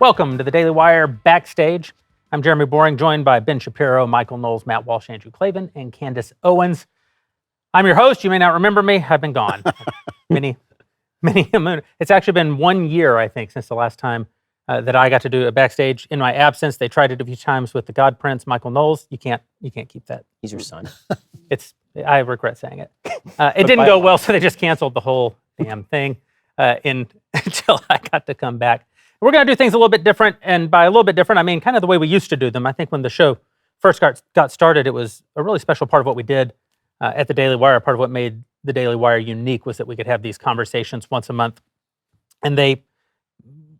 Welcome to the Daily Wire Backstage. I'm Jeremy Boring, joined by Ben Shapiro, Michael Knowles, Matt Walsh, Andrew Clavin, and Candace Owens. I'm your host. You may not remember me. I've been gone. Many. It's actually been 1 year, I think, since the last time that I got to do a Backstage in my absence. They tried it a few times with the God Prince, Michael Knowles. You can't keep that. He's your son. I regret saying it. It didn't go well, so they just canceled the whole damn thing until I got to come back. We're going to do things a little bit different, and by a little bit different, I mean kind of the way we used to do them. I think when the show first got started, it was a really special part of what we did at the Daily Wire. Part of what made the Daily Wire unique was that we could have these conversations once a month, and they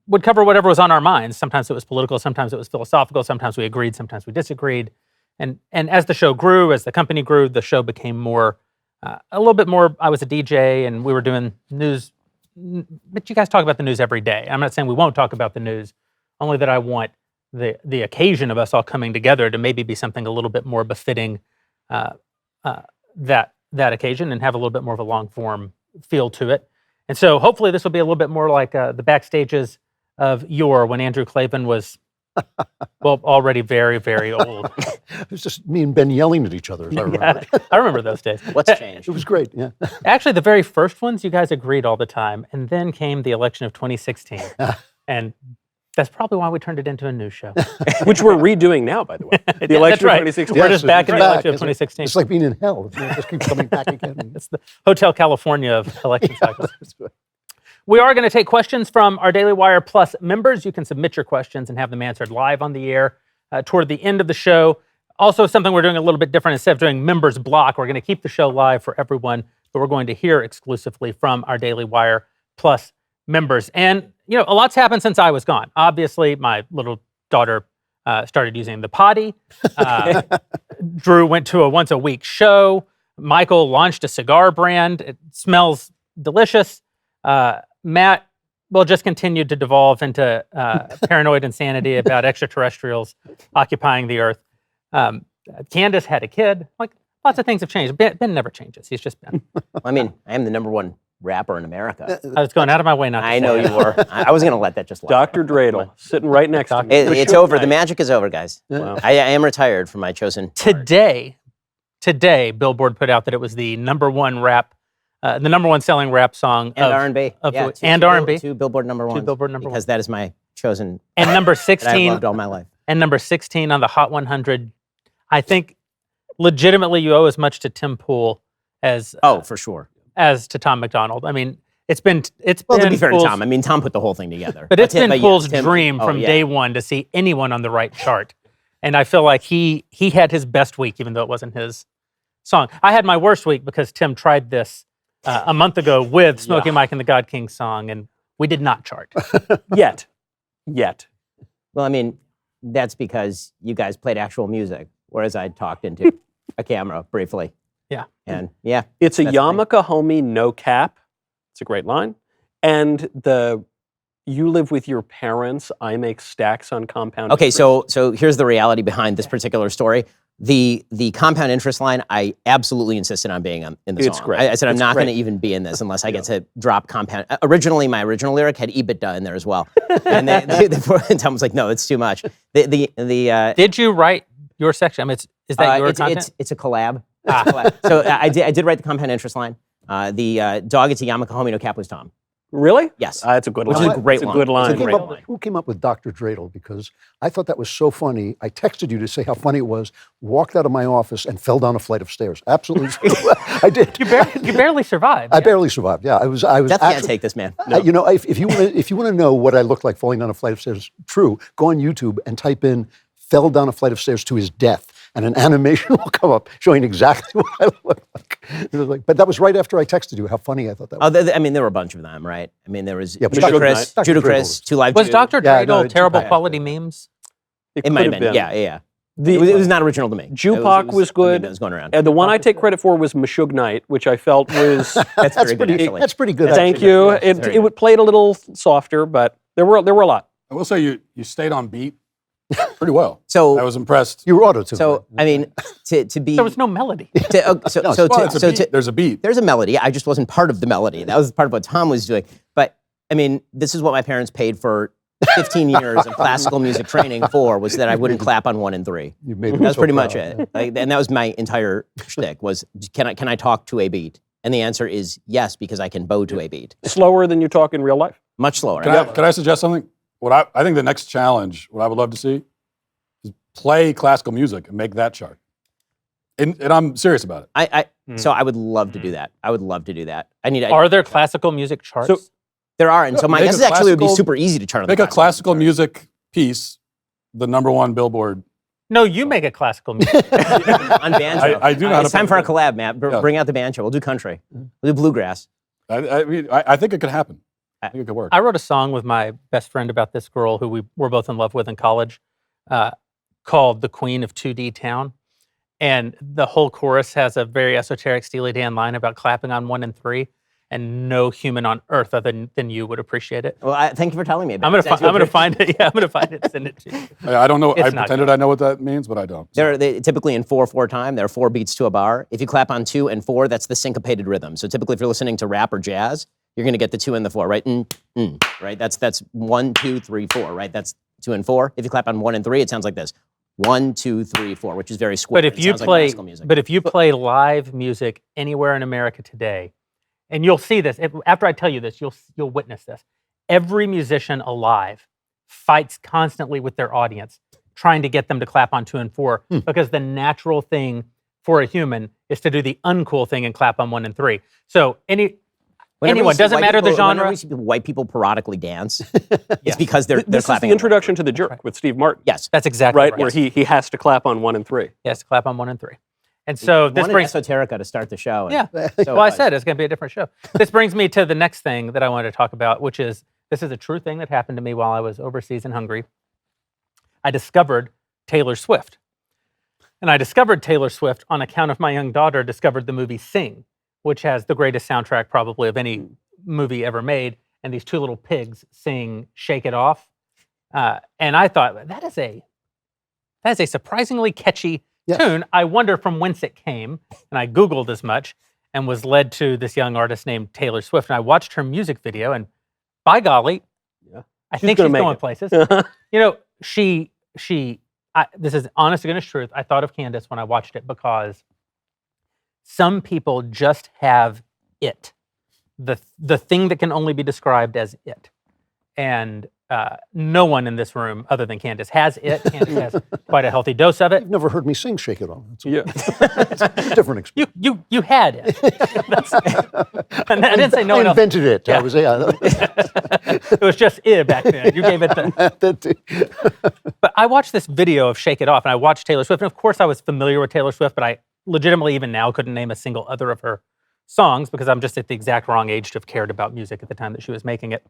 would cover whatever was on our minds. Sometimes it was political, sometimes it was philosophical, sometimes we agreed, sometimes we disagreed. And as the show grew, as the company grew, the show became more, a little bit more. I was a DJ, and we were doing news. But you guys talk about the news every day. I'm not saying we won't talk about the news, only that I want the occasion of us all coming together to maybe be something a little bit more befitting that occasion and have a little bit more of a long form feel to it. And so hopefully this will be a little bit more like the backstages of yore when Andrew Clavin was, well, already very, very old. It was just me and Ben yelling at each other, as I remember. Yeah, I remember those days. What's changed? It was great, yeah. Actually, the very first ones, you guys agreed all the time. And then came the election of 2016. And that's probably why we turned it into a news show. Which we're redoing now, by the way. The election of 2016. We're just back in the election of 2016. It's like being in hell. It just keeps coming back again. It's the Hotel California of election cycles. We are going to take questions from our Daily Wire Plus members. You can submit your questions and have them answered live on the air toward the end of the show. Also, something we're doing a little bit different. Instead of doing members block, we're going to keep the show live for everyone, but we're going to hear exclusively from our Daily Wire Plus members. And, you know, a lot's happened since I was gone. Obviously, my little daughter started using the potty. Drew went to a once-a-week show. Michael launched a cigar brand. It smells delicious. Matt will just continue to devolve into paranoid insanity about extraterrestrials occupying the Earth. Candace had a kid. Like, lots of things have changed. Ben never changes. He's just Ben. I mean, I am the #1 rapper in America. I was going out of my way not to I know you were. I was going to let that just lie. Dr. Dreidel, sitting right next to me. It's over. The magic is over, guys. Wow. I am retired from my chosen Today, Billboard put out that it was the #1 rap, the #1 selling rap song and R&B. And R&B. Two Billboard #1s. Two Billboard #1. Because that is my chosen. And number that I've 16. loved all my life. And number 16 on the Hot 100. I think legitimately you owe as much to Tim Pool as for sure. as to Tom McDonald. I mean, it's Well, been to be fair to Pool's, Tom, I mean, Tom put the whole thing together. but it's been Pool's Tim- dream from day one to see anyone on the right chart. And I feel like he had his best week, even though it wasn't his song. I had my worst week because Tim tried this a month ago with Smokey Mike and the God King song, and we did not chart. Yet. Well, I mean, that's because you guys played actual music, whereas I talked into a camera briefly. Yeah. And It's a That's the thing. yarmulke, homie, no cap. It's a great line. And you live with your parents, I make stacks on compound Okay, interest. so here's the reality behind this particular story. The compound interest line, I absolutely insisted on being in the It's song. great. I said I'm It's not going to great. even be in this unless I get to drop compound. Originally, my original lyric had EBITDA in there as well, and Tom was like, "No, it's too much." Did you write your section? I mean, is that your content? It's a collab. So I did write the compound interest line. The dog, it's a yarmulke, homie, no cap was Tom. Really? Yes. That's a good Which line. is a great It's line. good line. It's a great line. Who came up with Dr. Dreidel? Because I thought that was so funny. I texted you to say how funny it was, walked out of my office and fell down a flight of stairs. Absolutely. I did. You barely survived. I barely survived. Yeah, I was Death can't actually, take this man. You know, if you want to know what I look like falling down a flight of stairs, true, go on YouTube and type in "fell down a flight of stairs to his death," and an animation will come up showing exactly what I look like. It was like, but that was right after I texted you how funny I thought that was. I mean, there were a bunch of them, right? I mean, there was Yeah, but Judicrous, Dr. Judicrous, Two Live Was Jew. Dr. Yeah, Dreidel no, terrible Tupac. quality memes? It might have been. Yeah. It was not original to me. Jupac was good. It was going around. And the one I take credit for was Meshuggah Night, which I felt was. That's very good, pretty. actually. That's pretty good. Thank actually. you. Yes, very It played a little softer, but there were a lot. I will say you stayed on beat pretty well. So I was impressed. You were auto-tuned. So I mean, to be There was no melody. to, Well, it's a beat. There's a beat. there's a melody. I just wasn't part of the melody. That was part of what Tom was doing. But I mean, this is what my parents paid for 15 years of classical music training for was that I wouldn't clap on 1 and 3. You made me That's so pretty proud. much it. And that was my entire shtick was, can I talk to a beat? And the answer is yes, because I can bow to a beat. Slower than you talk in real life. Much slower. Can I suggest something? What I think the next challenge, what I would love to see, is play classical music and make that chart. And I'm serious about it. So I would love to do that. I would love to do that. Are there classical music charts? So- There are, and so my Make guess a is actually would be classical- super easy to chart on Make the a classical music piece, the #1 Billboard. no, you make a classical music. on banjo. I do know how It's to time play for our collab, Matt. Yeah. Bring out the banjo. We'll do country. We'll do bluegrass. I think it could happen. I think it could work. I wrote a song with my best friend about this girl who we were both in love with in college, called "The Queen of 2D Town," and the whole chorus has a very esoteric Steely Dan line about clapping on 1 and 3, and no human on earth other than you would appreciate it. Well, thank you for telling me about I'm it. gonna find it. Yeah, I'm gonna find it and send it to you. I don't know. It's I not pretended I know what that means, but I don't. They typically in 4/4 time, there are 4 beats to a bar. If you clap on 2 and 4, that's the syncopated rhythm. So typically, if you're listening to rap or jazz, you're going to get the 2 and the 4, right? Right. That's 1, 2, 3, 4, right? That's 2 and 4. If you clap on 1 and 3, it sounds like this: 1, 2, 3, 4, which is very square. But if It you sounds like play, classical music. but if you play live music anywhere in America today, and you'll see this after I tell you this, you'll witness this. Every musician alive fights constantly with their audience, trying to get them to clap on 2 and 4, because the natural thing for a human is to do the uncool thing and clap on 1 and 3. So Whenever you anyone, see doesn't white matter the people- Whenever genre. we see white people parodically dance, it's because they're This is clapping. the introduction to The Jerk with Steve Martin. Yes. That's exactly Right, right. where he has to clap on 1 and 3. Yes, clap on 1 and 3. And so this One brings esoterica to start the show. Yeah. So Well, I much. said it's going to be a different show. This brings me to the next thing that I wanted to talk about, which is this is a true thing that happened to me while I was overseas in Hungary. I discovered Taylor Swift. And I discovered Taylor Swift on account of my young daughter discovered the movie Sing, which has the greatest soundtrack probably of any movie ever made. And these 2 little pigs sing Shake It Off. And I thought, that is a surprisingly catchy tune. I wonder from whence it came. And I Googled as much and was led to this young artist named Taylor Swift. And I watched her music video, and by golly, I think she's gonna make going it. places. You know, this is honest to goodness truth. I thought of Candace when I watched it because some people just have it, the thing that can only be described as it. And no one in this room, other than Candace, has it. Candace has quite a healthy dose of it. You've never heard me sing Shake It Off. It's Yeah. a different experience. You had it. And I didn't say no I one else. invented it. Yeah. I was, yeah. It was just back then. You gave it the. But I watched this video of Shake It Off, and I watched Taylor Swift. And of course, I was familiar with Taylor Swift, but I legitimately, even now, couldn't name a single other of her songs because I'm just at the exact wrong age to have cared about music at the time that she was making it.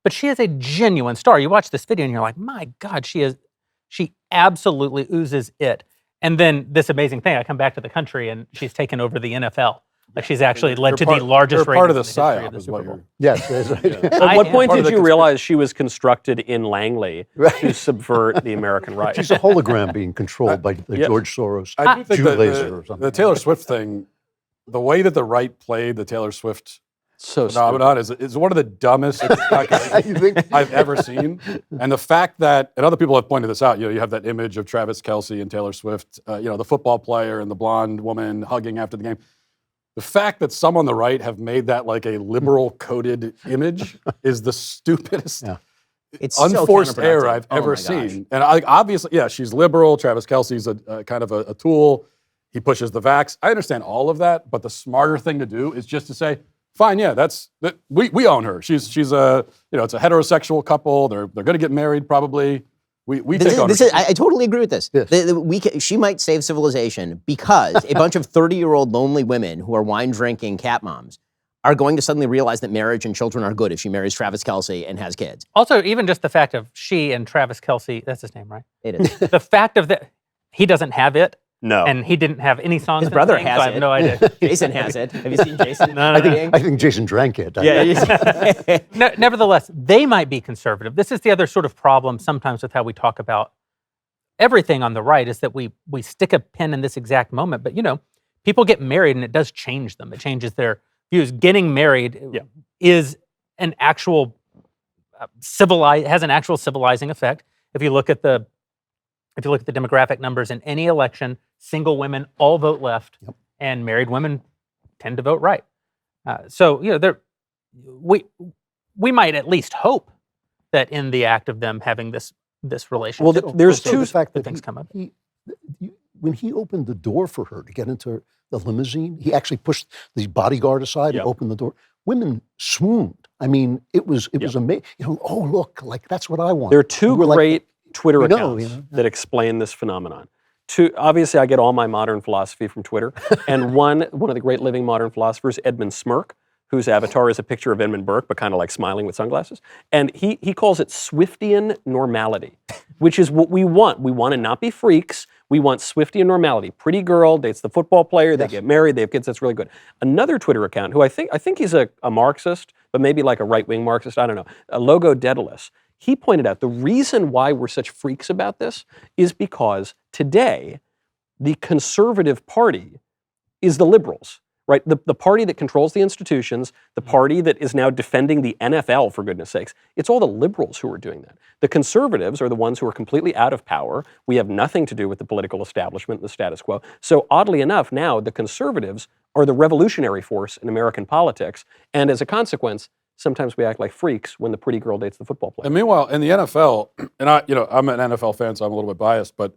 But she is a genuine star. You watch this video and you're like, my God, she absolutely oozes it. And then this amazing thing, I come back to the country and she's taken over the NFL. Like she's actually led to the largest You're part of the ratings in history psyop, of the is Super what Bowl. you're. Yes. That's right. At what point part of did the you realize she was constructed in Langley to subvert the American right? She's a hologram being controlled by the Yeah. George Soros I do think Jew laser or the something. Taylor Swift thing, the way that the right played the Taylor Swift So phenomenon is one of the dumbest calculations You think? I've ever seen. And the fact that, and other people have pointed this out, you have that image of Travis Kelce and Taylor Swift, the football player and the blonde woman hugging after the game. The fact that some on the right have made that like a liberal coded image is the stupidest, Yeah. It's so unforced error counterproductive. I've Oh ever my gosh. seen. And obviously, yeah, she's liberal. Travis Kelce's a kind of a tool. He pushes the vax. I understand all of that, but the smarter thing to do is just to say, fine, yeah, we own her. She's it's a heterosexual couple. They're going to get married probably. We take ownership. I totally agree with this. Yes. She might save civilization because a bunch of 30-year-old lonely women who are wine-drinking cat moms are going to suddenly realize that marriage and children are good if she marries Travis Kelce and has kids. Also, even just the fact of she and Travis Kelce, that's his name, right? It is. The fact of that, he doesn't have it, no. and he didn't have any songs. His in the brother thing, has so I have it. no idea. Jason has it. Have you seen Jason? No, no, no. I think Jason drank it. Yeah. Nevertheless, they might be conservative. This is the other sort of problem sometimes with how we talk about everything on the right is that we stick a pin in this exact moment. But, people get married and it does change them. It changes their views. Getting married is an actual has an actual civilizing effect. If you look at the demographic numbers in any election, single women all vote left, and married women tend to vote right. So we mimight at least hope that in the act of them having this relationship, there's Also, two the fact that things come up. When he opened the door for her to get into the limousine, he actually pushed the bodyguard aside and opened the door. Women swooned. I mean, it was amazing. Oh, look, like that's what I want. There are two great Twitter we know, accounts that explain this phenomenon. Obviously, I get all my modern philosophy from Twitter, and one of the great living modern philosophers, Edmund Smirk, whose avatar is a picture of Edmund Burke, but kind of like smiling with sunglasses. And he calls it Swiftian normality, which is what we want. We want to not be freaks. We want Swiftian normality. Pretty girl dates the football player. They get married. They have kids. That's really good. Another Twitter account, who I think he's a Marxist, but maybe like a right-wing Marxist. I don't know. Logo Daedalus. He pointed out the reason why we're such freaks about this is because today the conservative party is the liberals. Right, the party that controls the institutions, the party that is now defending the NFL, for goodness sakes, it's all the liberals who are doing that. The conservatives are the ones who are completely out of power. We have nothing to do with the political establishment and the status quo. So oddly enough, now the conservatives are the revolutionary force in American politics, and as a consequence, sometimes we act like freaks when the pretty girl dates the football player. And meanwhile, in the NFL, and I'm an NFL fan, so I'm a little bit biased, but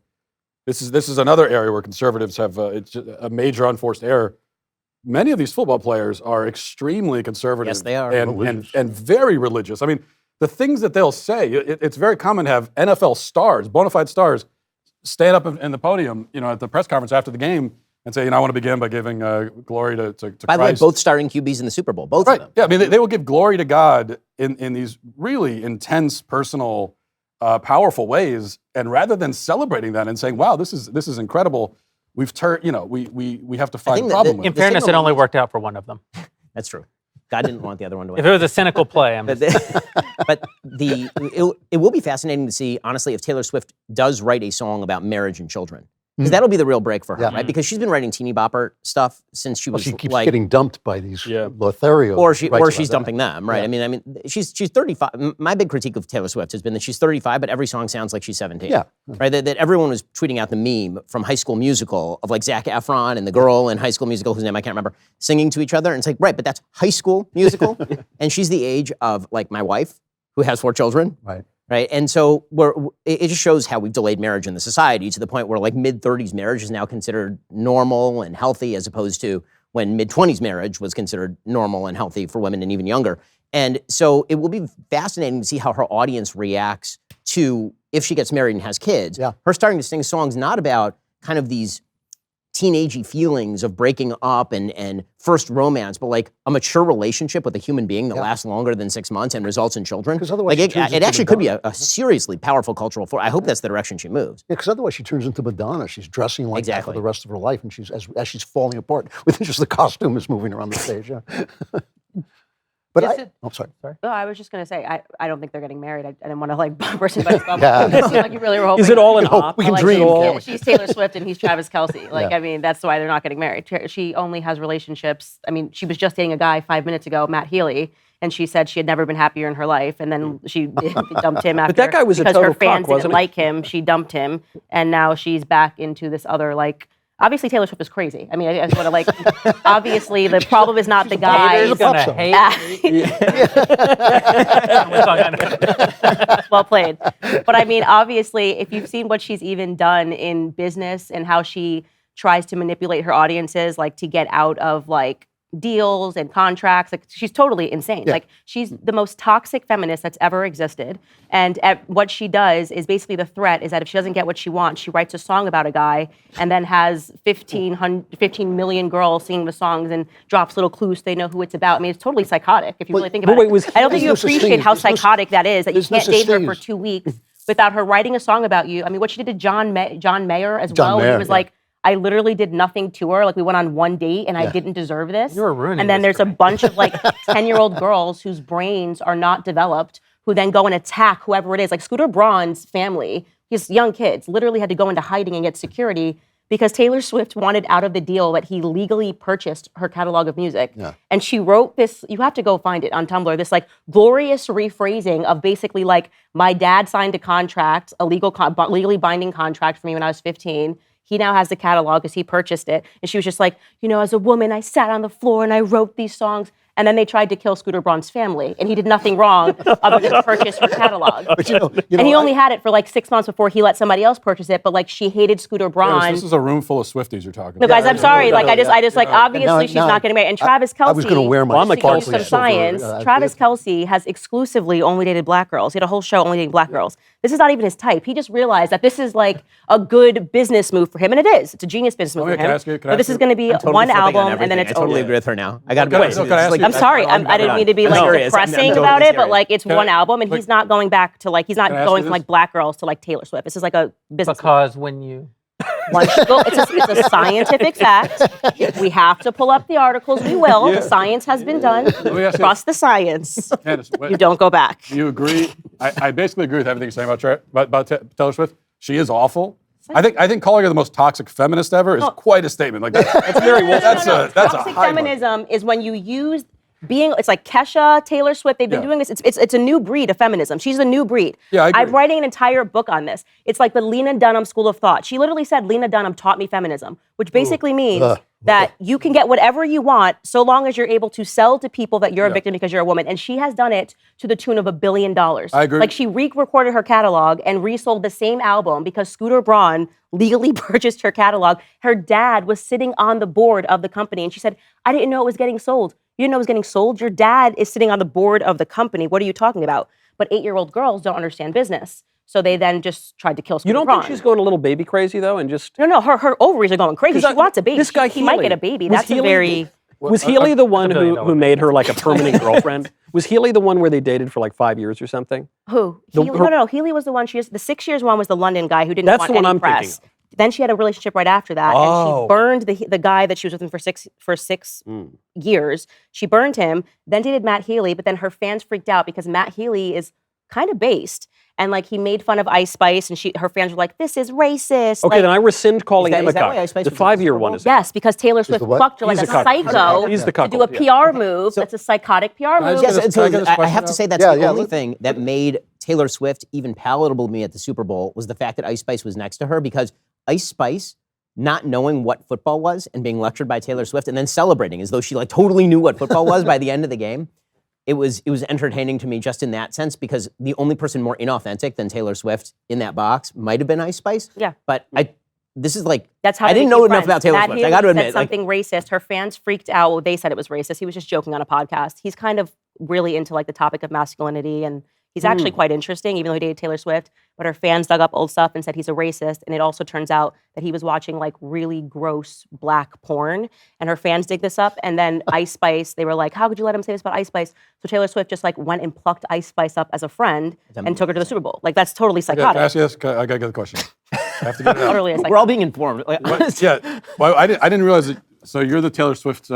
this is another area where conservatives have it's just a major unforced error. Many of these football players are extremely conservative. Yes, they are. And very religious. I mean, the things that they'll say, it's very common to have NFL stars, bona fide stars, stand up in the podium, at the press conference after the game and say, I want to begin by giving glory to Christ. By the way, both starting QBs in the Super Bowl, both of them. Yeah, I mean, they will give glory to God in these really intense, personal, powerful ways. And rather than celebrating that and saying, wow, this is incredible, we've turned, we have to find a problem with it. In fairness, it only worked out for one of them. That's true. God didn't want the other one to win. If it was a cynical play, but it will be fascinating to see, honestly, if Taylor Swift does write a song about marriage and children. Because that'll be the real break for her, right? Because she's been writing teeny bopper stuff since she was she keeps getting dumped by these Lothario. Or she's dumping them, right? Yeah. I mean, she's 35. My big critique of Taylor Swift has been that she's 35, but every song sounds like she's 17. Yeah. Right? That everyone was tweeting out the meme from High School Musical of like Zac Efron and the girl in High School Musical, whose name I can't remember, singing to each other. And it's like, right, but that's High School Musical. And she's the age of like my wife, who has 4 children. Right, and so it just shows how we've delayed marriage in the society to the point where like mid-30s marriage is now considered normal and healthy, as opposed to when mid-20s marriage was considered normal and healthy for women and even younger. And so it will be fascinating to see how her audience reacts to if she gets married and has kids. Her starting to sing songs not about kind of these teenagey feelings of breaking up and first romance, but like a mature relationship with a human being that lasts longer than 6 months and results in children. Because otherwise, like it actually could be a seriously powerful cultural force. I hope that's the direction she moves. Yeah, because otherwise she turns into Madonna. She's dressing like that for the rest of her life, and she's as she's falling apart with just the costume is moving around the stage. But I'm sorry. No, I was just going to say, I don't think they're getting married. I didn't want to like burst anybody's bubble. It seemed like you really were hoping. Is it all an op? We can like, dream. She's Taylor Swift and he's Travis Kelce. Like, I mean, that's why they're not getting married. She only has relationships. I mean, she was just dating a guy 5 minutes ago, Matt Healy, and she said she had never been happier in her life. And then she dumped him after. But that guy was a because total her fans cuck, wasn't didn't he? like him. She dumped him, and now she's back into this other like. Obviously, Taylor Swift is crazy. I mean, I just want to like. Obviously, the problem is not the guy. Haters gonna hate. Well played. But I mean, obviously, if you've seen what she's even done in business and how she tries to manipulate her audiences, like to get out of like deals and contracts, like she's totally insane. Like she's the most toxic feminist that's ever existed. And what she does is basically the threat is that if she doesn't get what she wants, she writes a song about a guy and then has 15 million girls singing the songs and drops little clues so they know who it's about. I mean, it's totally psychotic if you really think about it. I don't think you appreciate how psychotic that is, that you can't date her for 2 weeks without her writing a song about you. I mean, what she did to John Mayer as well, he was like, I literally did nothing to her. Like we went on one date and I didn't deserve this. You're ruining And then this there's a bunch of like 10-year-old girls whose brains are not developed who then go and attack whoever it is. Like Scooter Braun's family, his young kids literally had to go into hiding and get security because Taylor Swift wanted out of the deal that he legally purchased her catalog of music. Yeah. And she wrote this, you have to go find it on Tumblr, this like glorious rephrasing of basically like, my dad signed a contract, a legally binding contract for me when I was 15. He now has the catalog because he purchased it. And she was just like, as a woman, I sat on the floor and I wrote these songs. And then they tried to kill Scooter Braun's family, and he did nothing wrong other than purchase her catalog. But and he only had it for like 6 months before he let somebody else purchase it. But like she hated Scooter Braun. This is a room full of Swifties you're talking No, about. guys, I'm sorry. Like I just like obviously she's not getting married. And Travis Kelce. I was going to wear my Well, I'm a to use Kelce some science. Travis Kelce has exclusively only dated black girls. He had a whole show only dating black girls. This is not even his type. He just realized that this is like a good business move for him, and it is. It's a genius business move for Can I him. ask you- can I But this ask is you- going to be Totally one flipping on album, and then everything. it's I totally over. agree with her now. I got to be Okay, honest. so can I ask you- I'm sorry. I'm I didn't mean to be I'm like serious. I'm depressing totally about it, but serious. like it's Can I- one album, and he's not going back to like he's not Can I ask going you from this? like black girls to like Taylor Swift. This is like a business. Because when you It's a scientific fact. We have to pull up the articles. We will. The science has been done. me ask you- Trust the science. Candace, what- You don't go back. Do you agree? I basically agree with everything you're saying about Taylor Swift. She is awful. I think calling her the most toxic feminist ever is quite a statement. Like that's very well. That's a Toxic high bar. feminism is when you use it's like Kesha, Taylor Swift, they've been doing this. It's a new breed of feminism. She's a new breed. Yeah, I agree. I'm writing an entire book on this. It's like the Lena Dunham School of Thought. She literally said Lena Dunham taught me feminism, which basically means that you can get whatever you want so long as you're able to sell to people that you're a victim because you're a woman. And she has done it to the tune of $1 billion. I agree. Like she re-recorded her catalog and resold the same album because Scooter Braun legally purchased her catalog. Her dad was sitting on the board of the company and she said, I didn't know it was getting sold. You didn't know it was getting sold? Your dad is sitting on the board of the company. What are you talking about? But 8-year-old girls don't understand business. So they then just tried to kill Scooter You don't Braun. think she's going a little baby crazy though, and just No, her ovaries are going crazy. She wants a baby. This guy he might Healy, get a baby. was That's Healy- a very... Was Healy the one $1 billion who made her like a permanent girlfriend? Was Healy the one where they dated for like 5 years or something? Who? Healy? No. Healy was the one. The 6 years one was the London guy who didn't That's want the one any I'm press. thinking Then she had a relationship right after that, and Oh. she burned the guy that she was with him for six years. She burned him. Then dated Matt Healy, but then her fans freaked out because Matt Healy is kind of based, and like he made fun of Ice Spice, and her fans were like, "This is racist." Okay, like, then I rescind calling Is him that- a is that why cuck. Ice Spice The was 5-year Super one Bowl? is yes, because Taylor Swift the what? fucked her like He's a the cuckold. psycho He's the to do a cuckold, yeah. PR move. That's a psychotic PR move. just- Yes, Can I get this I question have to out? say that's Yeah, the yeah, only let's- thing that made Taylor Swift even palatable to me at the Super Bowl was the fact that Ice Spice was next to her, because Ice Spice, not knowing what football was and being lectured by Taylor Swift and then celebrating as though she like totally knew what football was by the end of the game. It was entertaining to me just in that sense, because the only person more inauthentic than Taylor Swift in that box might have been Ice Spice. Yeah. But this is like, That's how I they didn't became know enough friends. about Taylor Matt Swift. I Healy got to said admit, like, something racist. Her fans freaked out. Well, they said it was racist. He was just joking on a podcast. He's kind of really into like the topic of masculinity, and he's actually quite interesting, even though he dated Taylor Swift. But her fans dug up old stuff and said he's a racist. And it also turns out that he was watching like really gross black porn. And her fans dig this up. And then Ice Spice, they were like, "How could you let him say this about Ice Spice?" So Taylor Swift just like went and plucked Ice Spice up as a friend and took her to the Super Bowl. Like that's totally Can I psychotic. ask you this? I gotta get the question. I have to get it out. Totally a we're all psychotic. being informed. Like, Yeah. Well, I didn't realize that. So you're the Taylor Swift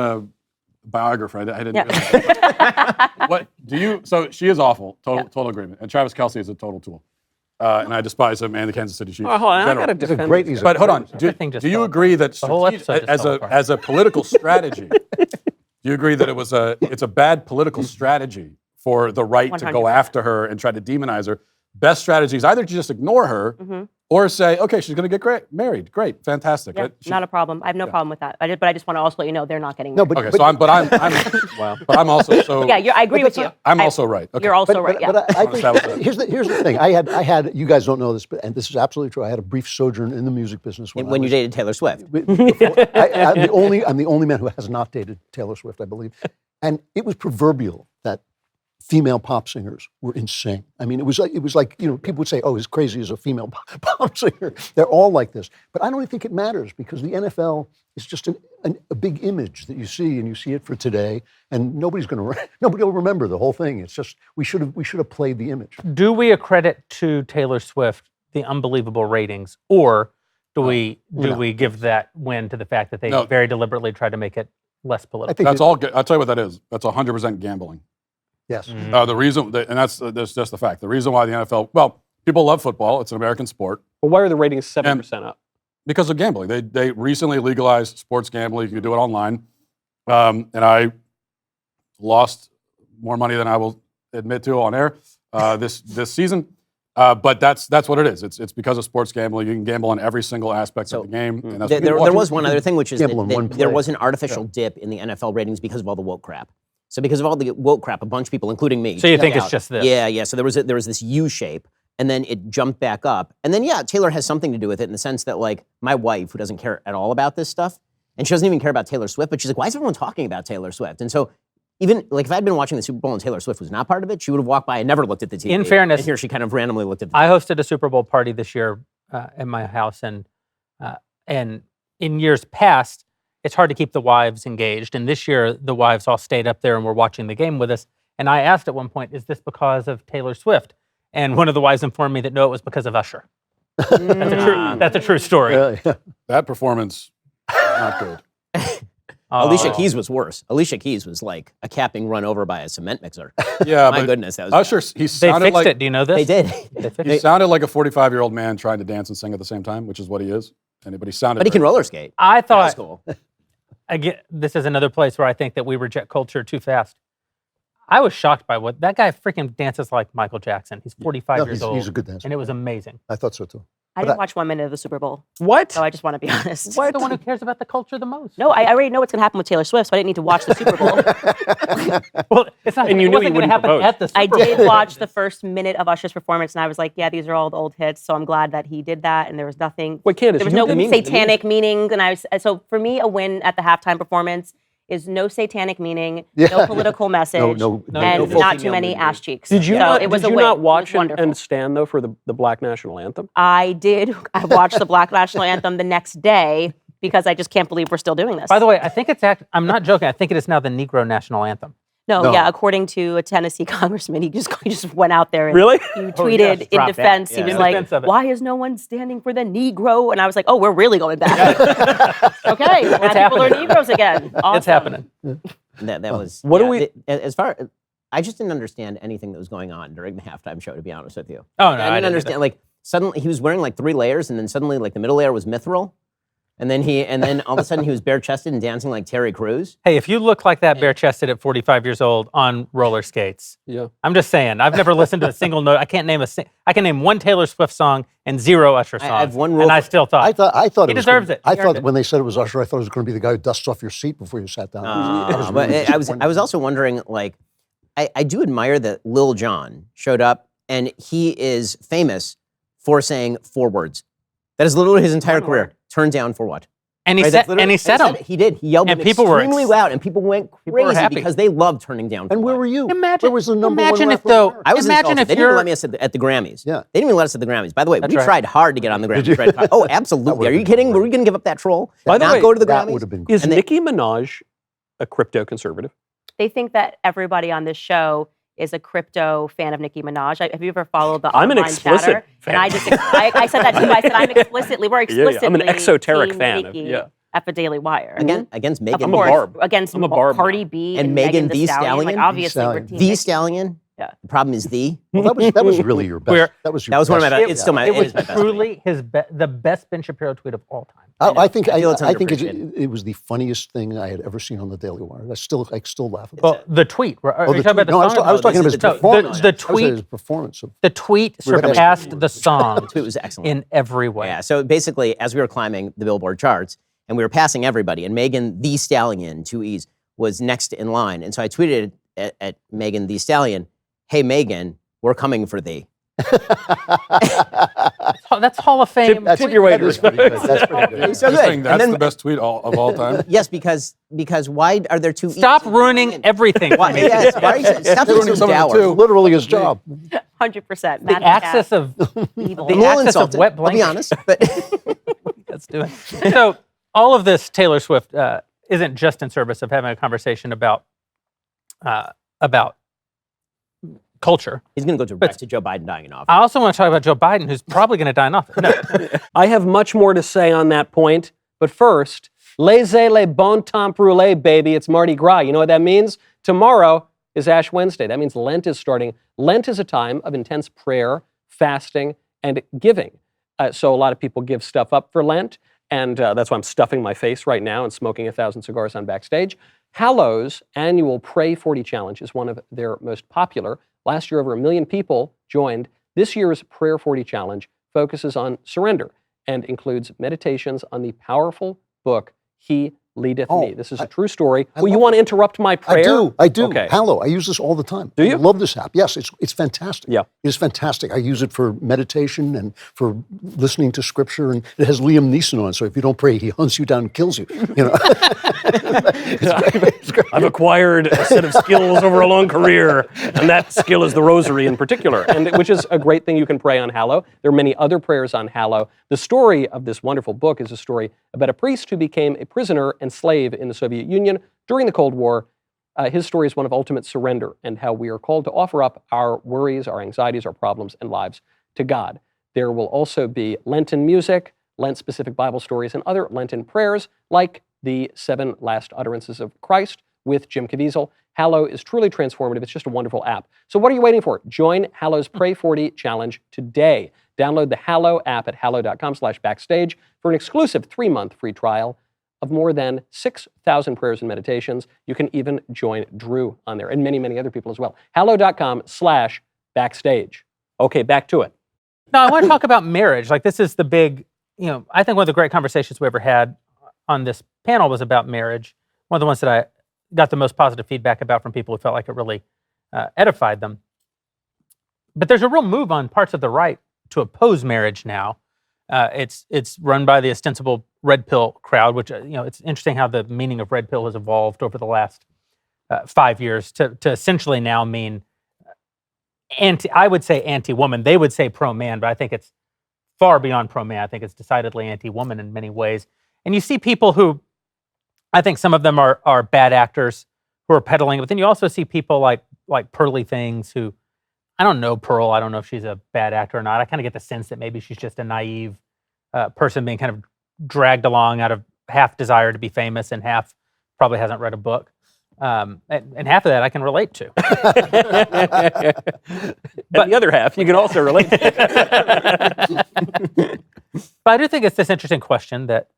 biographer. I didn't realize that. What do you? So she is awful. Total agreement. And Travis Kelce is a total tool. And I despise him and the Kansas City Chiefs. Oh, hold on, in I general. got to defend. great. this He's guy. a But hold on. Everything just Do you fell agree that The whole episode just fell apart. as a political strategy, do you agree that it's a bad political strategy for the right to go 100%. after her and try to demonize her? Best strategy is either to just ignore her or say, okay, she's going to get married. Great, fantastic. Yeah, not a problem. I have no problem with that. But I just want to also let you know they're not getting No, married. but, Okay, so I'm also so. Yeah, I agree with you. I'm also right. Okay. You're also right. Yeah. But I That was think here's the thing. I had you guys don't know this, and this is absolutely true. I had a brief sojourn in the music business when when I you dated Taylor Swift. I'm the only man who has not dated Taylor Swift, I believe, and it was proverbial that female pop singers were insane. I mean, it was like people would say, "Oh, as crazy as a female pop singer." They're all like this, but I don't think it matters because the NFL is just a big image that you see, and you see it for today, and nobody will remember the whole thing. It's just we should have played the image. Do we accredit to Taylor Swift the unbelievable ratings, or do we give that win to the fact that they No. very deliberately tried to make it less I political? think That's all good. I'll tell you what that is. That's 100% gambling. Yes. The reason, and that's just the fact. The reason why the NFL, well, people love football. It's an American sport. Well, why are the ratings 7% up? because of gambling. They recently legalized sports gambling. You can do it online. And I lost more money than I will admit to on air this season. But that's what it is. It's because of sports gambling. You can gamble on every single aspect of the game. And that's there was one other thing, which is gamble in one that there play. was an artificial dip in the NFL ratings because of all the woke crap. So because of all the woke crap, a bunch of people, including me. So you checked think it's out. just this? Yeah. So there was this U shape, and then it jumped back up. And then Taylor has something to do with it in the sense that like my wife, who doesn't care at all about this stuff, and she doesn't even care about Taylor Swift, but she's like, why is everyone talking about Taylor Swift? And so even like if I'd been watching the Super Bowl and Taylor Swift was not part of it, she would have walked by and never looked at the TV. In fairness, and here she kind of randomly looked at the I hosted a Super Bowl party this year at my house, and in years past, it's hard to keep the wives engaged. And this year, the wives all stayed up there and were watching the game with us. And I asked at one point, "Is this because of Taylor Swift?" And one of the wives informed me that no, it was because of Usher. That's a true story. Yeah. that performance, not good. Alicia Keys was worse. Alicia Keys was like a capping run over by a cement mixer. Yeah, My but goodness, that was Usher, bad. he They sounded fixed like it. Do you know this? They did. They fixed he it. sounded like a 45-year-old man trying to dance and sing at the same time, which is what he is. But he sounded. But he can very- roller skate. I That thought, was cool. again, this is another place where I think that we reject culture too fast. I was shocked by what that guy freaking dances like Michael Jackson. He's 45 No, years old. he's a good dancer. And it was amazing. I thought so too. I But didn't watch 1 minute of the Super Bowl, What? so I just want to be honest. You're the one who cares about the culture the most. No, I already know what's going to happen with Taylor Swift, so I didn't need to watch the Super Bowl. Well, it's not. And you it knew wasn't he going to wouldn't happen propose. at the Super I Bowl. did watch the first minute of Usher's performance, and I was like, yeah, these are all the old hits, so I'm glad that he did that, and there was nothing. Wait, Candace, There was you no didn't mean- satanic meaning, and so for me, a win at the halftime performance is no satanic meaning, Yeah. no political message, no and full not too female many nudity. ass cheeks. Did you So not? it was Did a you win. not It watch was wonderful. and stand though for the Black National Anthem? I did. I watched the Black National Anthem the next day because I just can't believe we're still doing this. By the way, I think it's I'm not joking. I think it is now the Negro national anthem. No. Yeah, according to a Tennessee congressman, he just went out there and Really? he yes, tweeted in drop that. defense. He Yeah. was In like, defense of it. "Why is no one standing for the Negro?" And I was like, "Oh, we're really going back." Okay, Black people are happening. Negroes again. Awesome. It's happening. That was. What do we- As far, I just didn't understand anything that was going on during the halftime show. To be honest with you, Oh, no, I didn't either. understand. Like suddenly he was wearing like 3 layers, and then suddenly like the middle layer was mithril, and then all of a sudden he was bare chested and dancing like Terry Crews. Hey, if you look like that bare chested at 45 years old on roller skates, Yeah. I'm just saying. I've never listened to a single note. I can name one Taylor Swift song and 0 Usher songs. I have one rule and I for- still thought. I thought He it was deserves gonna- it. I He earned thought it. when they said it was Usher, I thought it was going to be the guy who dusts off your seat before you sat down. But I was also wondering, like, I do admire that Lil Jon showed up, and he is famous for saying 4 words. That is literally his entire One career. word. Turned down for what? and he Right, said, that's literally- and he said them. He did. He yelled And them people were extremely ex- loud, and people went People were crazy happy. because they love turning down for And where what. were you? Imagine- Where was the number imagine one if, rapper though- in America? I was Imagine insulted. if They didn't even you're- let me at the Grammys. Yeah. They didn't even let us at the Grammys. By the way, That's we right. tried hard to get on the Grammys. Oh, absolutely. would've Are you been kidding? great. Were we going to give up that troll? By the Not way, go to the That Grammys? would have been Is And they- Nicki Minaj a crypto conservative? They think that everybody on this show is a crypto fan of Nicki Minaj. Have you ever followed the I'm an online explicit chatter? fan. And I said that too. I said we're Yeah, explicitly. I'm an exoteric team fan of- Nicki yeah. At the Daily Wire. Against Of Megan. I'm a course, barb. against I'm a barb Cardi now. B And Megan Megan Thee Stallion? Like Thee obviously, we're Stallion. team The Nicki. Stallion. Yeah. The problem is the. Well, that was really your best. We're- That was your That was one of my best. best. It's still my. It was is my best truly the best Ben Shapiro tweet of all time. I think I feel it's I think underappreciated. it was the funniest thing I had ever seen on the Daily Wire. I still laugh about Well, it. the tweet. Are Oh, you the talking about the tweet. No, song? I was talking about his this is the- performance. the I was saying tweet- his performance. The tweet We're gonna- surpassed the song The tweet was excellent. in every way. Yeah. So basically, as we were climbing the Billboard charts, and we were passing everybody, and Megan the Stallion, 2 E's, was next in line. And so I tweeted at Megan the Stallion, "Hey Megan, we're coming for thee." That's Hall of Fame. Tip your That waiters. is pretty good. That's pretty good. So You're good. saying And that's then- the best tweet of all time? Yes, because why are there 2 E's? Stop ruining everything. Why, yes, why are you, stop being Ruining so something dour. too. Literally his job. 100%. The axis of evil. the I'm a little axis of insulted, wet I'll be blanket. honest, but That's doing. So all of this Taylor Swift isn't just in service of having a conversation about culture. he's going to go back to Joe Biden dying in office. I also want to talk about Joe Biden, who's probably going to die in office. No, I have much more to say on that point, but first, laissez les bon temps rouler, baby. It's Mardi Gras. You know what that means? Tomorrow is Ash Wednesday. That means Lent is starting. Lent is a time of intense prayer, fasting, and giving. So a lot of people give stuff up for Lent. and that's why I'm stuffing my face right now and smoking 1,000 cigars on Backstage. Hallow's annual Pray 40 Challenge is one of their most popular. Last year, over 1 million people joined. This year's Prayer 40 Challenge focuses on surrender and includes meditations on the powerful book, He Leadeth Me. This is a true story. Well, you want to interrupt my prayer? I do. Okay. Hallow. I use this all the time. Do you? I love this app. Yes, it's fantastic. Yeah. It's fantastic. I use it for meditation and for listening to scripture, and it has Liam Neeson on, so if you don't pray, he hunts you down and kills you. You know? I've acquired a set of skills over a long career, and that skill is the rosary in particular, and which is a great thing you can pray on Hallow. There are many other prayers on Hallow. The story of this wonderful book is a story about a priest who became a prisoner and slave in the Soviet Union during the Cold War. His story is one of ultimate surrender and how we are called to offer up our worries, our anxieties, our problems, and lives to God. There will also be Lenten music, Lent-specific Bible stories, and other Lenten prayers like the 7 Last Utterances of Christ with Jim Caviezel. Hallow is truly transformative. It's just a wonderful app. So what are you waiting for? Join Hallow's Pray 40 Challenge today. Download the Hallow app at hallow.com/backstage for an exclusive 3-month free trial of more than 6,000 prayers and meditations. You can even join Drew on there and many, many other people as well. Hallow.com/backstage. Okay, back to it. No, I want to talk about marriage. Like, this is the big, I think one of the great conversations we ever had on this panel was about marriage. One of the ones that I got the most positive feedback about from people who felt like it really edified them. But there's a real move on parts of the right to oppose marriage now. It's run by the ostensible red pill crowd, which, it's interesting how the meaning of red pill has evolved over the last 5 years to essentially now mean I would say anti-woman. They would say pro-man, but I think it's far beyond pro-man. I think it's decidedly anti-woman in many ways. And you see people who, I think some of them are bad actors who are peddling, but then you also see people like Pearly Things who, I don't know Pearl. I don't know if she's a bad actor or not. I kind of get the sense that maybe she's just a naive person being kind of dragged along out of half desire to be famous and half probably hasn't read a book. And half of that I can relate to. But the other half you can also relate to. But I do think it's this interesting question that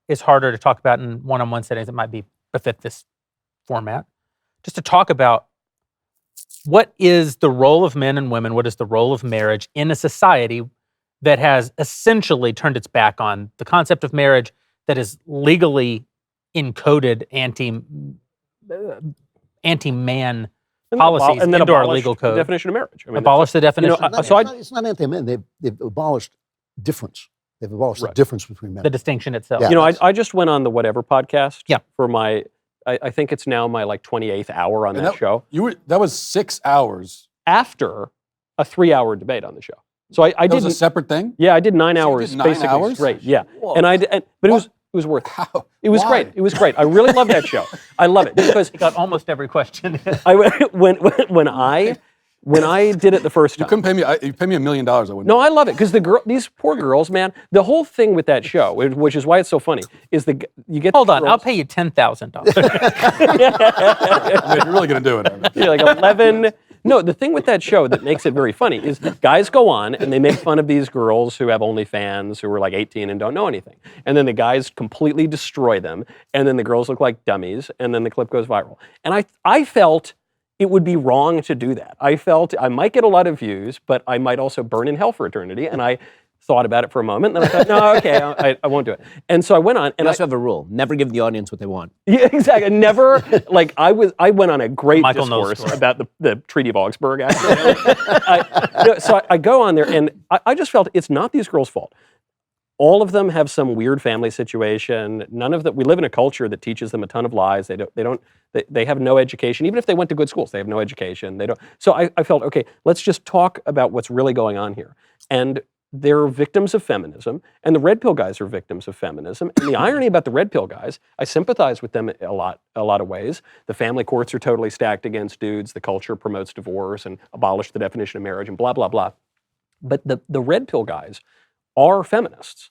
is harder to talk about in one-on-one settings. It might befit this format. Just to talk about what is the role of men and women, what is the role of marriage in a society that has essentially turned its back on the concept of marriage, that is legally encoded anti-man policies and then into our abolished legal code. The definition of marriage. I mean, abolish the definition. It's not anti-men. They've abolished difference. They've abolished the difference between men. The distinction itself. Yeah. I just went on the Whatever podcast Yeah. for my, I think it's now my 28th hour on that show. That was 6 hours. After a 3-hour debate on the show. So I That did was a separate thing? Yeah, I did 9 So you hours did 9 basically hours? straight. Yeah. Whoa. But it was worth it. How? It was Why? great. It was great. I really love that show. I love it because Got almost every question. when I did it the first You time. couldn't pay me. You pay me $1 million. I wouldn't. No, I love it because these poor girls, man. The whole thing with that show, which is why it's so funny, is you get. Hold on, girls, I'll pay you $10,000. You're really gonna do it. Yeah, like 11. No, the thing with that show that makes it very funny is guys go on and they make fun of these girls who have OnlyFans who are like 18 and don't know anything. And then the guys completely destroy them. And then the girls look like dummies. And then the clip goes viral. And I felt it would be wrong to do that. I felt I might get a lot of views, but I might also burn in hell for eternity. And I thought about it for a moment. And then I thought, no, okay, I won't do it. And so I went on. And You also have a rule: never give the audience what they want. Yeah, exactly. Never, I went on a great Michael knows discourse story. about the Treaty of Augsburg, actually. So I go on there, and I just felt it's not these girls' fault. All of them have some weird family situation. None of them, we live in a culture that teaches them a ton of lies. They have no education. Even if they went to good schools, they have no education. They don't. So I felt, okay, let's just talk about what's really going on here. And they're victims of feminism, and the red pill guys are victims of feminism. And the irony about the red pill guys, I sympathize with them a lot of ways. The family courts are totally stacked against dudes. The culture promotes divorce and abolished the definition of marriage and blah, blah, blah. But the red pill guys are feminists.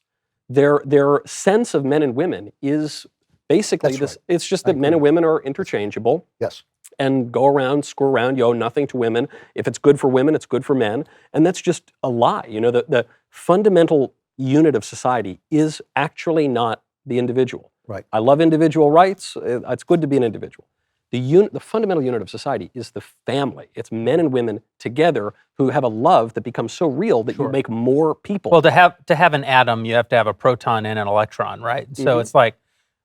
Their sense of men and women is basically That's this. right. It's just that men and women are interchangeable. Yes. And go around, screw around, you owe nothing to women. If it's good for women, it's good for men. And that's just a lie. The fundamental unit of society is actually not the individual. Right. I love individual rights. It's good to be an individual. The fundamental unit of society is the family. It's men and women together who have a love that becomes so real that you make more people. Well, to have an atom, you have to have a proton and an electron, right? So it's like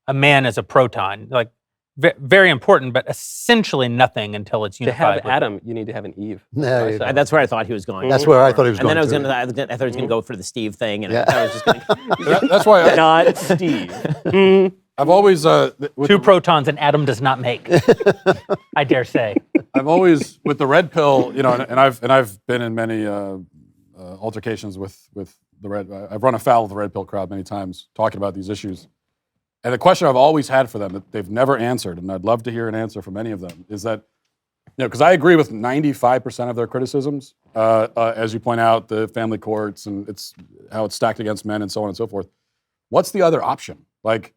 a man is a proton, like very important, but essentially nothing until it's to unified. have Adam, you need to have an Eve. There you go. That's where I thought he was going. That's where I thought he was And going. then I to. thought he was going to go for the Steve thing, and Yeah. I was just going to. That's why Not Steve. I've always with Two protons an atom does not make. I dare say. I've always with the red pill, you know, and I've been in many altercations with the red. I've run afoul of the red pill crowd many times talking about these issues. And the question I've always had for them that they've never answered, and I'd love to hear an answer from any of them, is that, you know, because I agree with 95% of their criticisms, as you point out, the family courts and it's how it's stacked against men and so on and so forth. What's the other option? Like,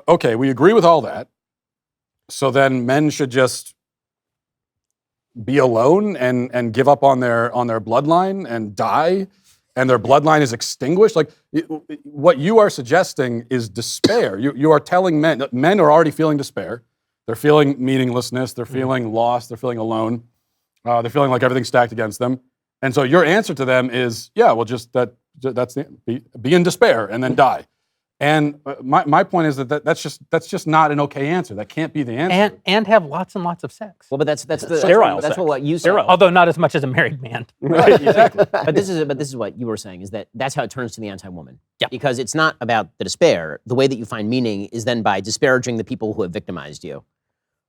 okay, we agree with all that. So then men should just be alone and give up on their bloodline and die, and their bloodline is extinguished. Like what you are suggesting is despair. You are telling men are already feeling despair. They're feeling meaninglessness. They're feeling lost. They're feeling alone. They're feeling like everything's stacked against them. And so your answer to them is, yeah, well, be in despair and then die. And my point is that's just not an okay answer. That can't be the answer. And have lots and lots of sex. Well, but that's Sterile that's sex. what you said. Sterile. Although not as much as a married man. Right, exactly. But this is what you were saying, is that's how it turns to the anti-woman. Yeah. Because it's not about the despair. The way that you find meaning is then by disparaging the people who have victimized you.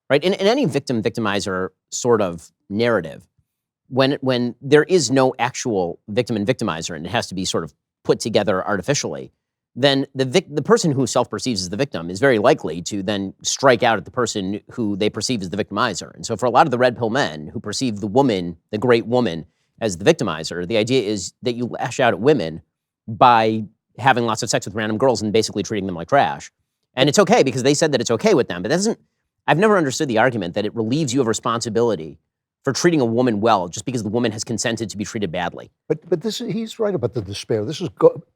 Right? In any victim-victimizer sort of narrative, when there is no actual victim and victimizer, and it has to be sort of put together artificially, then the person who self-perceives as the victim is very likely to then strike out at the person who they perceive as the victimizer. And so for a lot of the red pill men who perceive the woman, the great woman, as the victimizer, the idea is that you lash out at women by having lots of sex with random girls and basically treating them like trash. And it's okay because they said that it's okay with them, but that doesn't, I've never understood the argument that it relieves you of responsibility for treating a woman well just because the woman has consented to be treated badly. But he's right about the despair. This is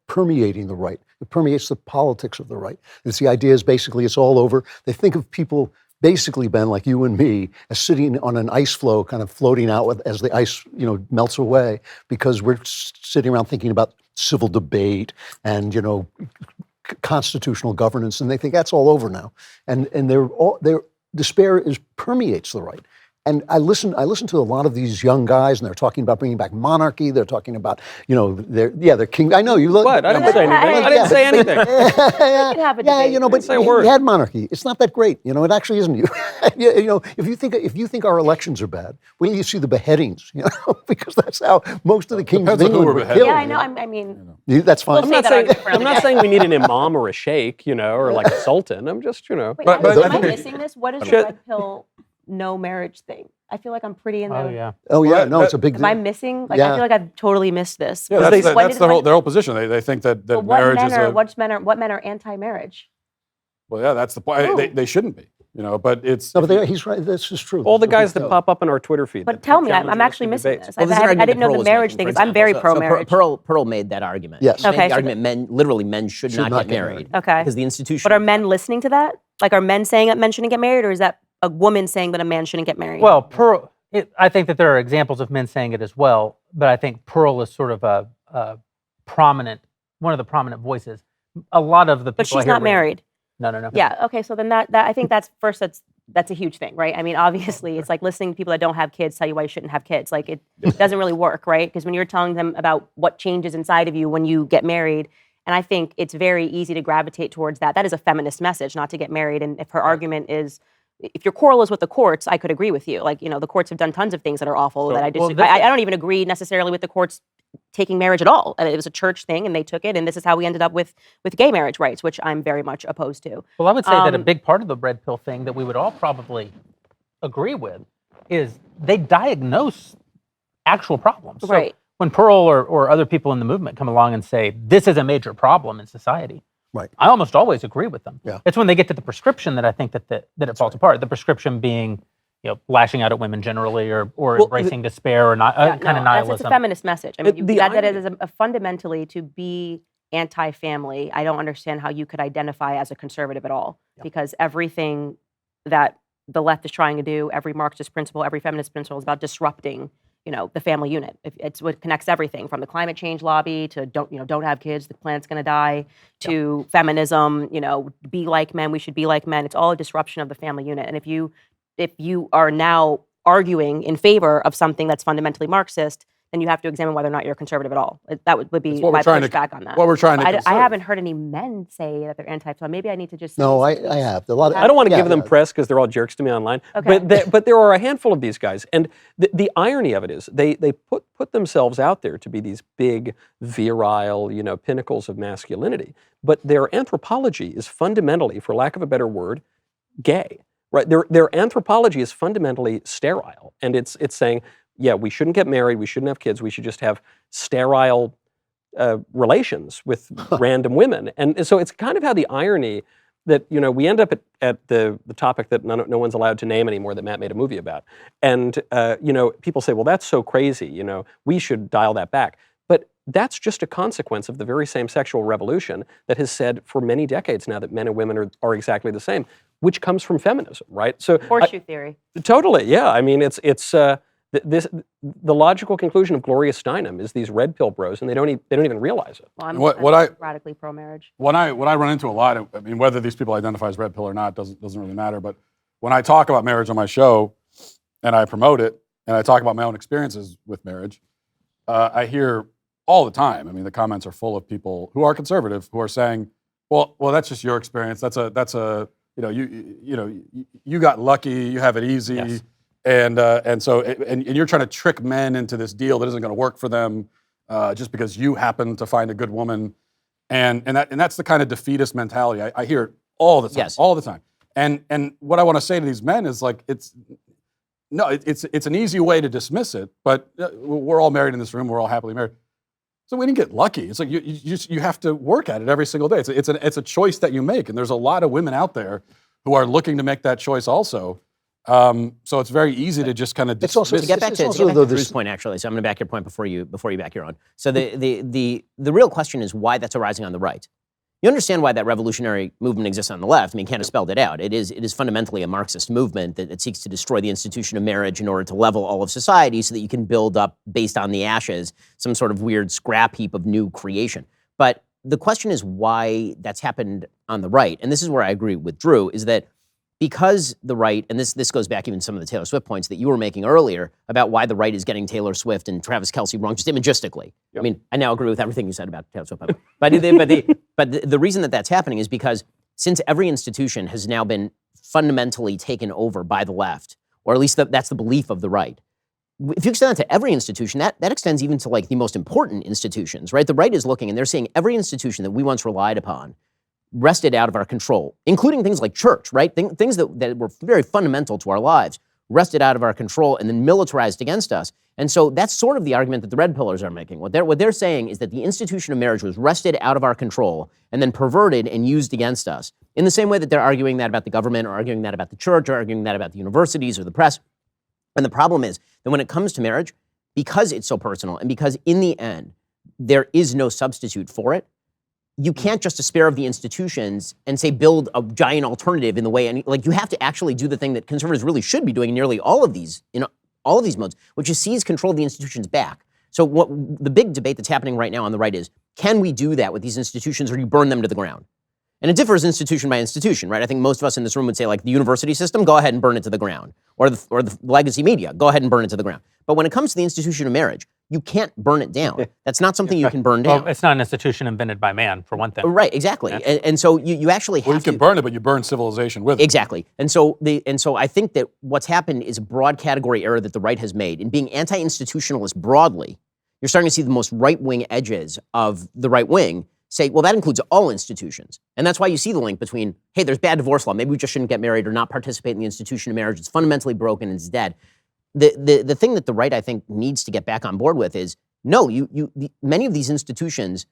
permeating the right. It permeates the politics of the right. It's the idea is basically it's all over. They think of people basically, Ben, like you and me, as sitting on an ice floe, kind of floating out as the ice, melts away, because we're sitting around thinking about civil debate and, constitutional governance, and they think that's all over now. And their despair permeates the right. And I listen to a lot of these young guys, and they're talking about bringing back monarchy. They're talking about, they're king. I know you. What? I didn't say anything. I didn't say anything. can have a debate. But say a word. we had monarchy. It's not that great. It actually isn't. If you think our elections are bad, wait till you see the beheadings. Because that's how most of the kings of Depends on who England were were beheaded. killed. Yeah, I know. I mean, That's fine. We'll say I'm not saying we need an imam or a sheikh, or like a sultan. I'm just, wait, But am I I think- missing this? What is the red pill no marriage thing? I feel like I'm pretty in the. Oh yeah. Oh yeah, Well, no, it's a big Am I deal. missing? Like Yeah. I feel like I've totally missed this. Yeah, Because that's when their did- whole position. They think that But what marriage men is are a what men are anti-marriage? well, yeah, that's the point. Ooh. They shouldn't be, but it's No, but he's right. This is true. all the It's a big guys that deal. pop up in our Twitter feed. But that tell me, challenge I'm us actually to missing debates. this. Well, this is an I argument didn't know Pearl the was marriage making, thing. for Because I'm very example. pro-marriage. Pearl made that argument. Yes. She made Okay, the so- argument men should not get married. Okay. Because the institution. But are men listening to that? Like, are men saying that men shouldn't get married, or is that a woman saying that a man shouldn't get married? Well, I think that there are examples of men saying it as well, but I think Pearl is sort of one of the prominent voices. A lot of the people but I she's hear not married. No. Yeah. Okay. So then that I think that's a huge thing, right? I mean, obviously, it's like listening to people that don't have kids tell you why you shouldn't have kids. Like it doesn't really work, right? Because when you're telling them about what changes inside of you when you get married, and I think it's very easy to gravitate towards that. That is a feminist message, not to get married. And if her argument is, if your quarrel is with the courts, I could agree with you. Like, the courts have done tons of things that are awful that I well, disagree. I don't even agree necessarily with the courts taking marriage at all. It was a church thing, and they took it, and this is how we ended up with gay marriage rights, which I'm very much opposed to. Well, I would say that a big part of the red pill thing that we would all probably agree with is they diagnose actual problems. So Right. when Pearl or other people in the movement come along and say, this is a major problem in society, Right. I almost always agree with them. Yeah. It's when they get to the prescription that I think that it falls apart. The prescription being, lashing out at women generally, or Well, embracing despair, or not Yeah, kind of It's a nihilism. feminist message. I mean, The that irony- is fundamentally to be anti-family. I don't understand how you could identify as a conservative at all, because everything that the left is trying to do, every Marxist principle, every feminist principle is about disrupting, the family unit. It's what connects everything from the climate change lobby to don't have kids, the planet's going to die, to feminism, be like men, we should be like men. It's all a disruption of the family unit. And if you are now arguing in favor of something that's fundamentally Marxist, then you have to examine whether or not you're conservative at all. That would be That's what my we're trying to- pushback on that. What we're trying to I conserve. haven't heard any men say that they're anti-flaw. Maybe I need to just No, see I some tweets. have. A lot of, I don't want to yeah, give them yeah. press because they're all jerks to me online. Okay. But there are a handful of these guys, and the irony of it is they put themselves out there to be these big, virile, pinnacles of masculinity. But their anthropology is fundamentally, for lack of a better word, gay. Right? Their anthropology is fundamentally sterile, and it's saying, yeah, we shouldn't get married, we shouldn't have kids, we should just have sterile relations with random women. And so it's kind of how the irony that we end up at the topic that no one's allowed to name anymore that Matt made a movie about. And people say, well, that's so crazy, we should dial that back. But that's just a consequence of the very same sexual revolution that has said for many decades now that men and women are exactly the same, which comes from feminism, right? So Horseshoe theory. totally, yeah. I mean, it's the logical conclusion of Gloria Steinem is these red pill bros, and they don't even realize it. Well, I'm What radically pro-marriage. What I run into a lot, I mean, whether these people identify as red pill or not doesn't really matter. But when I talk about marriage on my show, and I promote it, and I talk about my own experiences with marriage, I hear all the time. I mean, the comments are full of people who are conservative who are saying, "Well, that's just your experience. That's a you got lucky. You have it easy." Yes. And so you're trying to trick men into this deal that isn't going to work for them just because you happen to find a good woman, and that's the kind of defeatist mentality I hear it all the time, Yes. all the time. And what I want to say to these men is like it's an easy way to dismiss it, but we're all married in this room, we're all happily married, so we didn't get lucky. It's like you have to work at it every single day. It's a choice that you make, and there's a lot of women out there who are looking to make that choice also. So it's very easy to just kind of It's also- To get back It's to, also though Drew's this- point, actually, so I'm going to back your point before you back your own. So the real question is why that's arising on the right. You understand why that revolutionary movement exists on the left. I mean, Kant has spelled it out. It is fundamentally a Marxist movement that seeks to destroy the institution of marriage in order to level all of society so that you can build up, based on the ashes, some sort of weird scrap heap of new creation. But the question is why that's happened on the right. And this is where I agree with Drew, is that because the right, and this goes back even to some of the Taylor Swift points that you were making earlier about why the right is getting Taylor Swift and Travis Kelce wrong, just imagistically. I mean, I now agree with everything you said about Taylor Swift, by the way. But the reason that that's happening is because since every institution has now been fundamentally taken over by the left, or at least that's the belief of the right. If you extend that to every institution, that extends even to like the most important institutions, right? The right is looking and they're saying every institution that we once relied upon wrested out of our control, including things like church, right? Things that were very fundamental to our lives, wrested out of our control and then militarized against us. And so that's sort of the argument that the red pillars are making. What they're saying is that the institution of marriage was wrested out of our control and then perverted and used against us. In the same way that they're arguing that about the government, or arguing that about the church, or arguing that about the universities or the press. And the problem is that when it comes to marriage, because it's so personal and because in the end, there is no substitute for it, you can't just despair of the institutions and say build a giant alternative in the way, and like you have to actually do the thing that conservatives really should be doing in nearly all of these, all of these modes, which is seize control of the institutions back. So what the big debate that's happening right now on the right is, can we do that with these institutions, or do you burn them to the ground? And it differs institution by institution, right? I think most of us in this room would say, like, the university system, go ahead and burn it to the ground. Or the legacy media, go ahead and burn it to the ground. But when it comes to the institution of marriage, you can't burn it down. That's not something you can burn down. Well, it's not an institution invented by man, for one thing. Right, exactly. And so you actually have Well, you can burn it, but you burn civilization with it. Exactly. And so I think that what's happened is a broad category error that the right has made. In being anti-institutionalist broadly, you're starting to see the most right-wing edges of the right wing say, well, that includes all institutions. And that's why you see the link between, hey, there's bad divorce law, maybe we just shouldn't get married or not participate in the institution of marriage. It's fundamentally broken, it's dead. The thing that the right, I think, needs to get back on board with is, no, many of these institutions,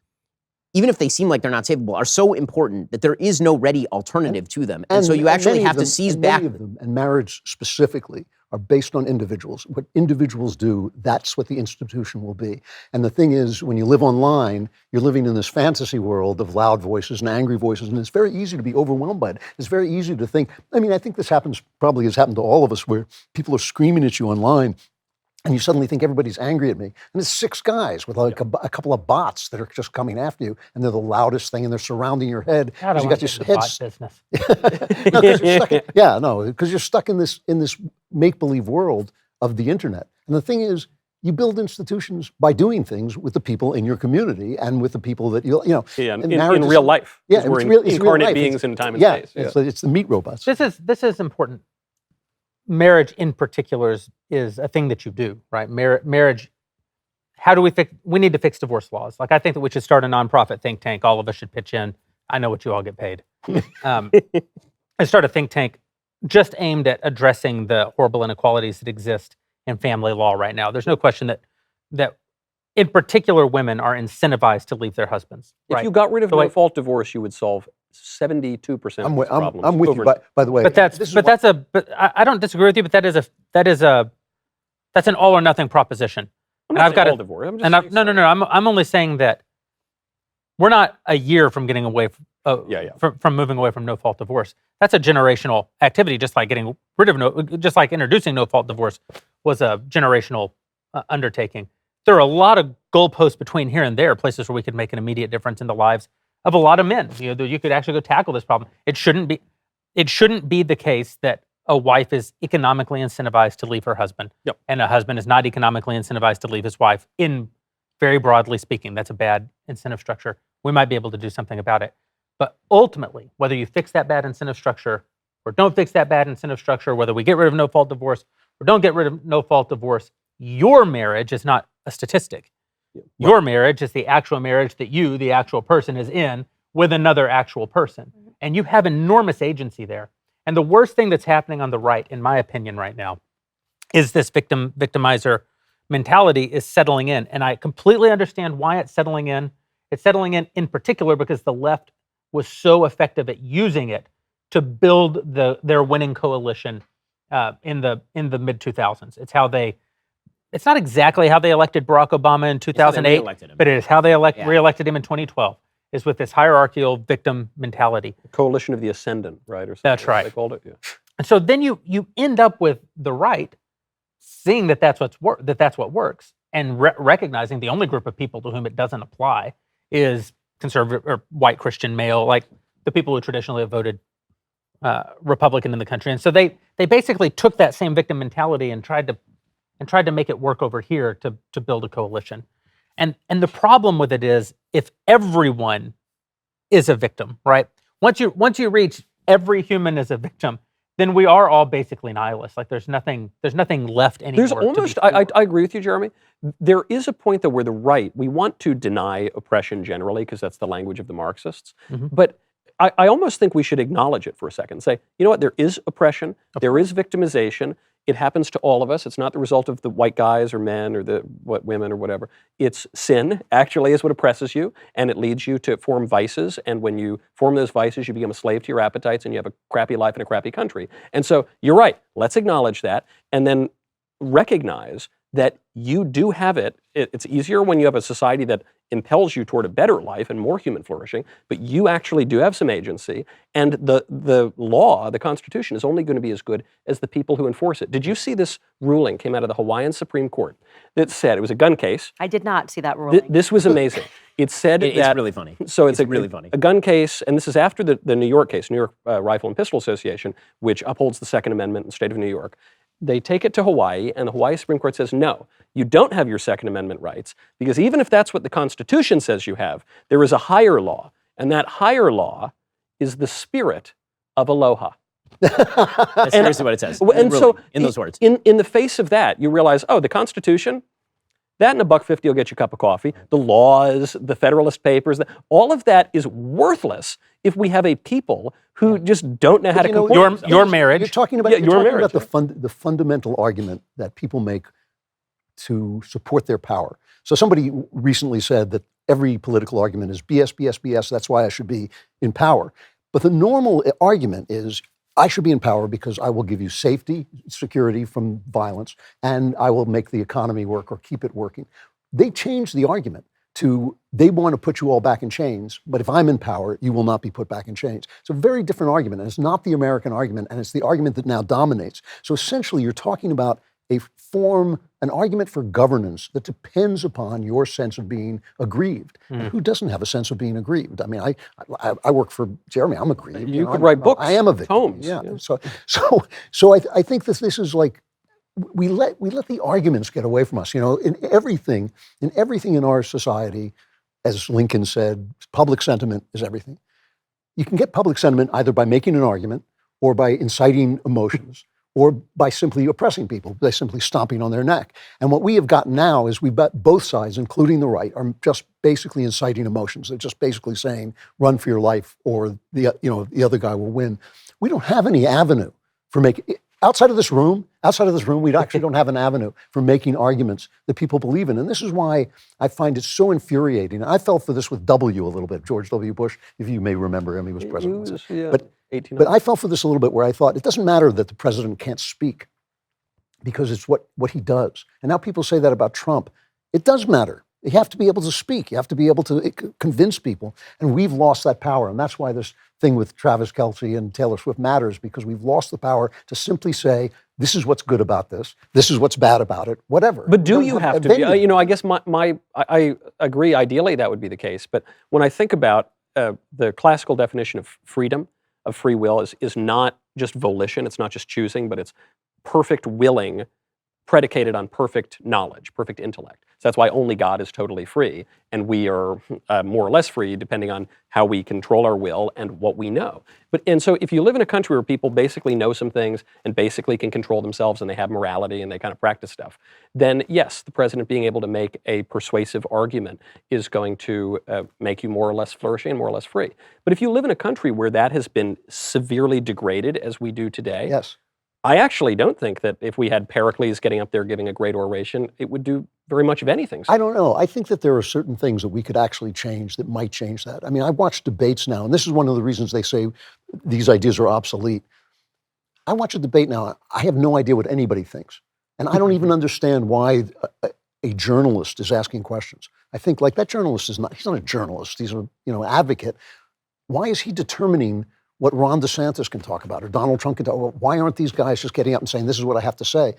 even if they seem like they're not savable, are so important that there is no ready alternative to them. And so you actually have to seize back. Many of them, and marriage specifically, are based on individuals. What individuals do, that's what the institution will be. And the thing is, when you live online, you're living in this fantasy world of loud voices and angry voices, and it's very easy to be overwhelmed by it. It's very easy to think, I mean, I think this probably has happened to all of us, where people are screaming at you online, and you suddenly think everybody's angry at me. And it's 6 guys with like a couple of bots that are just coming after you, and they're the loudest thing, and they're surrounding your head. God, I you want got to your get head. into bot business. No, 'cause you're stuck because you're stuck in this make-believe world of the internet. And the thing is, you build institutions by doing things with the people in your community and with the people that you know. Yeah, in marriage real is- life. Yeah, 'Cause we're it's real incarnate life. beings in time and Yeah, space. Yeah. it's the meat robots. This is important. Marriage in particular is a thing that you do, right? Marriage. How do we fix? We need to fix divorce laws. Like, I think that we should start a nonprofit think tank. All of us should pitch in. I know what you all get paid. And start a think tank just aimed at addressing the horrible inequalities that exist in family law right now. There's no question that in particular women are incentivized to leave their husbands. If Right? you got rid of So, like- no-fault divorce, you would solve 72% of these problems. I'm with you. overnight. By the way, But I don't disagree with you. But that's an all or nothing proposition. I'm and not I've got saying to- all divorce. I'm just And saying no. I'm only saying that we're not a year from getting away from moving away from no fault divorce. That's a generational activity, just like getting rid of just like introducing no fault divorce was a generational undertaking. There are a lot of goalposts between here and there, places where we could make an immediate difference in the lives of a lot of men. You could actually go tackle this problem. It shouldn't be the case that a wife is economically incentivized to leave her husband, Yep. and a husband is not economically incentivized to leave his wife. In very broadly speaking, that's a bad incentive structure. We might be able to do something about it. But ultimately, whether you fix that bad incentive structure or don't fix that bad incentive structure, whether we get rid of no-fault divorce or don't get rid of no-fault divorce, your marriage is not a statistic. Your marriage is the actual marriage that you, the actual person, is in with another actual person. And you have enormous agency there. And the worst thing that's happening on the right, in my opinion right now, is this victimizer mentality is settling in. And I completely understand why it's settling in. It's settling in particular because the left was so effective at using it to build their winning coalition in the mid-2000s. It's not exactly how they elected Barack Obama in 2008, reelected him. but it is how they Yeah. reelected him in 2012, is with this hierarchical victim mentality. Coalition of the Ascendant, right? Or something. That's right. They called it. Yeah. And so then you end up with the right seeing that's what works, and recognizing the only group of people to whom it doesn't apply is conservative or white Christian male, like the people who traditionally have voted Republican in the country. And so they basically took that same victim mentality and tried to make it work over here to build a coalition. And the problem with it is, if everyone is a victim, right? Once you reach every human as a victim, then we are all basically nihilists. Like there's nothing left anymore. There's almost, I agree with you, Jeremy. There is a point, though, where the right, we want to deny oppression generally, because that's the language of the Marxists. Mhm. But I almost think we should acknowledge it for a second. Say, you know what, there is oppression, there is victimization. It happens to all of us. It's not the result of the white guys or men or the women or whatever. It's sin, actually, is what oppresses you, and it leads you to form vices. And when you form those vices, you become a slave to your appetites, and you have a crappy life in a crappy country. And so you're right. Let's acknowledge that, and then recognize that you do have it. It's easier when you have a society that impels you toward a better life and more human flourishing, but you actually do have some agency, and the law, the Constitution, is only going to be as good as the people who enforce it. Did you see this ruling came out of the Hawaiian Supreme Court that said, it was a gun case. I did not see that ruling. This was amazing. It said It's that... really funny. So it's really funny. A gun case, and this is after the New York case, New York Rifle and Pistol Association, which upholds the Second Amendment in the state of New York. They take it to Hawaii, and the Hawaii Supreme Court says, no, you don't have your Second Amendment rights, because even if that's what the Constitution says you have, there is a higher law, and that higher law is the spirit of aloha. That's seriously what it says. And Really, so, in those words. In the face of that, you realize, oh, the Constitution, that and $1.50 will get you a cup of coffee. The laws, the Federalist Papers, all of that is worthless if we have a people who just don't know how to comport themselves. your marriage. You're talking about, Yeah, you're your talking marriage, about the fundamental argument that people make to support their power. So somebody recently said that every political argument is BS, BS, BS. That's why I should be in power. But the normal argument is I should be in power because I will give you safety, security from violence, and I will make the economy work or keep it working. They changed the argument to they want to put you all back in chains, but if I'm in power, you will not be put back in chains. It's a very different argument, and it's not the American argument, and it's the argument that now dominates. So essentially, you're talking about an argument for governance that depends upon your sense of being aggrieved. And who doesn't have a sense of being aggrieved? I mean, I work for Jeremy. I'm aggrieved. You could write books. I am a victim. Tomes. Yeah. So I think this is like we let the arguments get away from us. In everything in our society, as Lincoln said, public sentiment is everything. You can get public sentiment either by making an argument or by inciting emotions, or by simply oppressing people, by simply stomping on their neck. And what we have gotten now is we've got both sides, including the right, are just basically inciting emotions. They're just basically saying, run for your life, or the other guy will win. We don't have any avenue for making, outside of this room, we actually don't have an avenue for making arguments that people believe in. And this is why I find it so infuriating. I fell for this with W a little bit, George W. Bush, if you may remember him, he was president. But I fell for this a little bit where I thought, it doesn't matter that the president can't speak because it's what he does. And now people say that about Trump. It does matter. You have to be able to speak. You have to be able to convince people. And we've lost that power. And that's why this thing with Travis Kelce and Taylor Swift matters, because we've lost the power to simply say, this is what's good about this. This is what's bad about it, whatever. But do you have to be? I guess I agree, ideally that would be the case. But when I think about the classical definition of freedom, of free will, is not just volition, it's not just choosing, but it's perfect willing predicated on perfect knowledge, perfect intellect. So that's why only God is totally free, and we are more or less free depending on how we control our will and what we know. And so if you live in a country where people basically know some things and basically can control themselves and they have morality and they kind of practice stuff, then yes, the president being able to make a persuasive argument is going to make you more or less flourishing and more or less free. But if you live in a country where that has been severely degraded as we do today, yes. I actually don't think that if we had Pericles getting up there giving a great oration, it would do very much of anything. I don't know. I think that there are certain things that we could actually change that might change that. I mean, I watch debates now, and this is one of the reasons they say these ideas are obsolete. I watch a debate now. I have no idea what anybody thinks. And I don't even understand why a journalist is asking questions. I think, like, that journalist he's not a journalist. He's an advocate. Why is he determining what Ron DeSantis can talk about or Donald Trump can talk about? Why aren't these guys just getting up and saying, this is what I have to say?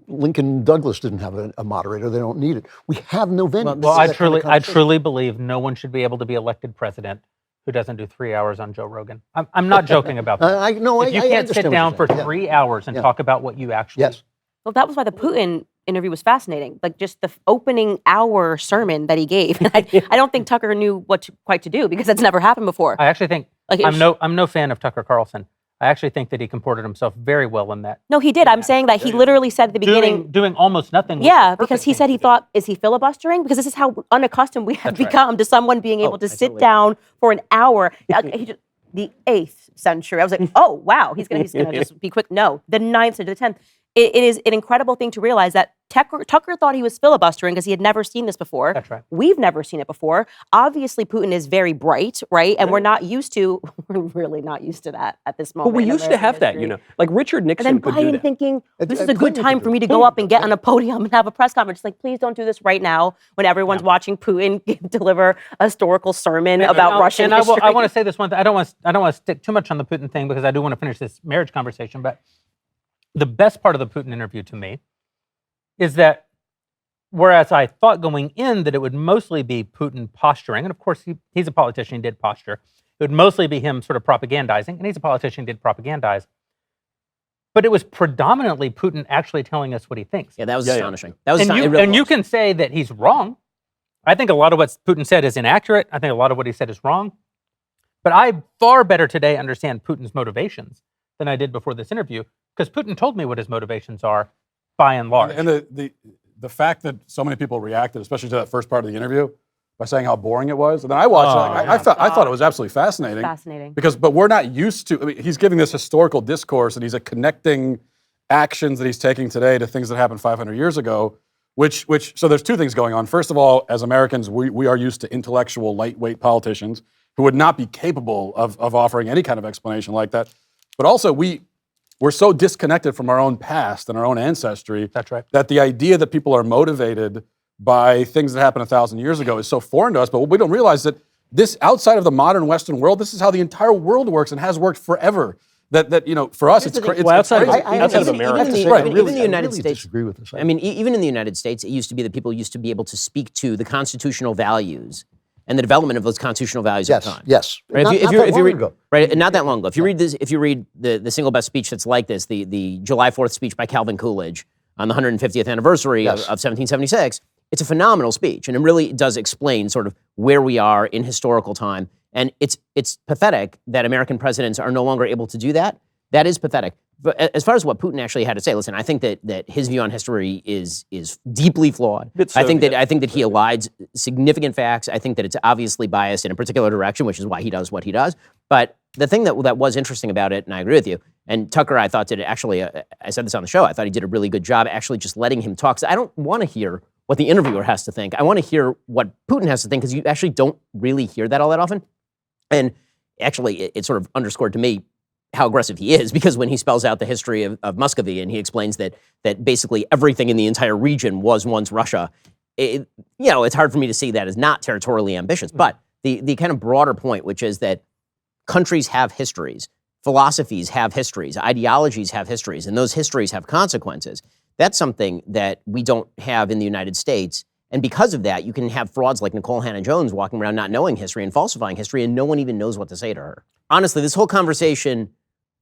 Lincoln Douglas didn't have a moderator. They don't need it. We have no venue. Well, I truly believe no one should be able to be elected president who doesn't do 3 hours on Joe Rogan. I'm not joking about that. If you can't sit down for 3 hours and talk about what you actually... Yes. Well, that was why the Putin interview was fascinating. Like, just the opening hour sermon that he gave. I don't think Tucker knew what quite to do, because that's never happened before. I actually think, I'm no fan of Tucker Carlson. I actually think that he comported himself very well in that. No, he did. I'm saying that he literally said at the beginning... Doing almost nothing. Yeah, because he said he thought, is he filibustering? Because this is how unaccustomed we have become to someone being able to sit down for an hour. The 8th century. I was like, oh, wow, he's gonna just be quick. No, the 9th to the 10th. It is an incredible thing to realize that Tucker thought he was filibustering because he had never seen this before. That's right. We've never seen it before. Obviously, Putin is very bright, right? And we're really not used to that at this moment. But we used to have that, like Richard Nixon and then could do Biden that. thinking, this is a good time for me to go up and get on a podium and have a press conference. Like, please don't do this right now when everyone's watching Putin deliver a historical sermon about Russian history. I want to say this one thing. I don't want to stick too much on the Putin thing, because I do want to finish this marriage conversation, but the best part of the Putin interview to me is that, whereas I thought going in that it would mostly be Putin posturing, and of course he's a politician, he did posture, it would mostly be him sort of propagandizing, and he's a politician, he did propagandize, but it was predominantly Putin actually telling us what he thinks. Yeah, that was astonishing. That was and you can say that he's wrong. I think a lot of what Putin said is inaccurate. I think a lot of what he said is wrong. But I far better today understand Putin's motivations than I did before this interview, because Putin told me what his motivations are, by and large. And the fact that so many people reacted, especially to that first part of the interview, by saying how boring it was, and then I watched it. I thought it was absolutely fascinating. Fascinating. But we're not used to. I mean, he's giving this historical discourse, and he's connecting actions that he's taking today to things that happened 500 years ago. So there's two things going on. First of all, as Americans, we are used to intellectual, lightweight politicians who would not be capable of offering any kind of explanation like that. But also, we're so disconnected from our own past and our own ancestry. That's right. That the idea that people are motivated by things that happened 1,000 years ago is so foreign to us. But we don't realize that this, outside of the modern Western world, this is how the entire world works and has worked forever. That for us, it's crazy. Well, outside of Even America. in the United really States, disagree with this. I mean, even in the United States, it used to be that people used to be able to speak to the constitutional values and the development of those constitutional values Yes, at the time. yes. Right? Not if that you long read, ago. right, not that long ago. If you read this, if you read the single best speech that's like this, the July 4th speech by Calvin Coolidge on the 150th anniversary Yes. of 1776, it's a phenomenal speech, and it really does explain sort of where we are in historical time. And it's pathetic that American presidents are no longer able to do that. That is pathetic. But as far as what Putin actually had to say, listen, I think that his view on history is deeply flawed. I think that he elides significant facts. I think that it's obviously biased in a particular direction, which is why he does what he does. But the thing that was interesting about it, and I agree with you, and Tucker, I thought did actually, I said this on the show, I thought he did a really good job actually just letting him talk. So I don't want to hear what the interviewer has to think. I want to hear what Putin has to think, because you actually don't really hear that all that often. And actually, it sort of underscored to me how aggressive he is, because when he spells out the history of Muscovy and he explains that basically everything in the entire region was once Russia, it's hard for me to see that as not territorially ambitious. But the kind of broader point, which is that countries have histories, philosophies have histories, ideologies have histories, and those histories have consequences. That's something that we don't have in the United States. And because of that, you can have frauds like Nicole Hannah-Jones walking around not knowing history and falsifying history, and no one even knows what to say to her. Honestly, this whole conversation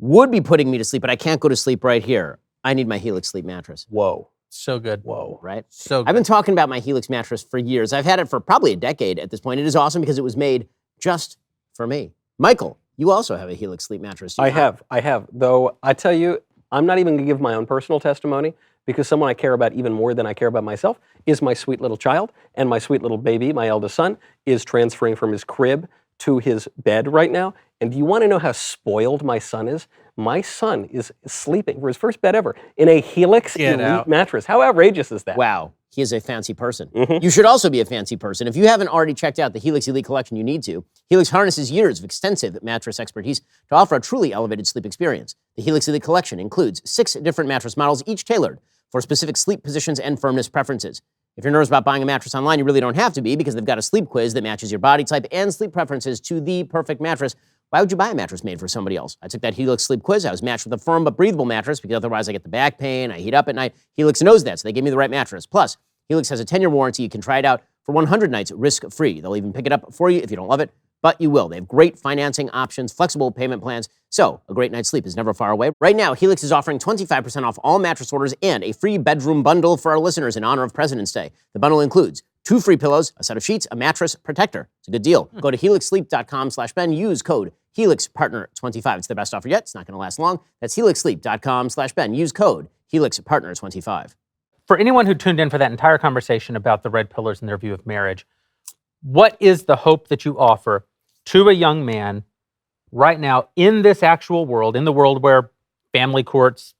would be putting me to sleep, but I can't go to sleep right here. I need my Helix Sleep mattress. Whoa. So good. Whoa. Right? So good. I've been talking about my Helix mattress for years. I've had it for probably a decade at this point. It is awesome because it was made just for me. Michael, you also have a Helix Sleep mattress. Do you not? I have. Though I tell you, I'm not even going to give my own personal testimony, because someone I care about even more than I care about myself is my sweet little child, and my sweet little baby, my eldest son, is transferring from his crib to his bed right now. And do you want to know how spoiled my son is? My son is sleeping for his first bed ever in a Helix Elite mattress. How outrageous is that? Wow, he is a fancy person. Mhm. You should also be a fancy person. If you haven't already checked out the Helix Elite collection, you need to. Helix harnesses years of extensive mattress expertise to offer a truly elevated sleep experience. The Helix Elite collection includes 6 different mattress models, each tailored for specific sleep positions and firmness preferences. If you're nervous about buying a mattress online, you really don't have to be, because they've got a sleep quiz that matches your body type and sleep preferences to the perfect mattress. Why would you buy a mattress made for somebody else? I took that Helix Sleep quiz. I was matched with a firm but breathable mattress, because otherwise I get the back pain, I heat up at night. Helix knows that, so they gave me the right mattress. Plus, Helix has a 10-year warranty. You can try it out for 100 nights risk-free. They'll even pick it up for you if you don't love it, but you will. They have great financing options, flexible payment plans, so a great night's sleep is never far away. Right now, Helix is offering 25% off all mattress orders and a free bedroom bundle for our listeners in honor of President's Day. The bundle includes 2 free pillows, a set of sheets, a mattress protector. It's a good deal. Go to helixsleep.com/Ben. Use code HelixPartner25. It's the best offer yet. It's not going to last long. That's helixsleep.com/Ben. Use code HelixPartner25. For anyone who tuned in for that entire conversation about the red pillars and their view of marriage, what is the hope that you offer to a young man right now in this actual world, in the world where family courts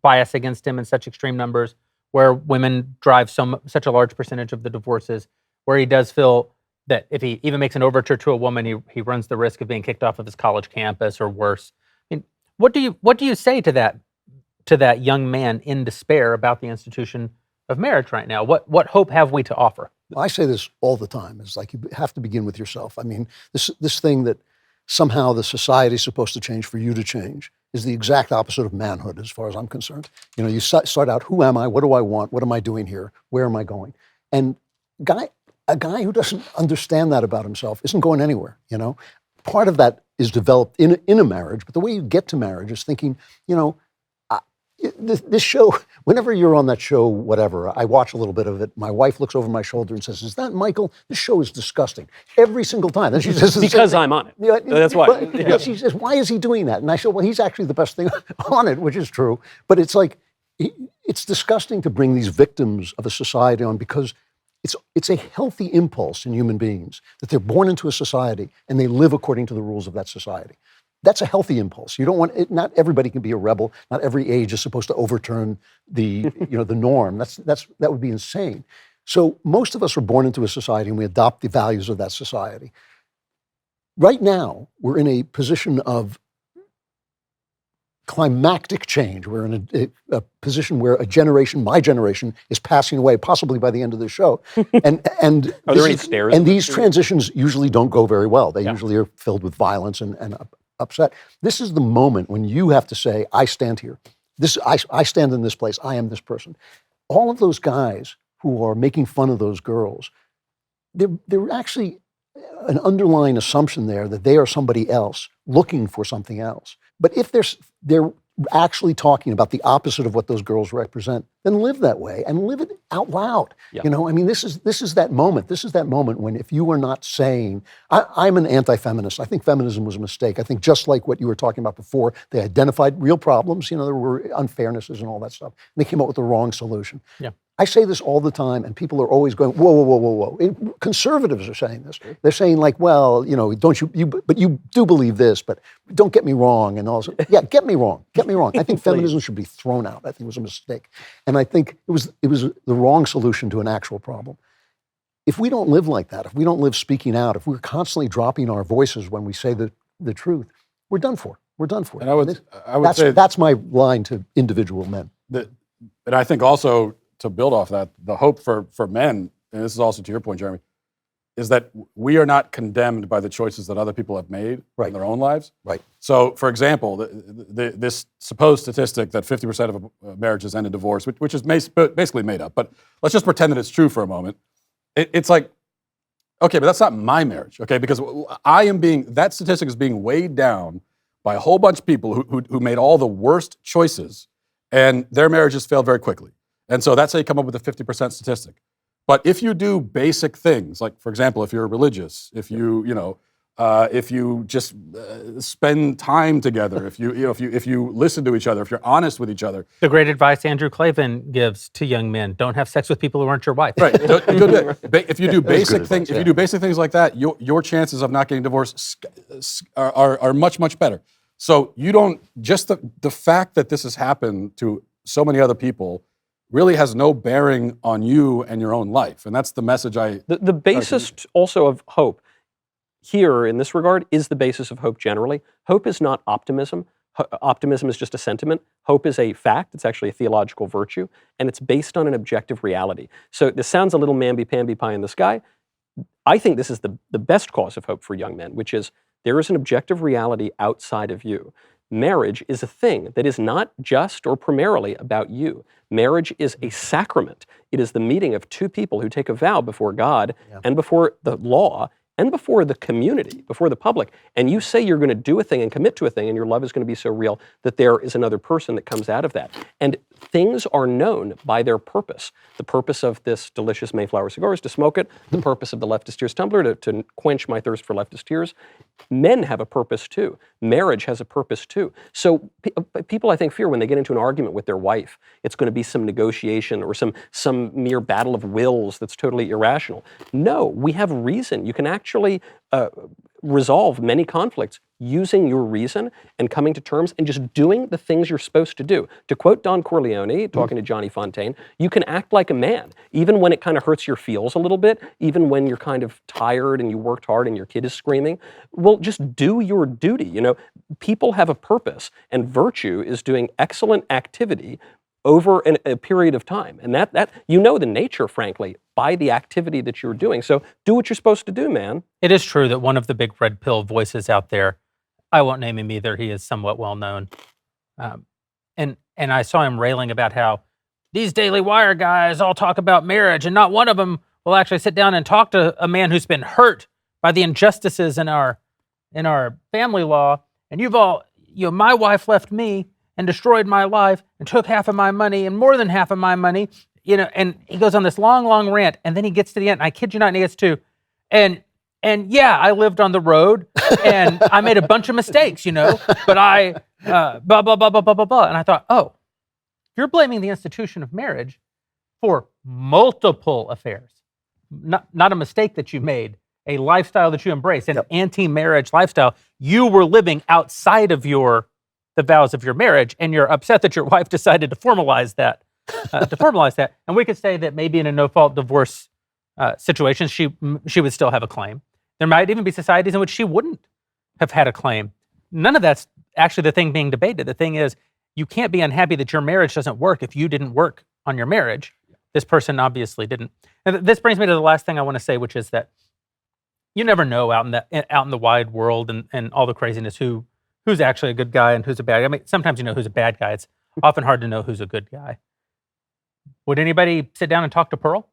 bias against him in such extreme numbers, where women drive such a large percentage of the divorces, where he does feel that if he even makes an overture to a woman, he runs the risk of being kicked off of his college campus or worse. I mean, what do you say to that young man in despair about the institution of marriage right now? What hope have we to offer? I say this all the time. It's like you have to begin with yourself. I mean, this thing that somehow the society is supposed to change for you to change is the exact opposite of manhood, as far as I'm concerned. You know, you start out, who am I? What do I want? What am I doing here? Where am I going? And a guy who doesn't understand that about himself isn't going anywhere, you know? Part of that is developed in a marriage, but the way you get to marriage is thinking, you know, this show, whenever you're on that show, whatever, I watch a little bit of it. My wife looks over my shoulder and says, "Is that Michael? This show is disgusting." Every single time. And she says, because I'm on it. Yeah, That's why. But, yeah. She says, "Why is he doing that?" And I said, "Well, he's actually the best thing on it," which is true. But it's like, it's disgusting to bring these victims of a society on, because it's a healthy impulse in human beings that they're born into a society and they live according to the rules of that society. that's a healthy impulse. You don't want it. Not everybody can be a rebel. Not every age is supposed to overturn the the norm. That would be insane. So most of us are born into a society and we adopt the values of that society. Right now, we're in a position of climactic change. We're in a position where a generation, my generation, is passing away, possibly by the end of the show. And Are there any stairs? And these transitions usually don't go very well. They usually are filled with violence and upset. This is the moment when you have to say, I stand here. I stand in this place. I am this person. All of those guys who are making fun of those girls, they're actually an underlying assumption there that they are somebody else looking for something else. But if they're actually talking about the opposite of what those girls represent, then live that way and live it out loud. Yeah. I mean, this is that moment. This is that moment when if you are not saying, I'm an anti-feminist. I think feminism was a mistake. I think just like what you were talking about before, they identified real problems. There were unfairnesses and all that stuff. And they came up with the wrong solution. Yeah. I say this all the time, and people are always going, whoa, whoa, whoa, whoa, whoa. Conservatives are saying this. They're saying like, well, don't but you do believe this, but don't get me wrong. And also, yeah, get me wrong. Get me wrong. I think feminism should be thrown out. I think it was a mistake. And I think it was the wrong solution to an actual problem. If we don't live like that, if we don't live speaking out, if we're constantly dropping our voices when we say the truth, we're done for. We're done for. And I would say that's my line to individual men. And I think also, to build off that, the hope for men, and this is also to your point, Jeremy, is that we are not condemned by the choices that other people have made in their own lives. Right. So, for example, this supposed statistic that 50% of marriages end in divorce, which is basically made up, but let's just pretend that it's true for a moment. It's like, okay, but that's not my marriage, okay? Because that statistic is being weighed down by a whole bunch of people who made all the worst choices, and their marriages failed very quickly. And so that's how you come up with a 50% statistic. But if you do basic things, like, for example, if you're religious, if you just spend time together, if you listen to each other, if you're honest with each other. The great advice Andrew Klavan gives to young men: don't have sex with people who aren't your wife. Right. If you do basic things, if you do basic things like that, your chances of not getting divorced are much, much better. So you don't, just the fact that this has happened to so many other people really has no bearing on you and your own life. And that's the message The basis also of hope here in this regard is the basis of hope generally. Hope is not optimism. Optimism is just a sentiment. Hope is a fact. It's actually a theological virtue, and it's based on an objective reality. So this sounds a little mamby-pamby pie in the sky. I think this is the best cause of hope for young men, which is there is an objective reality outside of you. Marriage is a thing that is not just or primarily about you. Marriage is a sacrament. It is the meeting of two people who take a vow before God and before the law and before the community, before the public. And you say you're going to do a thing and commit to a thing, and your love is going to be so real that there is another person that comes out of that. And things are known by their purpose. The purpose of this delicious Mayflower cigar is to smoke it. The purpose of the Leftist Tears tumbler to quench my thirst for leftist tears. Men have a purpose too. Marriage has a purpose too. So people, I think, fear when they get into an argument with their wife, it's going to be some negotiation or some mere battle of wills that's totally irrational. No, we have reason. You can actually resolve many conflicts using your reason and coming to terms and just doing the things you're supposed to do. To quote Don Corleone, talking to Johnny Fontaine, you can act like a man, even when it kind of hurts your feels a little bit, even when you're kind of tired and you worked hard and your kid is screaming. Well, just do your duty. People have a purpose, and virtue is doing excellent activity over a period of time. And that the nature, frankly, by the activity that you're doing. So do what you're supposed to do, man. It is true that one of the big red pill voices out there, I won't name him either, he is somewhat well known, and I saw him railing about how these Daily Wire guys all talk about marriage, and not one of them will actually sit down and talk to a man who's been hurt by the injustices in our family law. And you've all, my wife left me and destroyed my life and took half of my money and more than half of my money, and he goes on this long, long rant, and then he gets to the end, and I kid you not, and he gets to, and yeah, I lived on the road, and I made a bunch of mistakes, but I, blah, blah, blah, blah, blah, blah, blah. And I thought, oh, you're blaming the institution of marriage for multiple affairs, not a mistake that you made, a lifestyle that you embrace, an anti-marriage lifestyle. you were living outside of the vows of your marriage, and you're upset that your wife decided to formalize that. And we could say that maybe in a no-fault divorce situation, she would still have a claim. There might even be societies in which she wouldn't have had a claim. None of that's actually the thing being debated. The thing is, you can't be unhappy that your marriage doesn't work if you didn't work on your marriage. This person obviously didn't. And this brings me to the last thing I want to say, which is that you never know out in the wide world and all the craziness who's actually a good guy and who's a bad guy. I mean, sometimes you know who's a bad guy. It's often hard to know who's a good guy. Would anybody sit down and talk to Pearl?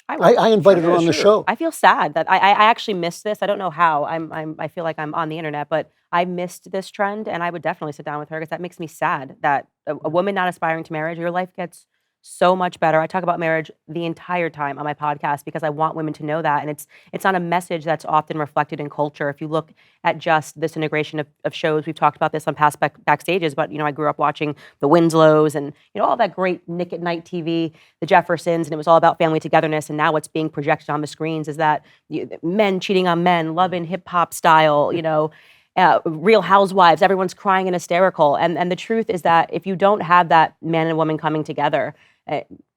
I invited her on the show. I feel sad that I actually missed this. I don't know how. I feel like I'm on the internet, but I missed this trend, and I would definitely sit down with her because that makes me sad that a woman not aspiring to marriage, your life gets so much better. I talk about marriage the entire time on my podcast because I want women to know that, and it's not a message that's often reflected in culture. If you look at just this integration of shows, we've talked about this on past Backstages, but I grew up watching the Winslows and all that great Nick at Night TV, the Jeffersons, and it was all about family togetherness. And now what's being projected on the screens is that men cheating on men, love and hip hop style, Real Housewives, everyone's crying and hysterical. And the truth is that if you don't have that man and woman coming together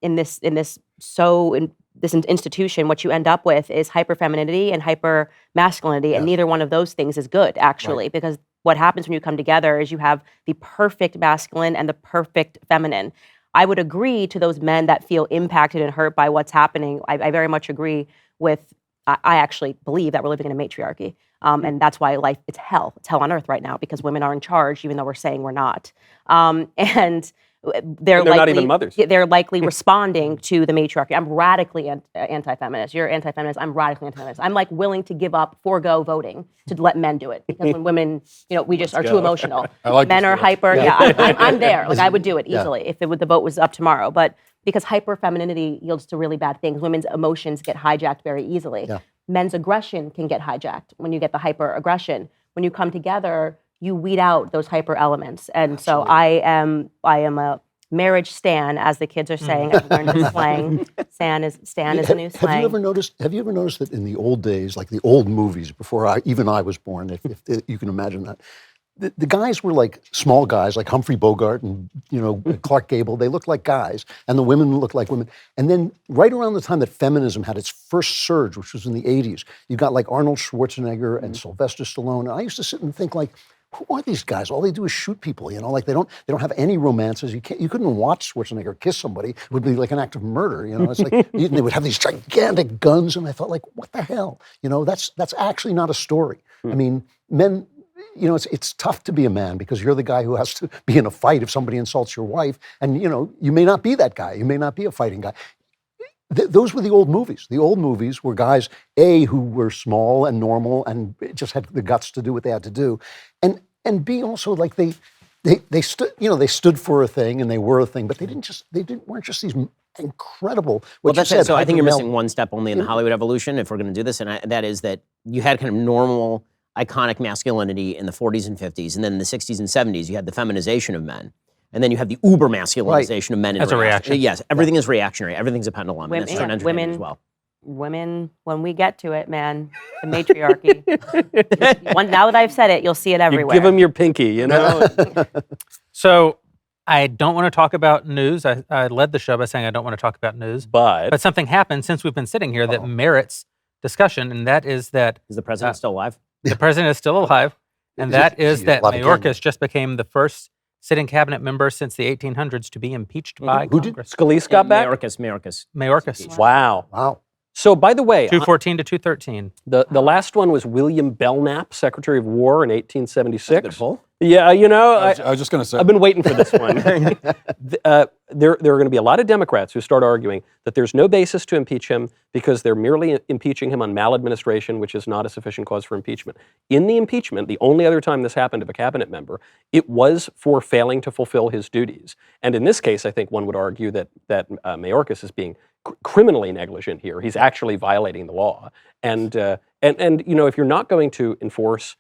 in this institution, what you end up with is hyper-femininity and hyper-masculinity, and neither one of those things is good, actually, because what happens when you come together is you have the perfect masculine and the perfect feminine. I would agree to those men that feel impacted and hurt by what's happening. I very much agree with, I actually believe that we're living in a matriarchy. And that's why it's hell. It's hell on earth right now because women are in charge, even though we're saying we're not. And they're likely, not even mothers. They're likely responding to the matriarchy. I'm radically anti-feminist. You're anti-feminist. I'm radically anti-feminist. I'm willing to forego voting to let men do it because when women, we just are too emotional. Men are hyper. Yeah, I'm there. I would do it easily if the vote was up tomorrow. But because hyper-femininity yields to really bad things, women's emotions get hijacked very easily. Yeah. Men's aggression can get hijacked when you get the hyper-aggression. When you come together, you weed out those hyper elements. And so I am a marriage stan, as the kids are saying. I've learned the slang. Stan is a new slang. Have you ever noticed that in the old days, like the old movies, before I was born, if you can imagine that, the guys were like small guys, like Humphrey Bogart and Clark Gable. They looked like guys, and the women looked like women. And then right around the time that feminism had its first surge, which was in the 80s, you got like Arnold Schwarzenegger and Sylvester Stallone. And I used to sit and think like, who are these guys? All they do is shoot people, like they don't have any romances. You couldn't watch Schwarzenegger kiss somebody. It would be like an act of murder, It's like they would have these gigantic guns, and I thought like, what the hell? That's actually not a story. I mean, men, it's tough to be a man because you're the guy who has to be in a fight if somebody insults your wife, and you may not be that guy. You may not be a fighting guy. Those were the old movies. The old movies were guys, A, who were small and normal and just had the guts to do what they had to do, and B, also like they stood for a thing and they were a thing, but they weren't just these incredible. Well, that's it. So I think you're missing one step only in the Hollywood evolution, if we're going to do this, and that is that you had kind of normal, iconic masculinity in the 40s and 50s, and then in the 60s and 70s, you had the feminization of men. And then you have the uber masculinization of men. As a reaction. Yes, everything is reactionary. Everything's a pendulum. And that's true in entertainment as well. Women, when we get to it, man, the matriarchy. Now that I've said it, you'll see it everywhere. You give them your pinky, So I don't want to talk about news. I led the show by saying I don't want to talk about news. But something happened since we've been sitting here that merits discussion, and that is that... Is the president still alive? The president is still alive, and that is that Mayorkas just became the first sitting cabinet member since the 1800s to be impeached by Congress. Scalise got back? Mayorkas. Wow. So, by the way... 214 to 213. The last one was William Belknap, Secretary of War in 1876. Good pull. Yeah, I was just going to say. I've been waiting for this one. There are going to be a lot of Democrats who start arguing that there's no basis to impeach him because they're merely impeaching him on maladministration, which is not a sufficient cause for impeachment. In the impeachment, the only other time this happened of a cabinet member, it was for failing to fulfill his duties. And in this case, I think one would argue that Mayorkas is being criminally negligent here. He's actually violating the law. And if you're not going to enforce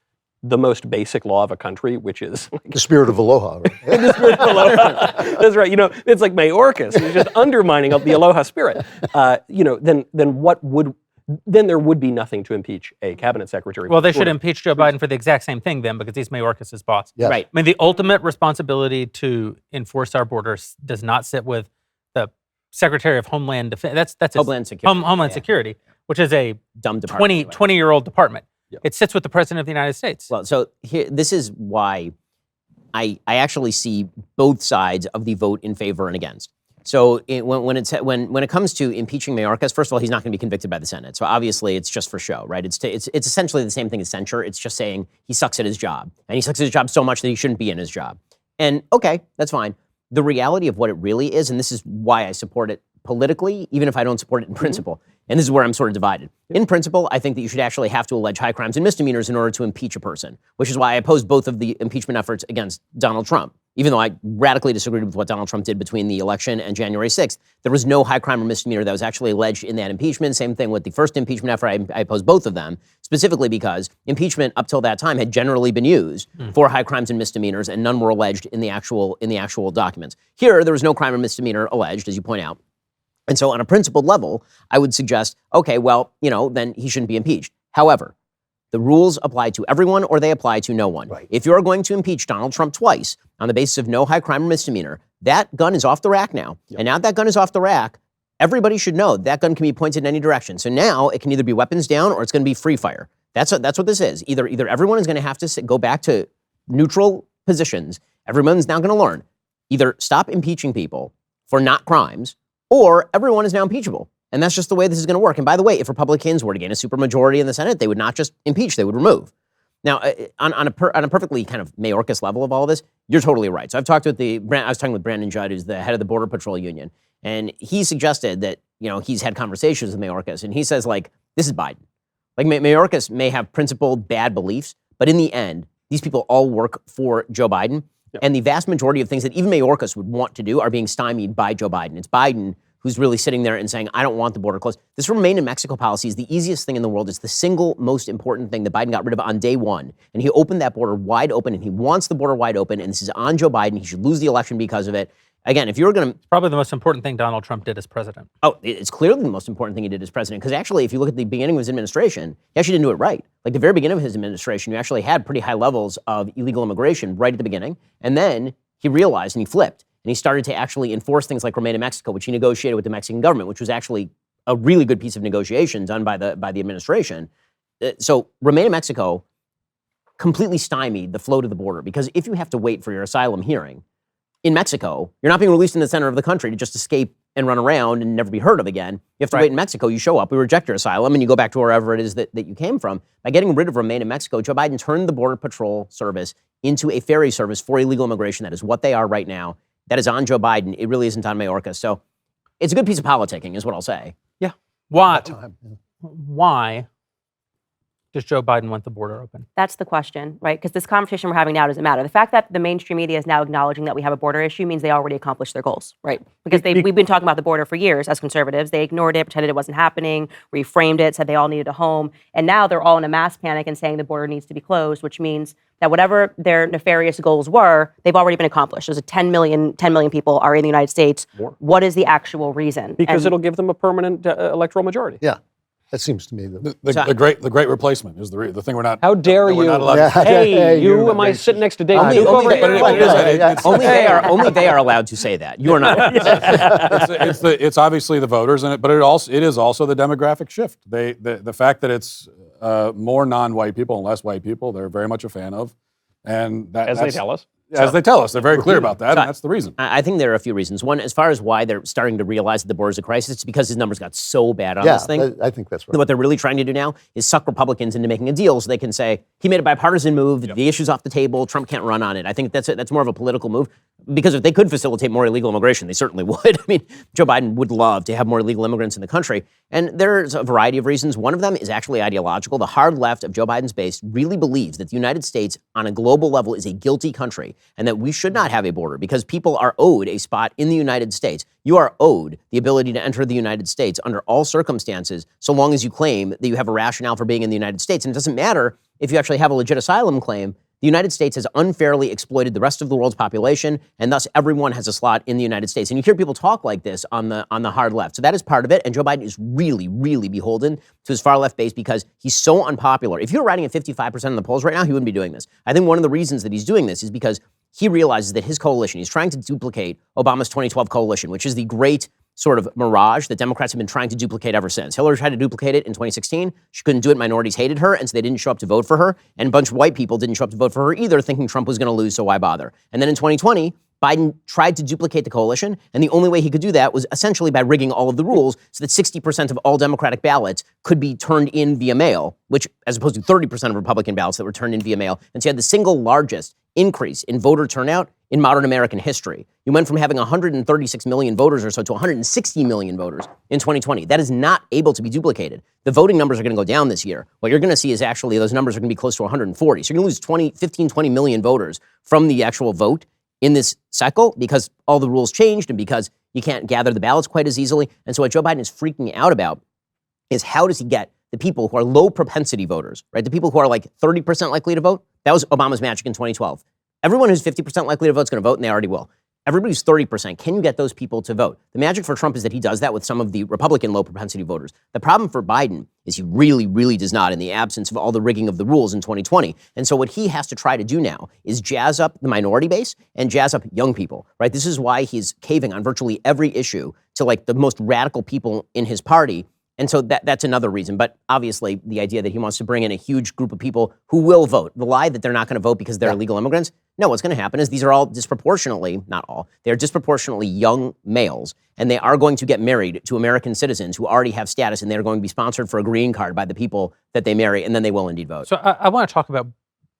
the most basic law of a country, which is the spirit of aloha. Right? The spirit of aloha. That's right. It's like Mayorkas. He's just undermining the aloha spirit. Then what would then there would be nothing to impeach a cabinet secretary. Well, they should Sort of. impeach Joe Biden for the exact same thing then, because he's Mayorkas' boss. Yes. Right. I mean, the ultimate responsibility to enforce our borders does not sit with the Secretary of Homeland Defense. That's his- Homeland Security. Homeland Yeah. Security, which is a Dumb department. 20-year-old department. Yeah. It sits with the President of the United States. Well, so here, this is why I actually see both sides of the vote in favor and against. So when it comes to impeaching Mayorkas, first of all, he's not going to be convicted by the Senate. So obviously, it's just for show, right? It's essentially the same thing as censure. It's just saying he sucks at his job, and he sucks at his job so much that he shouldn't be in his job. And okay, that's fine. The reality of what it really is, and this is why I support it politically, even if I don't support it in principle. And this is where I'm sort of divided. In principle, I think that you should actually have to allege high crimes and misdemeanors in order to impeach a person, which is why I opposed both of the impeachment efforts against Donald Trump. Even though I radically disagreed with what Donald Trump did between the election and January 6th, there was no high crime or misdemeanor that was actually alleged in that impeachment. Same thing with the first impeachment effort. I opposed both of them, specifically because impeachment up till that time had generally been used for high crimes and misdemeanors, and none were alleged in the actual documents. Here, there was no crime or misdemeanor alleged, as you point out. And so on a principled level, I would suggest, okay, well, then he shouldn't be impeached. However, the rules apply to everyone or they apply to no one. Right. If you're going to impeach Donald Trump twice on the basis of no high crime or misdemeanor, that gun is off the rack now. Yep. And now that gun is off the rack, everybody should know that gun can be pointed in any direction. So now it can either be weapons down or it's going to be free fire. That's what this is. Either everyone is going to have to go back to neutral positions. Everyone's now going to learn. Either stop impeaching people for not crimes, or everyone is now impeachable. And that's just the way this is going to work. And by the way, if Republicans were to gain a supermajority in the Senate, they would not just impeach, they would remove. Now, on a perfectly kind of Mayorkas level of all of this, you're totally right. So I've talked with I was talking with Brandon Judd, who's the head of the Border Patrol Union, and he suggested that, he's had conversations with Mayorkas, and he says, this is Biden. Mayorkas may have principled bad beliefs, but in the end, these people all work for Joe Biden. Yep. And the vast majority of things that even Mayorkas would want to do are being stymied by Joe Biden. It's Biden who's really sitting there and saying, I don't want the border closed. This Remain in Mexico policy is the easiest thing in the world. It's the single most important thing that Biden got rid of on day one. And he opened that border wide open, and he wants the border wide open, and this is on Joe Biden. He should lose the election because of it. Again, if you're going to... It's probably the most important thing Donald Trump did as president. Oh, it's clearly the most important thing he did as president, because actually, if you look at the beginning of his administration, he actually didn't do it right. The very beginning of his administration, you actually had pretty high levels of illegal immigration right at the beginning, and then he realized and he flipped. And he started to actually enforce things like Remain in Mexico, which he negotiated with the Mexican government, which was actually a really good piece of negotiation done by the administration. So Remain in Mexico completely stymied the flow to the border, because if you have to wait for your asylum hearing in Mexico, you're not being released in the center of the country to just escape and run around and never be heard of again. You have to wait in Mexico. You show up, we reject your asylum, and you go back to wherever it is that you came from. By getting rid of Remain in Mexico, Joe Biden turned the Border Patrol service into a ferry service for illegal immigration. That is what they are right now. That is on Joe Biden. It really isn't on Mayorkas. So it's a good piece of politicking, is what I'll say. Yeah. Why does Joe Biden want the border open? That's the question, right? Because this conversation we're having now doesn't matter. The fact that the mainstream media is now acknowledging that we have a border issue means they already accomplished their goals, right? Because we've been talking about the border for years as conservatives. They ignored it, pretended it wasn't happening, reframed it, said they all needed a home. And now they're all in a mass panic and saying the border needs to be closed, which means that whatever their nefarious goals were, they've already been accomplished. There's 10 million people are in the United States. More. What is the actual reason? Because it'll give them a permanent electoral majority. Yeah, that seems to me. The great replacement is the thing we're not. How dare we're you? not allowed Yeah. to- Hey, you're you, am I racist. sitting next to Dave? Only Luke over they- here? but it is. Only they are allowed to say that. You are not. It's obviously the voters, but it is also the demographic shift. The fact that it's more non-white people and less white people, they're very much a fan of, and As they tell us. As they tell us, they're very clear about that, and that's the reason. I think there are a few reasons. One, as far as why they're starting to realize that the border is a crisis, it's because his numbers got so bad on this thing. I think that's right. What they're really trying to do now is suck Republicans into making a deal so they can say, he made a bipartisan move, the issue's off the table, Trump can't run on it. I think that's more of a political move, because if they could facilitate more illegal immigration, they certainly would. I mean, Joe Biden would love to have more illegal immigrants in the country. And there's a variety of reasons. One of them is actually ideological. The hard left of Joe Biden's base really believes that the United States on a global level is a guilty country, and that we should not have a border because people are owed a spot in the United States. You are owed the ability to enter the United States under all circumstances, so long as you claim that you have a rationale for being in the United States. And it doesn't matter if you actually have a legit asylum claim. The United States has unfairly exploited the rest of the world's population, and thus everyone has a slot in the United States. And you hear people talk like this on the hard left. So that is part of it. And Joe Biden is really, really beholden to his far left base because he's so unpopular. If you were riding at 55% in the polls right now, he wouldn't be doing this. I think one of the reasons that he's doing this is because he realizes that his coalition, he's trying to duplicate Obama's 2012 coalition, which is the great sort of mirage that Democrats have been trying to duplicate ever since. Hillary tried to duplicate it in 2016. She couldn't do it. Minorities hated her, and so they didn't show up to vote for her. And a bunch of white people didn't show up to vote for her either, thinking Trump was going to lose, so why bother? And then in 2020, Biden tried to duplicate the coalition, and the only way he could do that was essentially by rigging all of the rules so that 60% of all Democratic ballots could be turned in via mail, which as opposed to 30% of Republican ballots that were turned in via mail. And so you had the single largest increase in voter turnout in modern American history. You went from having 136 million voters or so to 160 million voters in 2020. That is not able to be duplicated. The voting numbers are going to go down this year. What you're going to see is actually those numbers are going to be close to 140. So you're going to lose 20 million voters from the actual vote in this cycle because all the rules changed and because you can't gather the ballots quite as easily. And so what Joe Biden is freaking out about is how does he get the people who are low propensity voters, right? The people who are like 30% likely to vote. That was Obama's magic in 2012. Everyone who's 50% likely to vote is going to vote, and they already will. Everybody who's 30%, can you get those people to vote? The magic for Trump is that he does that with some of the Republican low propensity voters. The problem for Biden is he really, really does not in the absence of all the rigging of the rules in 2020. And so what he has to try to do now is jazz up the minority base and jazz up young people, right? This is why he's caving on virtually every issue to like the most radical people in his party. And so that's another reason. But obviously, the idea that he wants to bring in a huge group of people who will vote, the lie that they're not going to vote because they're illegal immigrants. No, what's going to happen is these are all disproportionately, not all, they're disproportionately young males, and they are going to get married to American citizens who already have status, and they're going to be sponsored for a green card by the people that they marry, and then they will indeed vote. So I want to talk about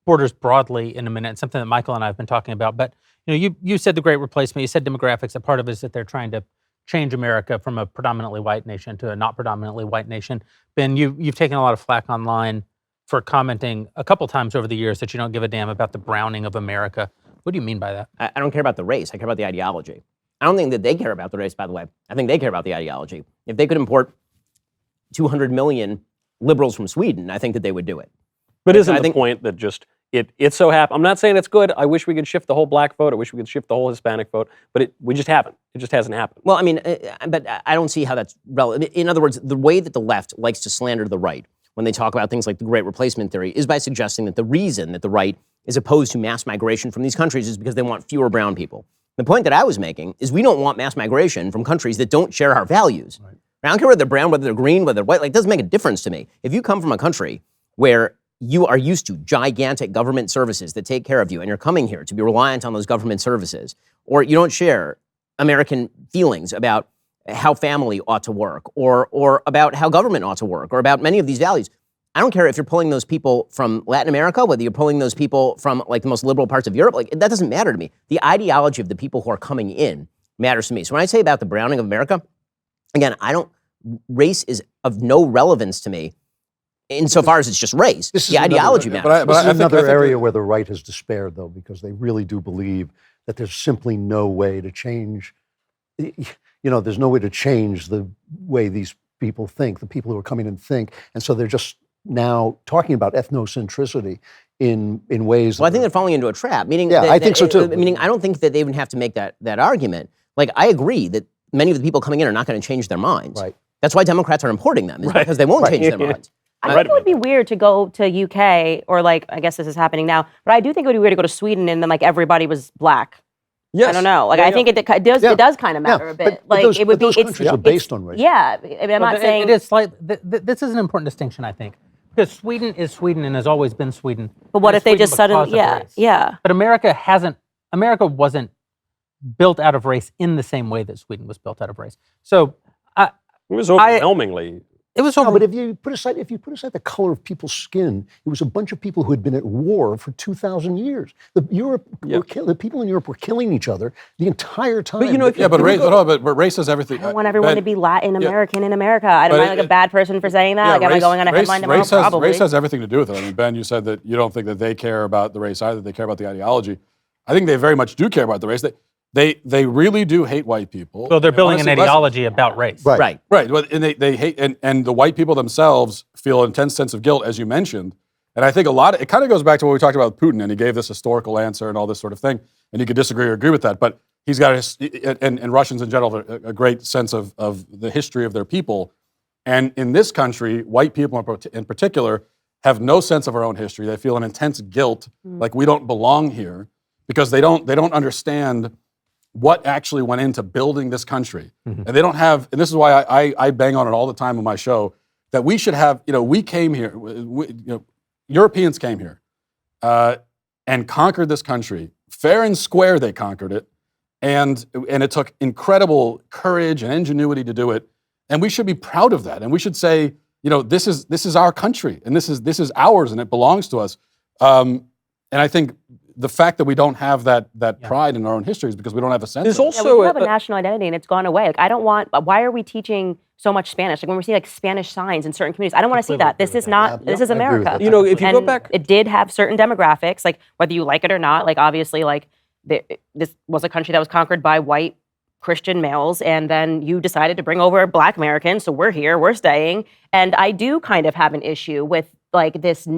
borders broadly in a minute, something that Michael and I have been talking about. But you said the Great Replacement, you said demographics. A part of it is that they're trying to change America from a predominantly white nation to a not predominantly white nation. Ben, you've taken a lot of flack online for commenting a couple times over the years that you don't give a damn about the browning of America. What do you mean by that? I don't care about the race. I care about the ideology. I don't think that they care about the race, by the way. I think they care about the ideology. If they could import 200 million liberals from Sweden, I think that they would do it. But isn't the point that just it so happens? I'm not saying it's good. I wish we could shift the whole black vote. I wish we could shift the whole Hispanic vote. But we just haven't. It just hasn't happened. Well, I mean, but I don't see how that's relevant. In other words, the way that the left likes to slander the right when they talk about things like the Great Replacement theory is by suggesting that the reason that the right is opposed to mass migration from these countries is because they want fewer brown people. The point that I was making is we don't want mass migration from countries that don't share our values. Right. I don't care whether they're brown, whether they're green, whether they're white. Like, it doesn't make a difference to me. If you come from a country where you are used to gigantic government services that take care of you, and you're coming here to be reliant on those government services, or you don't share American feelings about how family ought to work, or about how government ought to work, or about many of these values. I don't care if you're pulling those people from Latin America, whether you're pulling those people from like the most liberal parts of Europe, like that doesn't matter to me. The ideology of the people who are coming in matters to me. So when I say about the browning of America, again, race is of no relevance to me insofar as it's just race. The ideology matters. This is another area where the right has despaired, though, because they really do believe that there's simply no way to change. There's no way to change the way these people think, the people who are coming in think. And so they're just now talking about ethnocentricity in ways. Well, I think they're falling into a trap. Meaning, I think so too. Meaning, I don't think that they even have to make that argument. Like, I agree that many of the people coming in are not going to change their minds. Right. That's why Democrats are importing them, because they won't change their minds. I think it would be weird to go to UK, or like, I guess this is happening now, but I do think it would be weird to go to Sweden and then like everybody was black. Yes. I don't know. Like, I think it does kind of matter a bit. But Like, it would be. Those countries are based on race. Yeah, I mean, I'm not saying it is slight. This is an important distinction, I think, because Sweden is Sweden and has always been Sweden. But what And if they Sweden just because suddenly, of race. yeah. But America wasn't built out of race in the same way that Sweden was built out of race. So It was overwhelmingly. it was No, but if you put aside the color of people's skin, it was a bunch of people who had been at war for 2,000 years. The people in Europe were killing each other the entire time. But race has everything. I want everyone to be Latin American in America. I don't mind like a bad person for saying that. Am I going on a headline tomorrow? Probably. Race has everything to do with it. I mean, Ben, you said that you don't think that they care about the race either. They care about the ideology. I think they very much do care about the race. They really do hate white people. So they're building an ideology about race. Right. Right. And they hate, and the white people themselves feel an intense sense of guilt, as you mentioned, And I think it kind of goes back to what we talked about with Putin, and he gave this historical answer and all this sort of thing, and you could disagree or agree with that, but he's got, and Russians in general, have a great sense of the history of their people. And in this country, white people in particular have no sense of our own history. They feel an intense guilt, like we don't belong here, because they don't understand what actually went into building this country. And they don't have, and this is why I bang on it all the time on my show, that we should have, we came here, Europeans came here and conquered this country. Fair and square they conquered it. And it took incredible courage and ingenuity to do it. And we should be proud of that. And we should say, this is our country, and this is ours, and it belongs to us. And I think the fact that we don't have that pride in our own history is because we don't have a sense. There's of it. also we have a national identity, and it's gone away. Like, I don't want. Why are we teaching so much Spanish? Like when we see like Spanish signs in certain communities, I don't want to see that. This is not. This is I agree with America. that. if you go back, it did have certain demographics, like whether you like it or not. Like obviously, like this was a country that was conquered by white Christian males, and then you decided to bring over Black Americans, so we're here, we're staying. And I do kind of have an issue with like this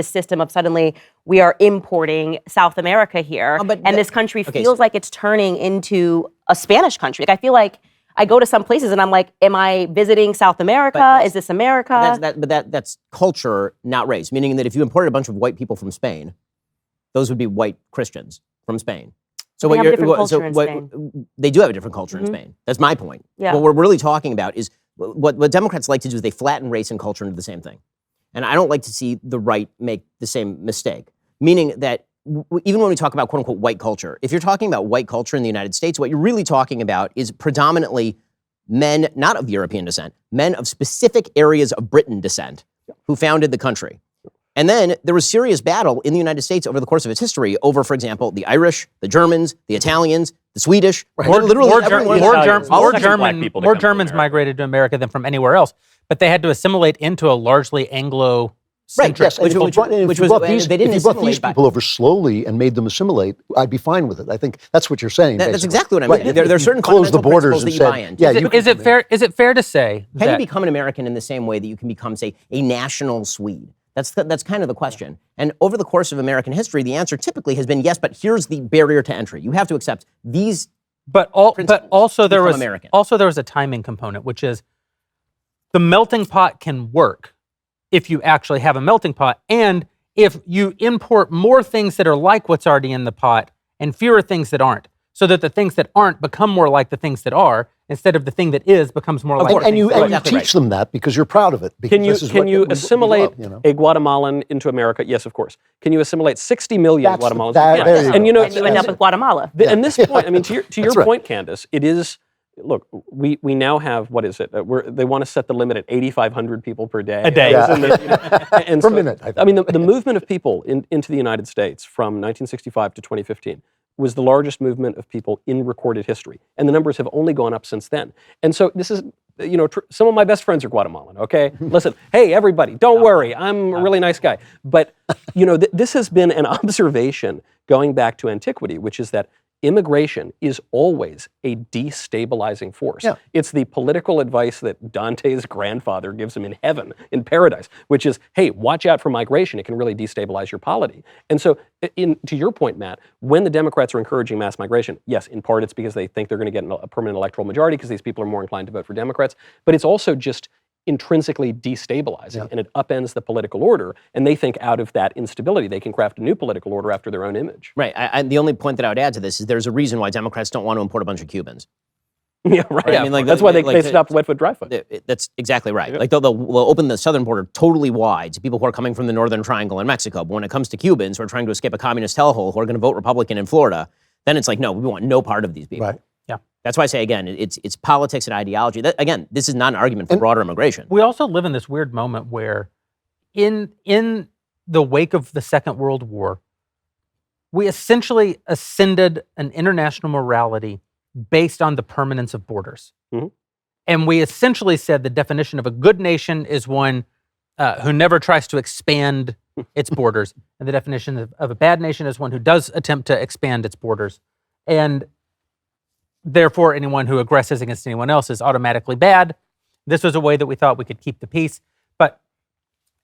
system of suddenly we are importing South America here, and this country feels like it's turning into a Spanish country. Like I feel like I go to some places and I'm like, am I visiting South America? Is this America? That's culture, not race. Meaning that if you imported a bunch of white people from Spain, those would be white Christians from Spain. So they have a different culture in Spain. They do have a different culture in Spain. That's my point. Yeah. What we're really talking about is what Democrats like to do is they flatten race and culture into the same thing. And I don't like to see the right make the same mistake. Meaning that even when we talk about quote unquote white culture, if you're talking about white culture in the United States, what you're really talking about is predominantly men, not of European descent, men of specific areas of Britain descent who founded the country. And then there was serious battle in the United States over the course of its history over, for example, the Irish, the Germans, the Italians, the Swedish. More More Germans migrated to America than from anywhere else, but they had to assimilate into a largely Anglo-centric. Right, yes. And if you brought they didn't these assimilate people over slowly and made them assimilate, I'd be fine with it. I think that's what you're saying. That's exactly what I mean. Right. There are certain close the fundamental borders principles that and you buy into. Yeah, Is it fair to say Can you that become an American in the same way that you can become, say, a national Swede? That's kind of the question. And over the course of American history, the answer typically has been yes, but here's the barrier to entry. You have to accept these. But also there was American. a timing component, which is the melting pot can work if you actually have a melting pot, and if you import more things that are like what's already in the pot and fewer things that aren't, so that the things that aren't become more like the things that are, instead of the thing that is becomes more like. And you teach them that because you're proud of it. Can you assimilate a Guatemalan into America? Yes, of course. Can you assimilate 60 million Guatemalans? Yes. And you end up with Guatemala. And this point, I mean, to your point, Candace, it is. Look, we now have, what is it? They want to set the limit at 8,500 people per day. A day. And Per minute, I think. I mean, the movement of people into the United States from 1965 to 2015 was the largest movement of people in recorded history. And the numbers have only gone up since then. And so this is, some of my best friends are Guatemalan, okay? Listen, hey, everybody, don't worry. I'm a really nice guy. But, this has been an observation going back to antiquity, which is that immigration is always a destabilizing force. Yeah. It's the political advice that Dante's grandfather gives him in heaven, in paradise, which is, hey, watch out for migration. It can really destabilize your polity. And so, to your point, Matt, when the Democrats are encouraging mass migration, yes, in part it's because they think they're going to get a permanent electoral majority because these people are more inclined to vote for Democrats, but it's also just intrinsically destabilizing, and it upends the political order, and they think out of that instability they can craft a new political order after their own image. Right. The only point that I would add to this is there's a reason why Democrats don't want to import a bunch of Cubans. Yeah, right. I mean, that's why they stopped wet foot, dry foot. That's exactly right. Yeah. Like they'll open the southern border totally wide to people who are coming from the northern triangle in Mexico. But when it comes to Cubans who are trying to escape a communist hellhole who are going to vote Republican in Florida, then it's like, no, we want no part of these people. Right. Yeah. That's why I say, again, it's politics and ideology. Again, this is not an argument for broader immigration. We also live in this weird moment where in the wake of the Second World War, we essentially ascended an international morality based on the permanence of borders. Mm-hmm. And we essentially said the definition of a good nation is one who never tries to expand its borders. And the definition of a bad nation is one who does attempt to expand its borders. And therefore, anyone who aggresses against anyone else is automatically bad. This was a way that we thought we could keep the peace. But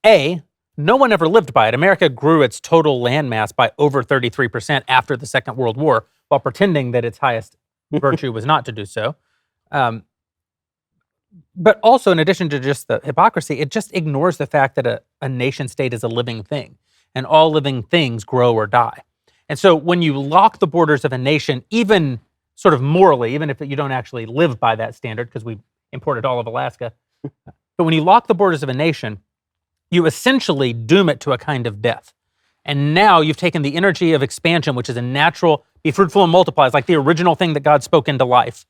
A, No one ever lived by it. America grew its total landmass by over 33% after the Second World War, while pretending that its highest virtue was not to do so. But also, in addition to just the hypocrisy, it just ignores the fact that a nation state is a living thing, and all living things grow or die. And so when you lock the borders of a nation, even sort of morally, even if you don't actually live by that standard, because we imported all of Alaska, but when you lock the borders of a nation, you essentially doom it to a kind of death. And now you've taken the energy of expansion, which is a natural, be fruitful and multiply. It's like the original thing that God spoke into life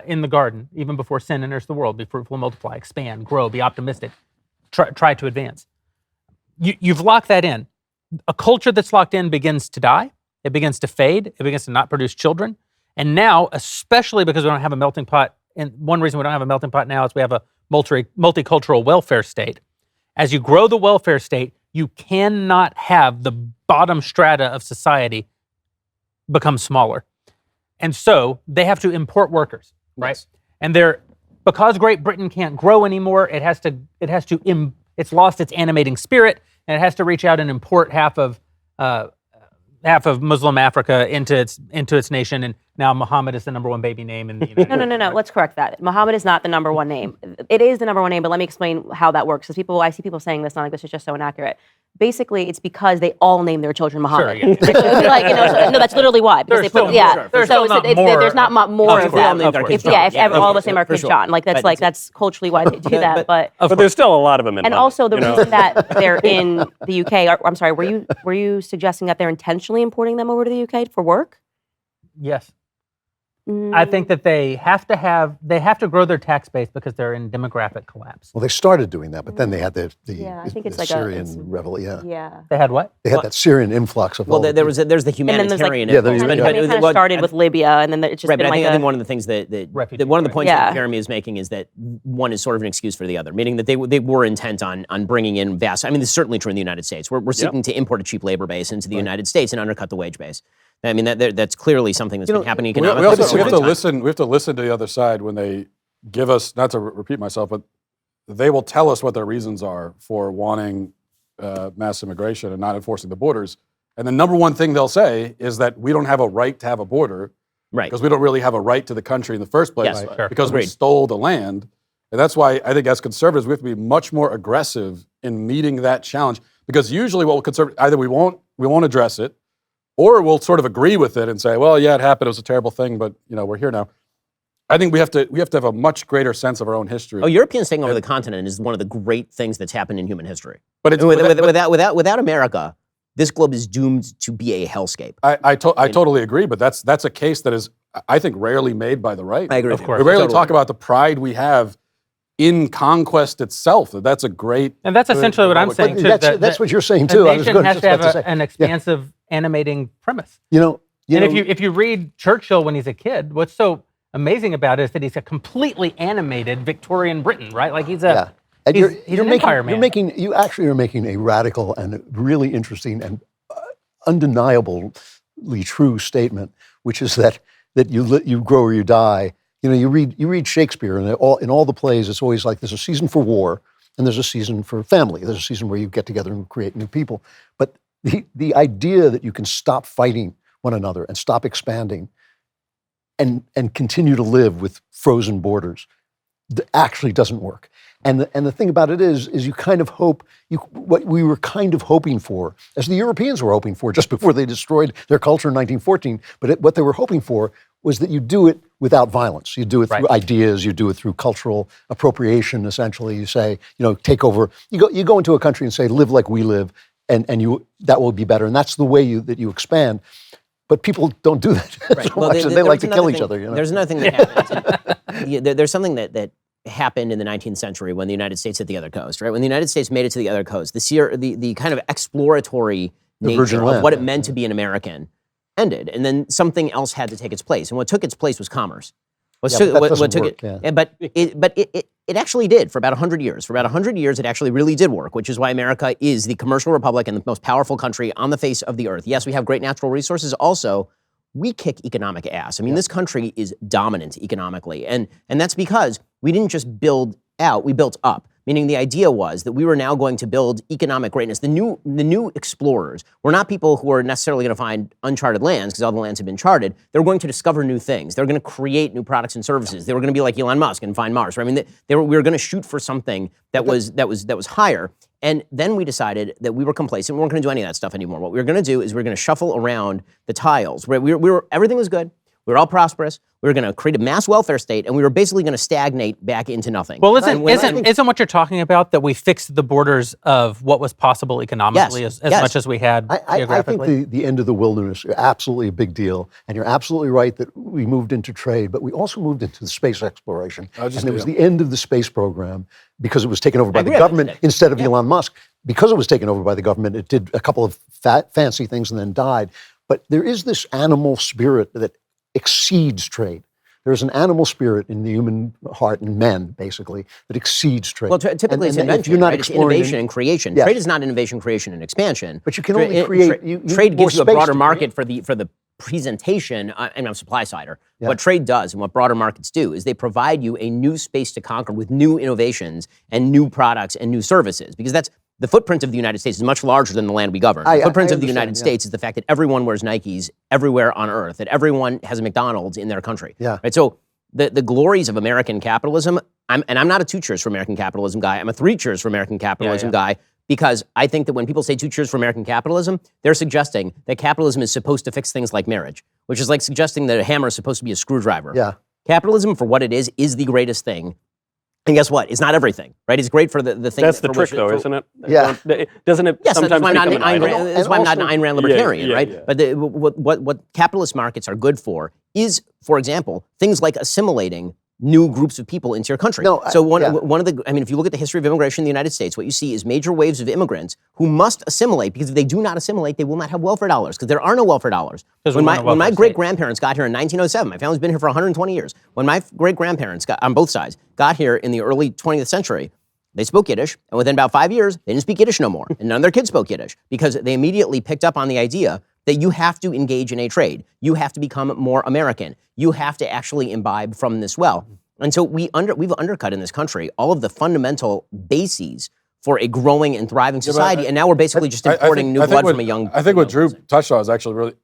in the garden, even before sin enters the world. Be fruitful and multiply, expand, grow, be optimistic, try to advance. You've locked that in. A culture that's locked in begins to die. It begins to fade. It begins to not produce children. And now, especially because we don't have a melting pot, and one reason we don't have a melting pot now is we have a multicultural welfare state. As you grow the welfare state, you cannot have the bottom strata of society become smaller. And so they have to import workers, right? Yes. And because Great Britain can't grow anymore, it's lost its animating spirit, and it has to reach out and import half of Muslim Africa into its nation, and now Muhammad is the number one baby name in the United States. No. Let's correct that. Muhammad is not the number one name. It is the number one name, but let me explain how that works. Because I see people saying this, not like this is just so inaccurate. Basically, it's because they all name their children Muhammad. Sure, yeah. No, that's literally why. Because There's they put, still yeah. more. There's still not So more. there's not more Of of course. them. Of course. If all of us name our for kid sure. John, like But that's culturally why they do that. But there's still a lot of them in and London, also the you know? reason that they're in the UK. I'm sorry. Were you suggesting that they're intentionally importing them over to the UK for work? Yes. I think that they have to grow their tax base because they're in demographic collapse. Well, they started doing that, but then they had the I think it's the like Syrian revolution. Yeah. They had what? They had that Syrian influx of Well, all the there's the And then there's humanitarian. Yeah, there you influence, go. it kind of started with Libya, and then it's just Right, been but like I think one of the things that Refugee one of the crisis. points Yeah. that Jeremy is making is that one is sort of an excuse for the other, meaning that they were intent on bringing in vast. I mean, this is certainly true in the United States. We're seeking to import a cheap labor base into the United States and undercut the wage base. I mean, that's clearly something that's been happening We economically. also for a we have long to time. listen. We have to listen to the other side when they give us. Not to repeat myself, but they will tell us what their reasons are for wanting mass immigration and not enforcing the borders. And the number one thing they'll say is that we don't have a right to have a border, Right. because we don't really have a right to the country in the first place, Yes. Right, sure. because we Agreed. stole the land. And that's why I think as conservatives we have to be much more aggressive in meeting that challenge. Because usually what either we won't address it, or we'll sort of agree with it and say, well, yeah, it happened, it was a terrible thing, but we're here now. I think we have to have a much greater sense of our own history. Oh, Europeans taking over the continent is one of the great things that's happened in human history. But it's, Without America, this globe is doomed to be a hellscape. I totally agree, but that's a case that is, I think, rarely made by the right. I agree. Of course. We rarely Totally. talk about the pride we have in conquest itself. That's a great. And that's essentially what I'm But saying too. That's what you're saying a too. I was nation going has just to have about to say. an expansive, animating premise. You And know, if you read Churchill when he's a kid, what's so amazing about it is that he's a completely animated Victorian Britain, right? Like he's And he's you're an making, empire man. You actually are making a radical and really interesting and undeniably true statement, which is that you grow or you die. You read Shakespeare, and in all the plays, it's always like there's a season for war and there's a season for family. There's a season where you get together and create new people. But the idea that you can stop fighting one another and stop expanding and continue to live with frozen borders actually doesn't work. And the thing about it is you kind of hope, what we were kind of hoping for, as the Europeans were hoping for just before they destroyed their culture in 1914, but what they were hoping for was that you do it without violence. You do it through ideas, you do it through cultural appropriation, essentially. You say, take over, you go into a country and say, live like we live, and that will be better. And that's the way that you expand. But people don't do that so much. They like to kill each other. There's another thing that happened. There's something that happened in the 19th century when the United States hit the other coast, right? When the United States made it to the other coast, the kind of exploratory nature of what it meant to be an American ended, and then something else had to take its place. And what took its place was commerce. But it actually did for about 100 years. For about 100 years, it actually really did work, which is why America is the commercial republic and the most powerful country on the face of the earth. Yes, we have great natural resources. Also, we kick economic ass. I mean, this country is dominant economically. And that's because we didn't just build out, we built up. Meaning the idea was that we were now going to build economic greatness. The new explorers were not people who were necessarily going to find uncharted lands because all the lands had been charted. They were going to discover new things. They were going to create new products and services. They were going to be like Elon Musk and find Mars. Right? I mean, we were going to shoot for something that was higher. And then we decided that we were complacent. We weren't going to do any of that stuff anymore. What we were going to do is we were going to shuffle around the tiles. Everything was good. We were all prosperous. We were going to create a mass welfare state, and we were basically going to stagnate back into nothing. Well, isn't what you're talking about that we fixed the borders of what was possible economically as much as we had geographically? I think the end of the wilderness is absolutely a big deal, and you're absolutely right that we moved into trade, but we also moved into the space exploration. And it was the end of the space program because it was taken over by the government instead of Elon Musk. Because it was taken over by the government, it did a couple of fancy things and then died. But there is this animal spirit that exceeds trade. There's an animal spirit in the human heart, in men, basically, that exceeds trade. Well, typically it's invention, right? It's innovation and creation. Yes. Trade is not innovation, creation, and expansion. But you can only create... Trade gives you a broader market for the presentation, and I'm supply sider. Yeah. What trade does and what broader markets do is they provide you a new space to conquer with new innovations and new products and new services, because that's the footprint of the United States is much larger than the land we govern. The footprint of the United States is the fact that everyone wears Nikes everywhere on earth, that everyone has a McDonald's in their country. Yeah. Right? So the glories of American capitalism, I'm not a 2 cheers for American capitalism guy, I'm a 3 cheers for American capitalism guy, because I think that when people say 2 cheers for American capitalism, they're suggesting that capitalism is supposed to fix things like marriage, which is like suggesting that a hammer is supposed to be a screwdriver. Yeah. Capitalism, for what it is the greatest thing. And guess what? It's not everything, right? It's great for the thing. That's the trick, though, isn't it? Yeah. Doesn't it yes, sometimes that's why become an idol? that's why I'm not an Ayn Rand libertarian, right? Yeah. But what capitalist markets are good for is, for example, things like assimilating new groups of people into your country. One of the, if you look at the history of immigration in the United States, what you see is major waves of immigrants who must assimilate, because if they do not assimilate, they will not have welfare dollars, because there are no welfare dollars. When my great-grandparents got here in 1907, my family's been here for 120 years. When my great-grandparents on both sides got here in the early 20th century, they spoke Yiddish, and within about 5 years, they didn't speak Yiddish no more, and none of their kids spoke Yiddish, because they immediately picked up on the idea that you have to engage in a trade. You have to become more American. You have to actually imbibe from this well. And so we've undercut in this country all of the fundamental bases for a growing and thriving society, and now we're basically just importing new blood from a young... I think what Drew touched on is actually really,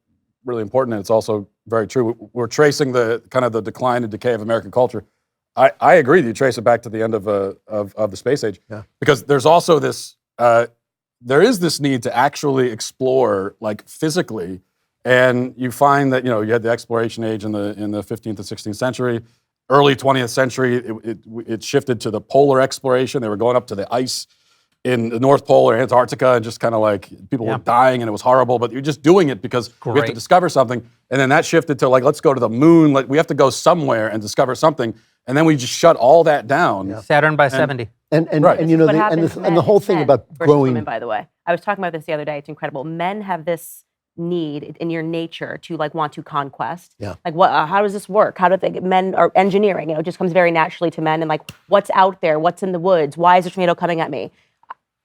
really important, and it's also very true. We're tracing the kind of the decline and decay of American culture. I agree that you trace it back to the end of the space age, because there's also this... there is this need to actually explore, like, physically, and you find that, you had the exploration age in the 15th and 16th century. Early 20th century, it shifted to the polar exploration. They were going up to the ice in the North Pole or Antarctica, and just kind of like people were dying, and it was horrible, but you're just doing it because we have to discover something. And then that shifted to, like, let's go to the moon. Like, we have to go somewhere and discover something. And then we just shut all that down. Yeah. Saturn by 70. And the whole thing about growing... Women, by the way. I was talking about this the other day. It's incredible. Men have this need in your nature to, like, want to conquest. Yeah. Like, what? How does this work? How do they? Men are engineering. It just comes very naturally to men. And, like, what's out there? What's in the woods? Why is a tornado coming at me?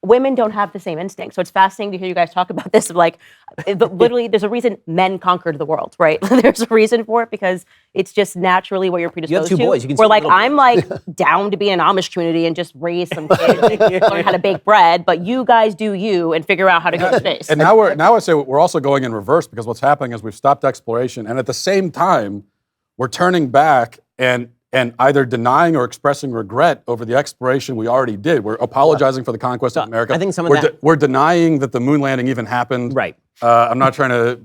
Women don't have the same instinct. So it's fascinating to hear you guys talk about this. Like, but literally, there's a reason men conquered the world, right? There's a reason for it, because it's just naturally what you're predisposed to. You have 2 boys. You can Where, like, I'm like down to be in an Amish community and just raise some kids, learn how to bake bread. But you guys do you and figure out how to go to space. And now I say we're also going in reverse, because what's happening is we've stopped exploration, and at the same time, we're turning back and either denying or expressing regret over the exploration we already did. We're apologizing for the conquest of America. I think some of we're denying that the moon landing even happened. Right. I'm not trying to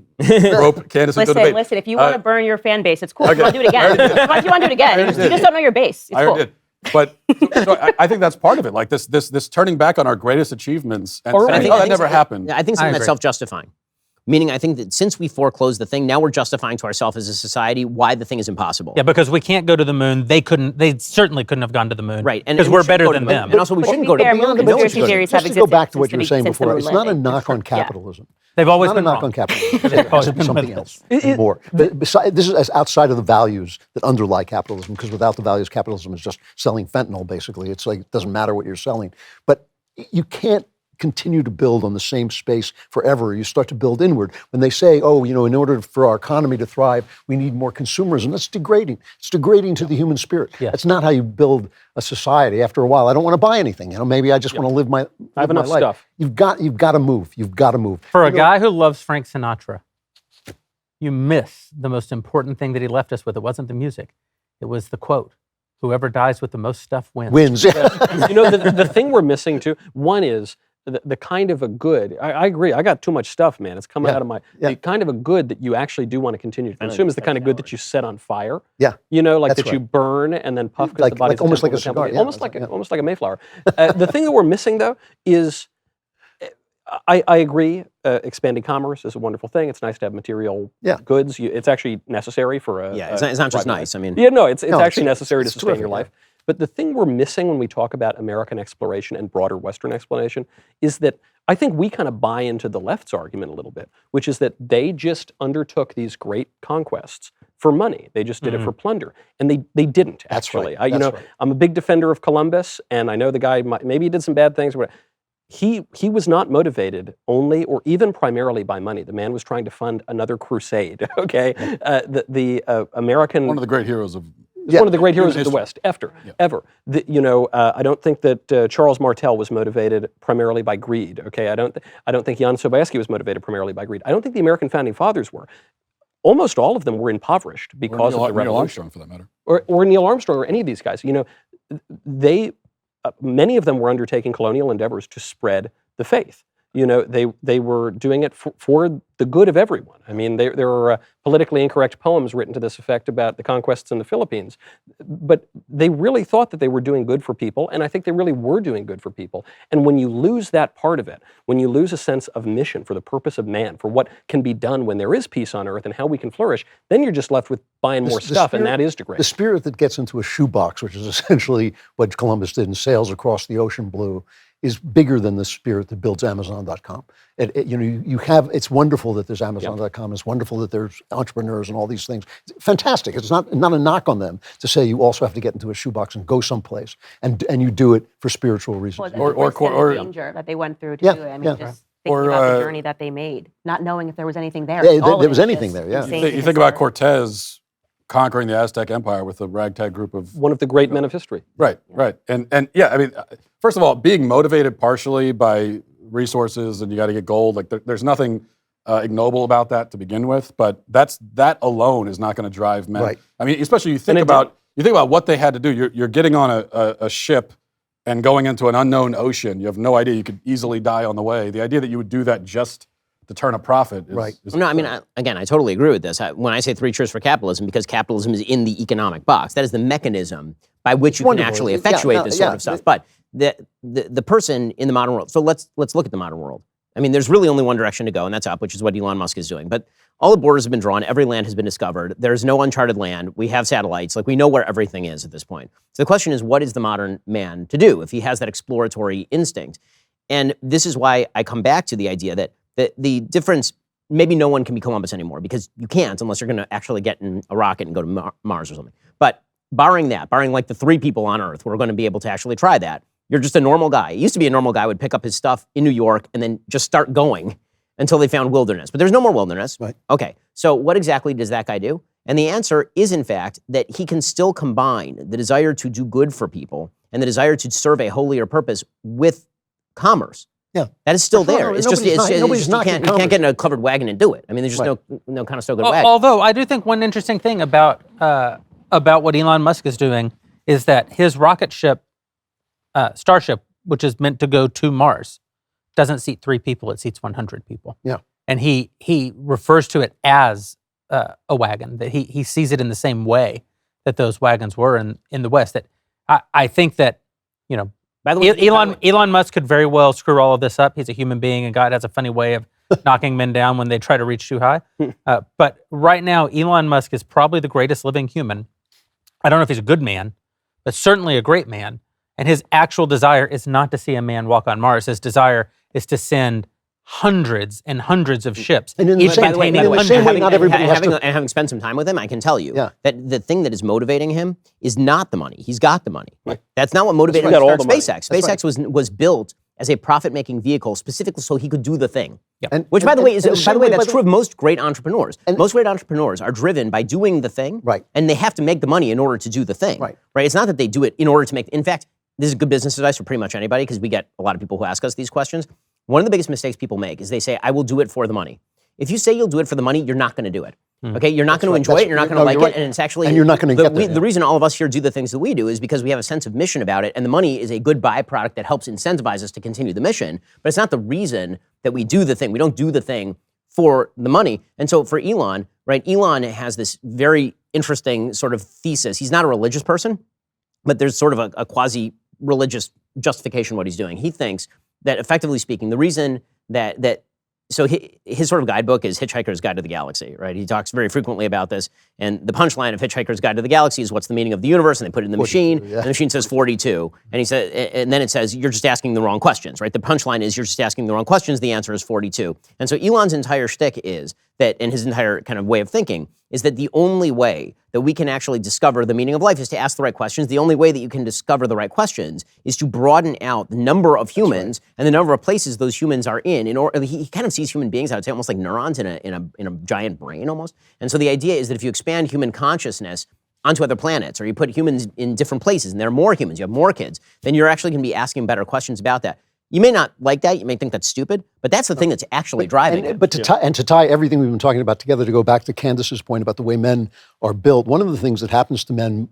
rope Candace into debate. Listen, if you want to burn your fan base, it's cool. If you want to do it again. If you want to do it again. You just don't know your base. It's cool. Did. But so I think that's part of it. Like this turning back on our greatest achievements and saying, that never happened. I think something that's self-justifying. Meaning, I think that since we foreclosed the thing, now we're justifying to ourselves as a society why the thing is impossible. Yeah, because we can't go to the moon. They certainly couldn't have gone to the moon. Right. Because we're better than them. And also, we shouldn't go to the moon. Just to go back to what you were saying before, it's not a knock on capitalism. They've always It's been not a knock wrong. on capitalism. It should be something else and more. But this is as outside of the values that underlie capitalism, because without the values, capitalism is just selling fentanyl, basically. It's like, it doesn't matter what you're selling. But you can't continue to build on the same space forever. You start to build inward. When they say, oh, in order for our economy to thrive, we need more consumerism, that's degrading. It's degrading to the human spirit. Yeah. That's not how you build a society. After a while, I don't want to buy anything. Maybe I just want to live my life. I have enough stuff. You've got to move. You've got to move. For a guy who loves Frank Sinatra, you miss the most important thing that he left us with. It wasn't the music. It was the quote, whoever dies with the most stuff wins. Wins. The thing we're missing too, one is the kind of a good, I agree, I got too much stuff, man. It's coming out of the kind of a good that you actually do want to continue to consume is the kind of good that you set on fire. Yeah. Like That's that you burn and then puff because the body's almost like a temple. cigar. Yeah, Almost like a Mayflower. The thing that we're missing though is, I agree, expanding commerce is a wonderful thing. It's nice to have material goods. It's actually necessary for a... it's not just nice. I mean... Yeah, no, it's actually necessary to sustain terrific, your life. But the thing we're missing when we talk about American exploration and broader Western exploration is that I think we kind of buy into the left's argument a little bit, which is that they just undertook these great conquests for money. They just did it for plunder. And they didn't, actually. Right. Right. I'm a big defender of Columbus, and I know the guy, maybe he did some bad things, but he was not motivated only or even primarily by money. The man was trying to fund another crusade, okay? The American... One of the great heroes of... one of the great heroes of the West, ever. Yeah. I don't think that Charles Martel was motivated primarily by greed, okay? I don't think Jan Sobieski was motivated primarily by greed. I don't think the American founding fathers were. Almost all of them were impoverished because of the revolution. Neil Armstrong, for that matter. Or Neil Armstrong, or any of these guys. Many of them were undertaking colonial endeavors to spread the faith. They were doing it for the good of everyone. I mean, there are politically incorrect poems written to this effect about the conquests in the Philippines, but they really thought that they were doing good for people, and I think they really were doing good for people. And when you lose that part of it, when you lose a sense of mission for the purpose of man, for what can be done when there is peace on earth and how we can flourish, then you're just left with buying more stuff, and that is degrading. The spirit that gets into a shoebox, which is essentially what Columbus did and sails across the ocean blue, is bigger than the spirit that builds Amazon.com. It's wonderful that there's Amazon.com. It's wonderful that there's entrepreneurs and all these things. It's fantastic. It's not a knock on them to say you also have to get into a shoebox and go someplace, and you do it for spiritual reasons. Or danger that they went through to do it. I mean, just thinking about the journey that they made, not knowing if there was anything there. Yeah, there was anything there. Yeah. You think about Cortez conquering the Aztec Empire with a ragtag group of... One of the great men of history. Right. And yeah, I mean, first of all, being motivated partially by resources and you got to get gold, there's nothing ignoble about that to begin with, but that alone is not going to drive men. Right. I mean, especially you think about what they had to do. You're getting on a ship and going into an unknown ocean. You have no idea. You could easily die on the way. The idea that you would do that just to turn a profit is No, I mean, I totally agree with this. When I say 3 cheers for capitalism, because capitalism is in the economic box, that is the mechanism by which you can actually effectuate this sort of stuff. But the person in the modern world, so let's look at the modern world. I mean, there's really only one direction to go, and that's up, which is what Elon Musk is doing. But all the borders have been drawn. Every land has been discovered. There's no uncharted land. We have satellites. We know where everything is at this point. So the question is, what is the modern man to do if he has that exploratory instinct? And this is why I come back to the idea that the difference, maybe no one can be Columbus anymore, because you can't unless you're going to actually get in a rocket and go to Mars or something. But barring like the 3 people on Earth who are going to be able to actually try that, you're just a normal guy. It used to be a normal guy would pick up his stuff in New York and then just start going until they found wilderness. But there's no more wilderness. Right. Okay, so what exactly does that guy do? And the answer is, in fact, that he can still combine the desire to do good for people and the desire to serve a holier purpose with commerce. Yeah. That is still there. It's just you can't get in a covered wagon and do it. I mean, there's just no kind of so good wagon. Although I do think one interesting thing about what Elon Musk is doing is that his rocket ship, Starship, which is meant to go to Mars, doesn't seat 3 people. It seats 100 people. Yeah. And he refers to it as a wagon. That he sees it in the same way that those wagons were in the West. That I think that By the way, Elon Musk could very well screw all of this up. He's a human being, and God has a funny way of knocking men down when they try to reach too high. But right now, Elon Musk is probably the greatest living human. I don't know if he's a good man, but certainly a great man. And his actual desire is not to see a man walk on Mars. His desire is to send hundreds and hundreds of ships, each containing having spent some time with him, I can tell you that the thing that is motivating him is not the money. He's got the money. Right. That's not what motivated him to start SpaceX. SpaceX was built as a profit-making vehicle, specifically so he could do the thing. And- Which, by the way, and that's true of most great entrepreneurs. Most great entrepreneurs are driven by doing the thing, Right. and they have to make the money in order to do the thing. Right. It's not that they do it in order to make. In fact, this is good business advice for pretty much anybody because we get a lot of people who ask us these questions. One of the biggest mistakes people make is they say, "I will do it for the money." If you say you'll do it for the money, you're not going to do it. Okay, you're not going to enjoy it. You're not going to like it, and it's actually. And you're not gonna get there, The reason all of us here do the things that we do is because we have a sense of mission about it, and the money is a good byproduct that helps incentivize us to continue the mission. But it's not the reason that we do the thing. We don't do the thing for the money. And so for Elon, right? Elon has this very interesting sort of thesis. He's not a religious person, but there's sort of a quasi-religious justification of what he's doing. He thinks that, effectively speaking, the reason that so his sort of guidebook is Hitchhiker's Guide to the Galaxy, right? He talks very frequently about this, and the punchline of Hitchhiker's Guide to the Galaxy is what's the meaning of the universe, and they put it in the machine, and the machine says 42, and he said, and then it says you're just asking the wrong questions, right? The punchline is you're just asking the wrong questions. The answer is 42, and so Elon's entire shtick is that, and his entire kind of way of thinking is that the only way that we can actually discover the meaning of life is to ask the right questions. The only way that you can discover the right questions is to broaden out the number of humans and the number of places those humans are in. He kind of sees human beings, I would say, almost like neurons in a giant brain almost. And so the idea is that if you expand human consciousness onto other planets, or you put humans in different places, and there are more humans, you have more kids, then you're actually going to be asking better questions about that. You may not like that, you may think that's stupid, but that's the thing that's actually driving it. But to tie everything we've been talking about together, to go back to Candace's point about the way men are built, one of the things that happens to men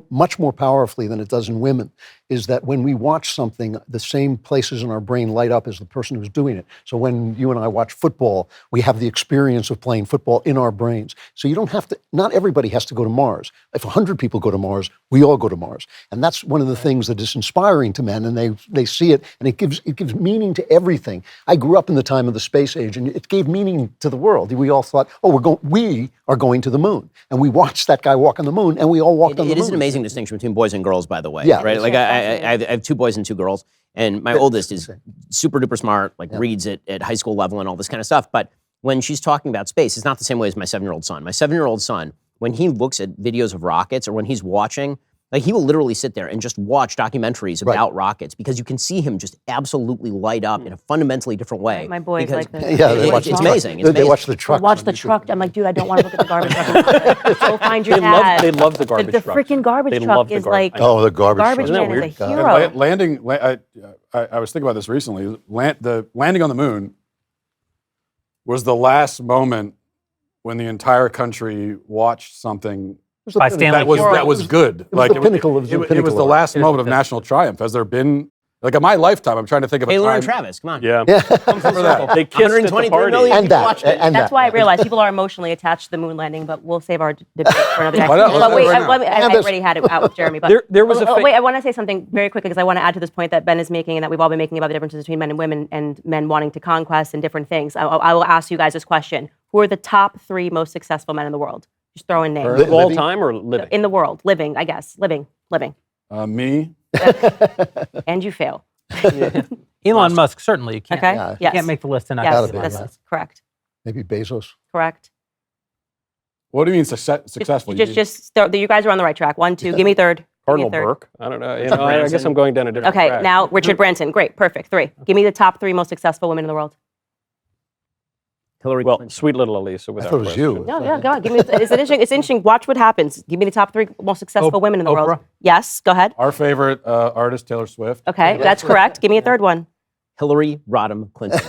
much more powerfully than it does in women is that when we watch something, the same places in our brain light up as the person who's doing it. So when you and I watch football, we have the experience of playing football in our brains. So you don't have to, not everybody has to go to Mars. If 100 people go to Mars, we all go to Mars. And that's one of the things that is inspiring to men, and they see it, and it gives meaning to everything. I grew up in the time of the space age, and it gave meaning to the world. We all thought, oh, we are going to the moon. And we watched that guy walk on the moon, and we all walked on the moon. It is an amazing distinction between boys and girls, by the way. Yeah. Right? Like I have 2 boys and 2 girls, and my oldest is super duper smart, like reads at high school level and all this kind of stuff. But when she's talking about space, it's not the same way as my 7-year-old son. My 7-year-old son, when he looks at videos of rockets, or when he's watching, like, he will literally sit there and just watch documentaries about rockets, because you can see him just absolutely light up in a fundamentally different way. My boys like this. Yeah, they watch it's the truck. amazing. They watch the truck. Watch the truck. I'm like, dude, I don't want to look at the garbage truck. Go find your dad. They love the garbage The truck. freaking garbage They truck love the is garbage. like, Oh, the garbage garbage truck. man is a And hero. landing, I was thinking about this recently. The landing on the moon was the last moment when the entire country watched something By Stanley that was good. It was the pinnacle of the it was pinnacle the of last it. moment of national triumph. Has there been, like, in my lifetime, I'm trying to think of a Taylor time. and Travis, come on. Yeah. Remember that. They kissed at the 123 party. million And people that. watched it. And That's that. why I realize people are emotionally attached to the moon landing, but we'll save our debate for another day. Why not? Let's But do it wait, right now. I already had it out with Jeremy. But There was a wait, I want to say something very quickly, because I want to add to this point that Ben is making and that we've all been making about the differences between men and women and men wanting to conquest and different things. I will ask you guys this question. Who are the top 3 most successful men in the world? Just throw in names. of all Living? time or living? In the world. Living, I guess. Living. Me. And you fail. Elon Musk, certainly. You can't, Okay? Yeah. Yes. can't make the list and not Yes, Gotta get be, on the that's list. correct. Maybe Bezos. Correct. What do you mean successful? You guys are on the right track. 1, 2. Give me third. Give me Cardinal a third. Burke? I don't know. I guess I'm going down a different Okay, track. now Richard Branson. Great, perfect. 3. Give me the top 3 most successful women in the world. Hillary Well, Clinton. sweet little Elisa. I Without thought it was question. you. No, yeah, go on. Give me. It's interesting. It's interesting. Watch what happens. Give me the top 3 most successful women in the world. Oprah? Yes, go ahead. Our favorite artist, Taylor Swift. Okay, that's correct. Give me a third one. Hillary Rodham Clinton.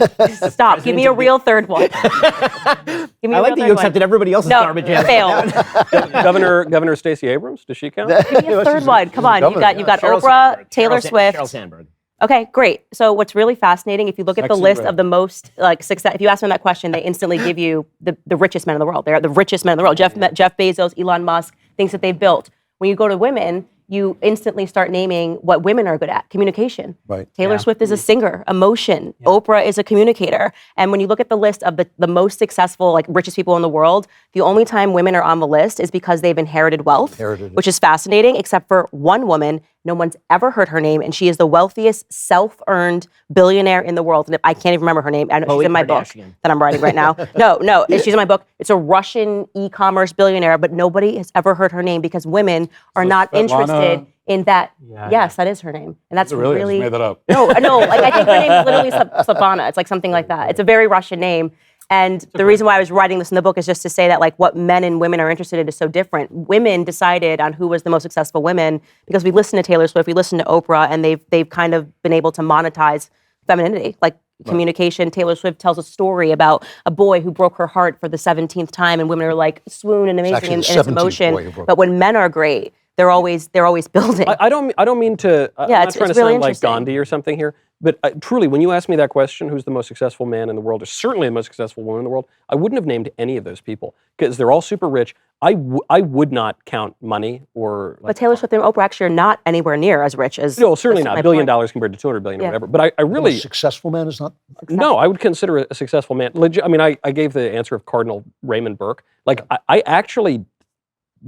Stop. Give me a real third one. Give me I a like real that you third accepted one. everybody else's No, garbage answer. failed. Governor Stacey Abrams, does she count? Give me a third one. Come on. You got Sheryl Oprah, Sandberg. Taylor Sheryl Swift. Sandberg. Okay, great. So what's really fascinating, if you look at the Sexy list red. of the most success, if you ask them that question, they instantly give you the richest men in the world. They're the richest men in the world. Jeff Bezos, Elon Musk, things that they've built. When you go to women, you instantly start naming what women are good at. Communication. Right. Taylor Swift is a singer. Emotion. Oprah is a communicator. And when you look at the list of the most successful, richest people in the world, the only time women are on the list is because they've inherited wealth, which is fascinating, except for one woman. No one's ever heard her name, and she is the wealthiest self-earned billionaire in the world. And I can't even remember her name. I know she's Khloe in my book Kardashian. that I'm writing right now. No, she's in my book. It's a Russian e-commerce billionaire, but nobody has ever heard her name because women are not Svetlana- interested in that. Yeah, Yes, that is her name, and that's Really? I really just made that up. no. Like I think her name is literally Slavana. It's like something like that. It's a very Russian name. And the reason why I was writing this in the book is just to say that like what men and women are interested in is so different. Women decided on who was the most successful women because we listen to Taylor Swift, we listen to Oprah, and they've kind of been able to monetize femininity, like communication. Taylor Swift tells a story about a boy who broke her heart for the 17th time, and women are like swoon and amazing actually in the its 17th emotion. boy who broke But when men are great, they're always building. I don't mean to. I'm not it's trying to really sound like interesting. Gandhi or something here, but truly, when you ask me that question, who's the most successful man in the world, or certainly the most successful woman in the world, I wouldn't have named any of those people because they're all super rich. I would not count money or. But Taylor Swift and Oprah actually are not anywhere near as rich as. No, certainly that's not. my $1 billion point. compared to $200 billion or Yeah. whatever. But I The really most successful man is not. no. I would consider a successful man. I mean, I gave the answer of Cardinal Raymond Burke. Like I actually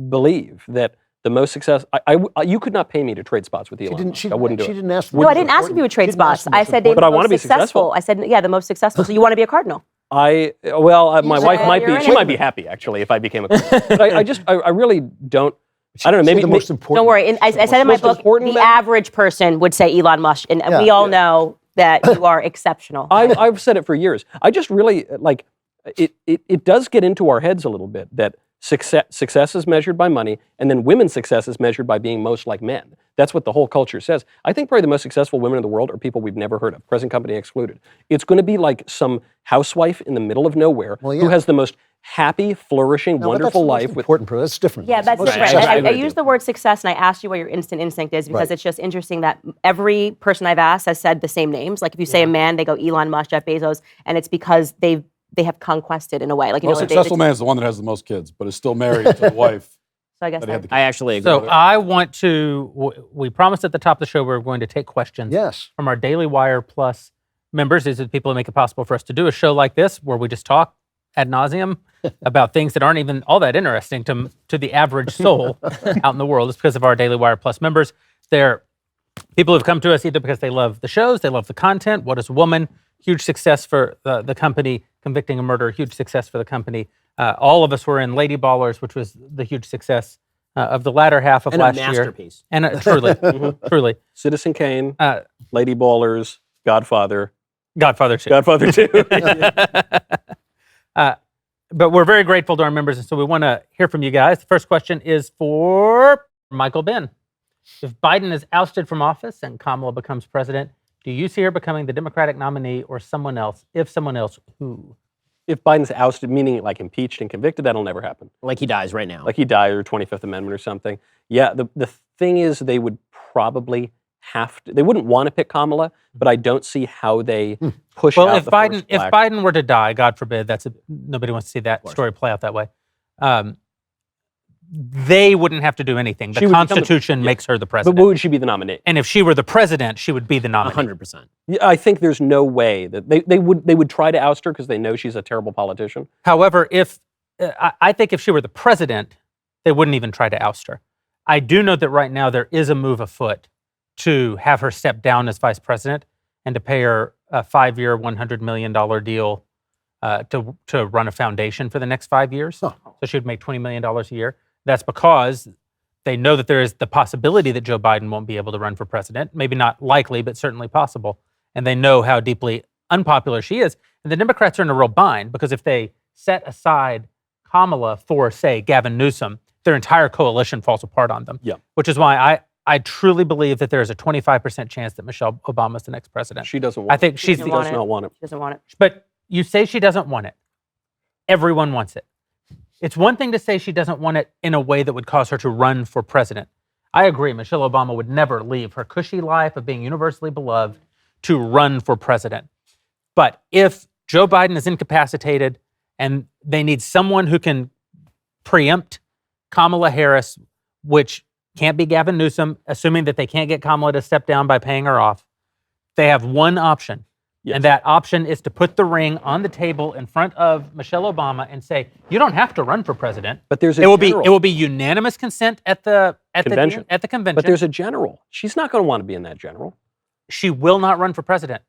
believe that the most success. You could not pay me to trade spots with Elon Musk. I wouldn't do She it. didn't ask. No, I didn't ask if you would trade spots. I said they But I wanna be successful. I said, yeah, the most successful. So you want to be a cardinal. My wife might be. you're She in might it. be happy actually if I became a. But I really don't. I don't know. Say Maybe the most important. Don't worry. I said in my most book, important the man? average person would say Elon Musk, and we all know that you are exceptional. I've said it for years. I just really like it. It does get into our heads a little bit that success is measured by money, and then women's success is measured by being most like men. That's what the whole culture says. I think probably the most successful women in the world are people we've never heard of, present company excluded. It's going to be like some housewife in the middle of nowhere who has the most happy, flourishing, wonderful life. Important. That's different. Yeah, that's Most different. successful. And I use the word success, and I asked you what your instant instinct is because Right. it's just interesting that every person I've asked has said the same names. Like if you say a man, they go Elon Musk, Jeff Bezos, and it's because they have conquested in a way. Like you Most know, successful man is the one that has the most kids, but is still married to the wife. So I guess that he had the I actually agree. So I want to. We promised at the top of the show we were going to take questions Yes. from our Daily Wire Plus members. These are the people who make it possible for us to do a show like this, where we just talk ad nauseum about things that aren't even all that interesting to the average soul out in the world. It's because of our Daily Wire Plus members. They're people who've come to us either because they love the shows, they love the content. What is a Woman? Huge success for the company. Convicting a Murder, huge success for the company. All of us were in Lady Ballers, which was the huge success of the latter half of and last a year. masterpiece. And truly, truly, Citizen Kane, uh, Lady Ballers, Godfather, Godfather 2. Godfather 2. But we're very grateful to our members, and so we want to hear from you guys. The first question is for Michael Ben. If Biden is ousted from office and Kamala becomes president, do you see her becoming the Democratic nominee or someone else? If someone else, who? If Biden's ousted, meaning like impeached and convicted, that'll never happen. Like he dies right now. Like he died or 25th Amendment or something. Yeah, the thing is they would probably have to, they wouldn't want to pick Kamala, but I don't see how they push Well, out if the Biden first if black. Biden were to die, God forbid, nobody wants to see that story play out that way. They wouldn't have to do anything. She The would become the- Constitution makes her the But president. would she be the nominee? And if she were the president, she would be the nominee. 100%. Yeah, I think there's no way that they would try to oust her because they know she's a terrible politician. However, I think if she were the president, they wouldn't even try to oust her. I do know that right now there is a move afoot to have her step down as vice president and to pay her a 5-year, $100 million deal to run a foundation for the next 5 years. Huh. So she would make $20 million a year. That's because they know that there is the possibility that Joe Biden won't be able to run for president. Maybe not likely, but certainly possible. And they know how deeply unpopular she is. And the Democrats are in a real bind because if they set aside Kamala for, say, Gavin Newsom, their entire coalition falls apart on them. Yeah. Which is why I truly believe that there is a 25% chance that Michelle Obama is the next president. She doesn't want I think it. she's She the, does not want it. She doesn't want it. but you say she doesn't want it. Everyone wants it. It's one thing to say she doesn't want it in a way that would cause her to run for president. I agree, Michelle Obama would never leave her cushy life of being universally beloved to run for president. But if Joe Biden is incapacitated and they need someone who can preempt Kamala Harris, which can't be Gavin Newsom, assuming that they can't get Kamala to step down by paying her off, they have one option. Yes. And that option is to put the ring on the table in front of Michelle Obama and say, "You don't have to run for president." But there's a It will general. be unanimous consent at the Convention. At the convention. But there's a general. She's not going to want to be in that general. She will not run for president.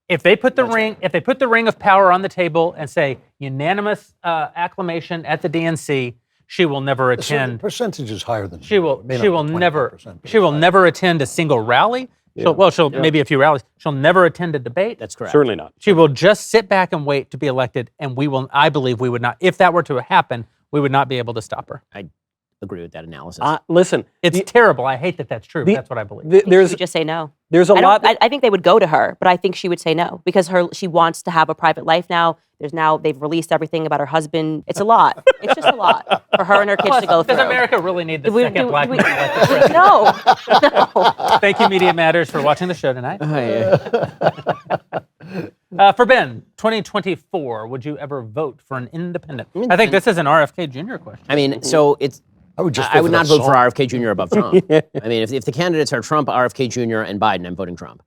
If they put the ring, if they put the ring of power on the table and say unanimous acclamation at the DNC, she will never The attend. percentage is higher than She zero. will. It may not She be will never. 25%, but She will it's higher. never attend a single rally. She'll maybe a few rallies. She'll never attend a debate. That's correct. Certainly not. She will just sit back and wait to be elected, and we will. I believe we would not. If that were to happen, we would not be able to stop her. I agree with that analysis. Listen, It's terrible. I hate that that's true. But that's what I believe. She there's would just say no. there's a I lot. I think they would go to her, but I think she would say no because she wants to have a private life now. They've released everything about her husband. It's a lot. It's just a lot for her and her kids to go through. Does America really need the Do we- second do black we- man elected president? No. Thank you, Media Matters, for watching the show tonight. For Ben, 2024, would you ever vote for an independent? I think this is an RFK Jr. question. I mean, so it's. I would just I would not vote for song. RFK Jr. above Trump. I mean, if the candidates are Trump, RFK Jr., and Biden, I'm voting Trump.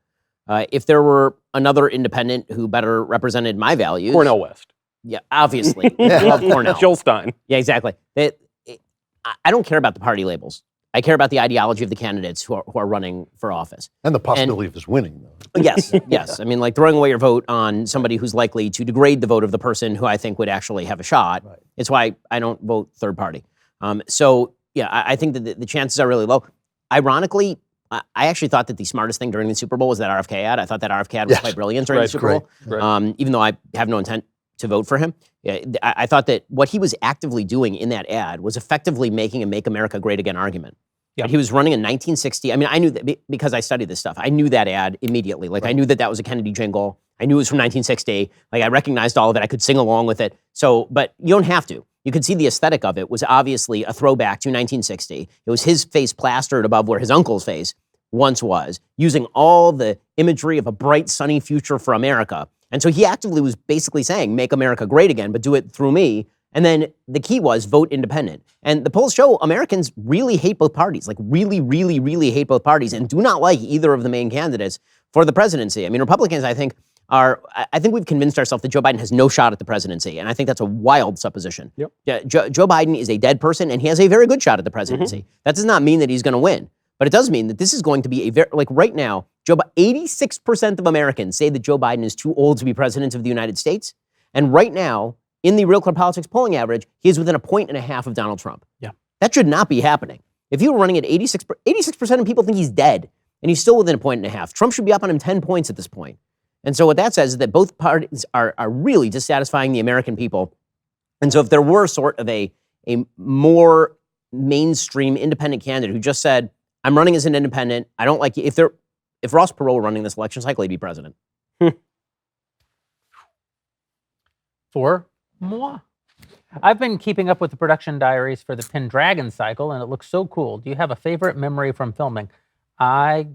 If there were another independent who better represented my values, Cornel West, yeah, obviously, love Cornell. Joel Stein. Yeah, exactly. I don't care about the party labels. I care about the ideology of the candidates who are running for office. And the possibility of his winning, though. Yes, yes. I mean, like throwing away your vote on somebody who's likely to degrade the vote of the person who I think would actually have a shot. Right. It's why I don't vote third party. So, yeah, I think that the chances are really low. Ironically, I actually thought that the smartest thing during the Super Bowl was that RFK ad. I thought that RFK ad was Yes. quite brilliant during the Super Bowl, Right. even though I have no intent to vote for him. Yeah, I thought that what he was actively doing in that ad was effectively making a Make America Great Again argument. Yeah. He was running in 1960. I mean, I knew that because I studied this stuff. I knew that ad immediately. Like, I knew that was a Kennedy jingle. I knew it was from 1960. Like, I recognized all of it. I could sing along with it. So, but you don't have to. You could see the aesthetic of it was obviously a throwback to 1960. It was his face plastered above where his uncle's face once was, using all the imagery of a bright, sunny future for America. And so he actively was basically saying, make America great again, but do it through me. And then the key was vote independent. And the polls show Americans really hate both parties, like really, really, really hate both parties and do not like either of the main candidates for the presidency. I mean, Republicans, I think we've convinced ourselves that Joe Biden has no shot at the presidency. And I think that's a wild supposition. Yep. Yeah, Joe Biden is a dead person and he has a very good shot at the presidency. That does not mean that he's going to win. But it does mean that this is going to be like right now, 86% of Americans say that Joe Biden is too old to be president of the United States. And right now, in the Real Clear Politics polling average, he is within 1.5 points of Donald Trump. Yeah. That should not be happening. If you were running at 86% of people think he's dead, and he's still within 1.5 points. Trump should be up on him 10 points at this point. And so what that says is that both parties are really dissatisfying the American people. And so if there were sort of a more mainstream independent candidate who just said, I'm running as an independent, I don't like you. If Ross Perot were running this election cycle, he'd be president. For moi. I've been keeping up with the production diaries for the Pendragon cycle, and it looks so cool. Do you have a favorite memory from filming? I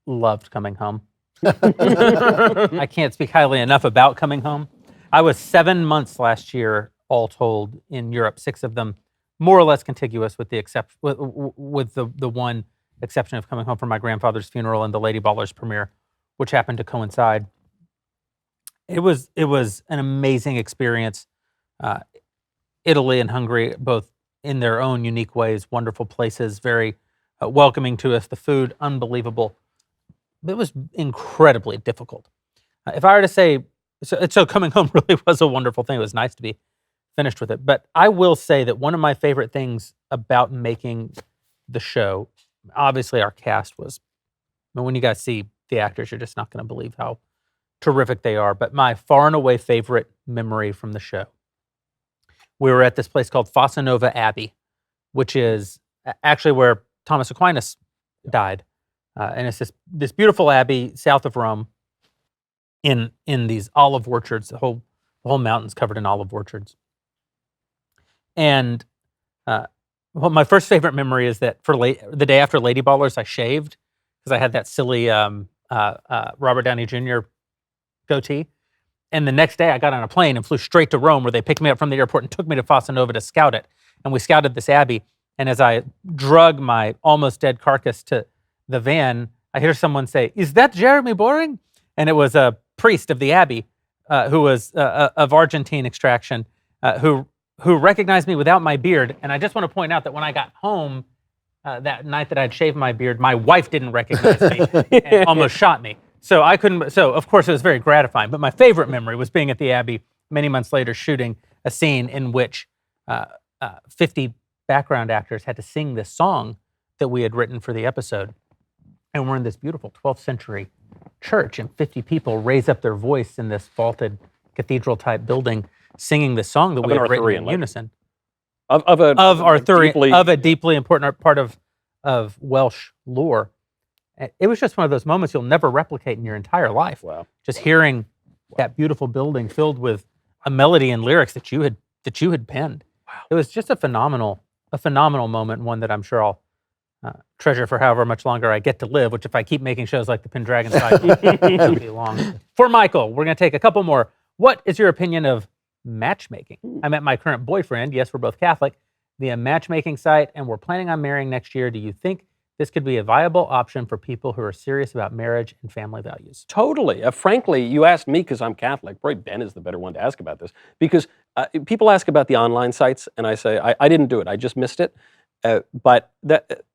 loved coming home. I can't speak highly enough about coming home. I was 7 months last year, all told, in Europe. 6 of them more or less contiguous, with the the one exception of coming home from my grandfather's funeral and the Lady Ballers premiere, which happened to coincide. It was an amazing experience. Italy and Hungary, both in their own unique ways, wonderful places, very welcoming to us. The food, unbelievable. It was incredibly difficult. If I were to say, so coming home really was a wonderful thing. It was nice to be finished with it. But I will say that one of my favorite things about making the show, obviously our cast was, when you guys see the actors, you're just not going to believe how terrific they are. But my far and away favorite memory from the show, we were at this place called Fossa Nova Abbey, which is actually where Thomas Aquinas died. And it's this beautiful abbey south of Rome in these olive orchards. The whole mountain's covered in olive orchards. And my first favorite memory is that for the day after Lady Ballers, I shaved because I had that silly Robert Downey Jr. goatee. And the next day I got on a plane and flew straight to Rome, where they picked me up from the airport and took me to Fossa Nova to scout it. And we scouted this abbey. And as I drug my almost dead carcass to the van, I hear someone say, "Is that Jeremy Boring?" And it was a priest of the abbey who was of Argentine extraction, who recognized me without my beard. And I just want to point out that when I got home that night that I'd shaved my beard, my wife didn't recognize me and almost shot me. So I couldn't. So of course it was very gratifying. But my favorite memory was being at the Abbey many months later, shooting a scene in which 50 background actors had to sing this song that we had written for the episode. And we're in this beautiful 12th century church, and 50 people raise up their voice in this vaulted cathedral-type building, singing this song that we had written in unison. Of a deeply important part of Welsh lore. It was just one of those moments you'll never replicate in your entire life. Wow. Just hearing that beautiful building filled with a melody and lyrics that you had penned. Wow. It was just a phenomenal moment, one that I'm sure I'll treasure for however much longer I get to live, which if I keep making shows like the Pendragon Cycle, it'll be long. For Michael, we're going to take a couple more. What is your opinion of matchmaking? I met my current boyfriend, yes, we're both Catholic, via matchmaking site, and we're planning on marrying next year. Do you think this could be a viable option for people who are serious about marriage and family values? Totally. Frankly, you asked me because I'm Catholic. Probably Ben is the better one to ask about this, because people ask about the online sites, and I say, I didn't do it. I just missed it. But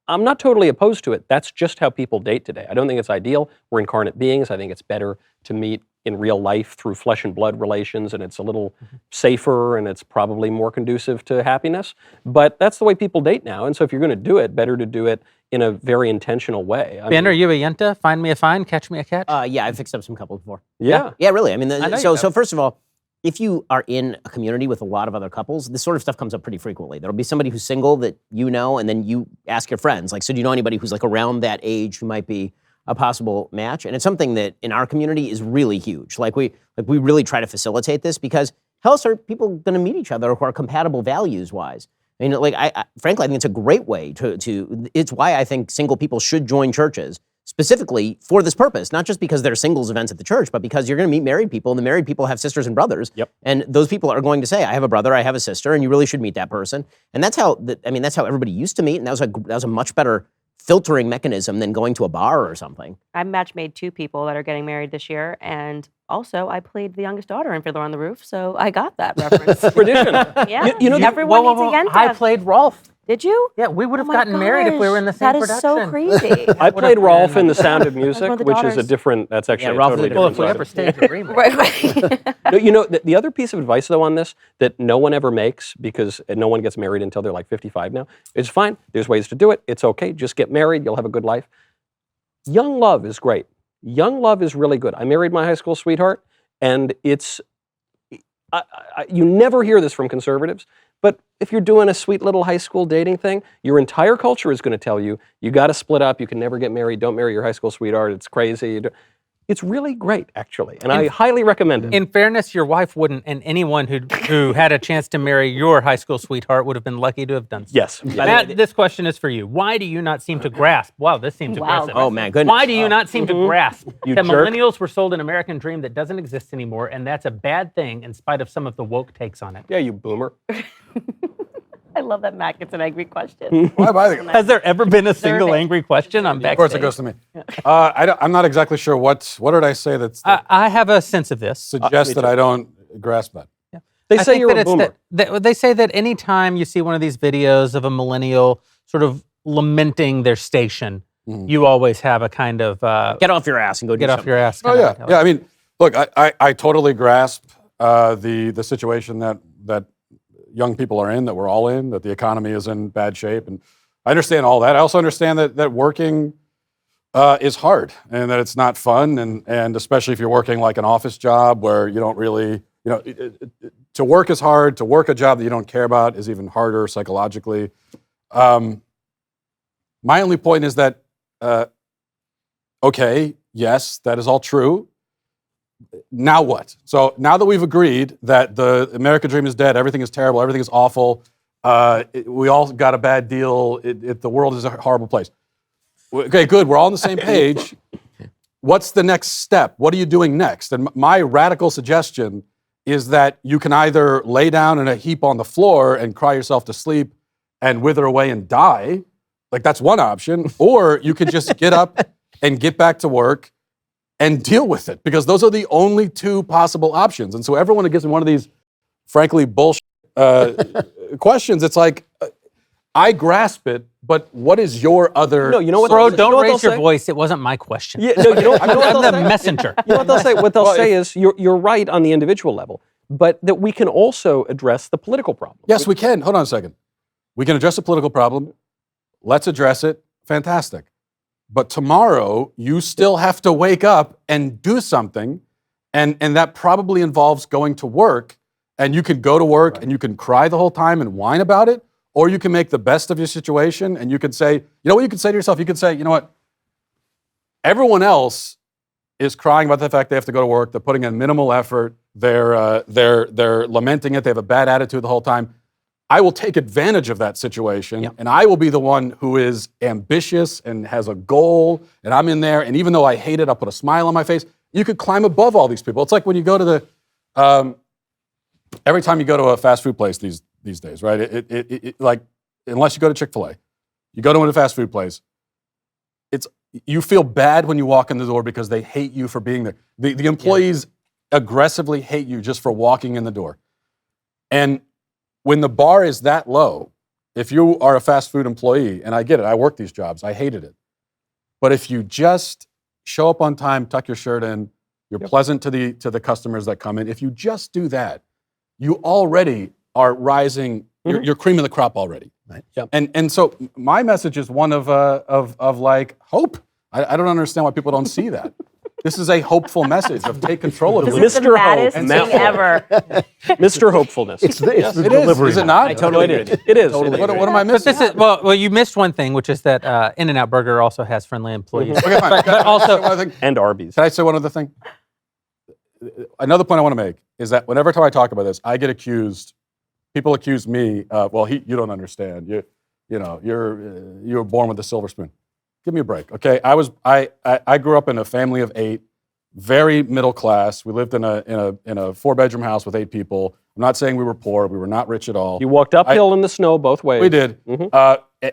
I'm not totally opposed to it. That's just how people date today. I don't think it's ideal. We're incarnate beings. I think it's better to meet in real life through flesh and blood relations, and it's a little safer, and it's probably more conducive to happiness. But that's the way people date now. And so if you're going to do it, better to do it in a very intentional way. Ben, are you a yenta? Find me a find, catch me a catch? Yeah, I've fixed up some couples before. Yeah. Yeah, really. I mean, so first of all, if you are in a community with a lot of other couples, this sort of stuff comes up pretty frequently. There'll be somebody who's single that you know, and then you ask your friends, like, so do you know anybody who's like around that age who might be a possible match? And it's something that in our community is really huge. Like we really try to facilitate this, because how else are people going to meet each other who are compatible values-wise? I mean, like, frankly, I think it's a great way to. It's why I think single people should join churches, specifically for this purpose, not just because there are singles events at the church, but because you're going to meet married people, and the married people have sisters and brothers. Yep. And those people are going to say, I have a brother, I have a sister, and you really should meet that person. And that's how, that's how everybody used to meet, and that was a much better filtering mechanism than going to a bar or something. I match-made 2 people that are getting married this year, and also I played the youngest daughter in Fiddler on the Roof, so I got that reference. Tradition. Yeah, You know, everyone needs a yenta. I played Rolf. Did you? Yeah, we would have Oh my gotten married if we were in the gosh, same that is production. so crazy. I played Rolf in The Sound of Music, one of the which is a daughters. different, that's actually a Rolf totally is a Well, different if we side. ever staged a remake. Right. No, you know, the other piece of advice, though, on this that no one ever makes, because no one gets married until they're like 55 now, it's fine. There's ways to do it. It's okay. Just get married. You'll have a good life. Young love is great. Young love is really good. I married my high school sweetheart, and it's, you never hear this from conservatives, but if you're doing a sweet little high school dating thing, your entire culture is going to tell you, you got to split up, you can never get married, don't marry your high school sweetheart, it's crazy. It's really great, actually, and I highly recommend it. In fairness, your wife wouldn't, and anyone who had a chance to marry your high school sweetheart would have been lucky to have done so. Yes. Matt, this question is for you. Why do you not seem to grasp? Wow, this seems aggressive. Oh, man, goodness. Why do you not seem to grasp You that jerk. millennials were sold an American dream that doesn't exist anymore, and that's a bad thing in spite of some of the woke takes on it? Yeah, you boomer. I love that Matt gets an angry question. Why am I thinking? Has there ever been a single Nervous. angry question on Backstage? Of course, it goes to me. I'm not exactly sure what did I say that I have a sense of this. suggests that I don't grasp that. They I say think you're that a it's boomer. that they say that anytime you see one of these videos of a millennial sort of lamenting their station, you always have a kind of Get off your ass and go do get off something. your ass. Oh kind yeah, of yeah. I mean, look, I totally grasp the situation that young people are in, that we're all in, that the economy is in bad shape, and I understand all that. I also understand that working is hard and that it's not fun, and especially if you're working like an office job where you don't really, to work is hard. To work a job that you don't care about is even harder psychologically. My only point is that, okay, yes, that is all true. Now what? So now that we've agreed that the American dream is dead, everything is terrible, everything is awful, we all got a bad deal, the world is a horrible place. Okay, good, we're all on the same page. What's the next step? What are you doing next? And my radical suggestion is that you can either lay down in a heap on the floor and cry yourself to sleep and wither away and die, like that's one option, or you can just get up and get back to work and deal with it, because those are the only 2 possible options. And so everyone who gives me one of these, frankly, bullshit questions, it's like, I grasp it, but what is your other? No, you know what? Bro, you know don't what raise they'll your say? voice. It wasn't my question. Yeah, no, you know, I'm the messenger. You know what they'll say? What they'll say is you're right on the individual level, but that we can also address the political problem. Yes, we can. Hold on a second. We can address a political problem. Let's address it. Fantastic. But tomorrow, you still have to wake up and do something. And that probably involves going to work. And you can go to work and you can cry the whole time and whine about it. Or you can make the best of your situation and you can say, you know what you can say to yourself? You can say, you know what? Everyone else is crying about the fact they have to go to work. They're putting in minimal effort. They're lamenting it. They have a bad attitude the whole time. I will take advantage of that situation, and I will be the one who is ambitious and has a goal, and I'm in there, and even though I hate it, I'll put a smile on my face. You could climb above all these people. It's like when you go to the, every time you go to a fast food place these days, right? It like, unless you go to Chick-fil-A, you go to a fast food place, you feel bad when you walk in the door because they hate you for being there. The employees aggressively hate you just for walking in the door. And when the bar is that low, if you are a fast food employee, and I get it, I work these jobs, I hated it. But if you just show up on time, tuck your shirt in, you're pleasant to the customers that come in, if you just do that, you already are rising, you're cream of the crop already. Right. Yep. And so my message is one of like hope. I don't understand why people don't see that. This is a hopeful message of take control of it. This is the baddest thing ever. Mr. Hopefulness. It's the It delivery. is it not? I totally agree. It is. Totally What agree. am I But missing? this is well, you missed one thing, which is that In-N-Out Burger also has friendly employees. Okay, fine. But also, One other thing. And Arby's. Can I say one other thing? Another point I want to make is that whenever I talk about this, I get accused. People accuse me. You don't understand. You were born with a silver spoon. Give me a break, okay? I grew up in a family of 8, very middle class. We lived in a 4-bedroom house with 8 people. I'm not saying we were poor. We were not rich at all. You walked uphill in the snow both ways. We did.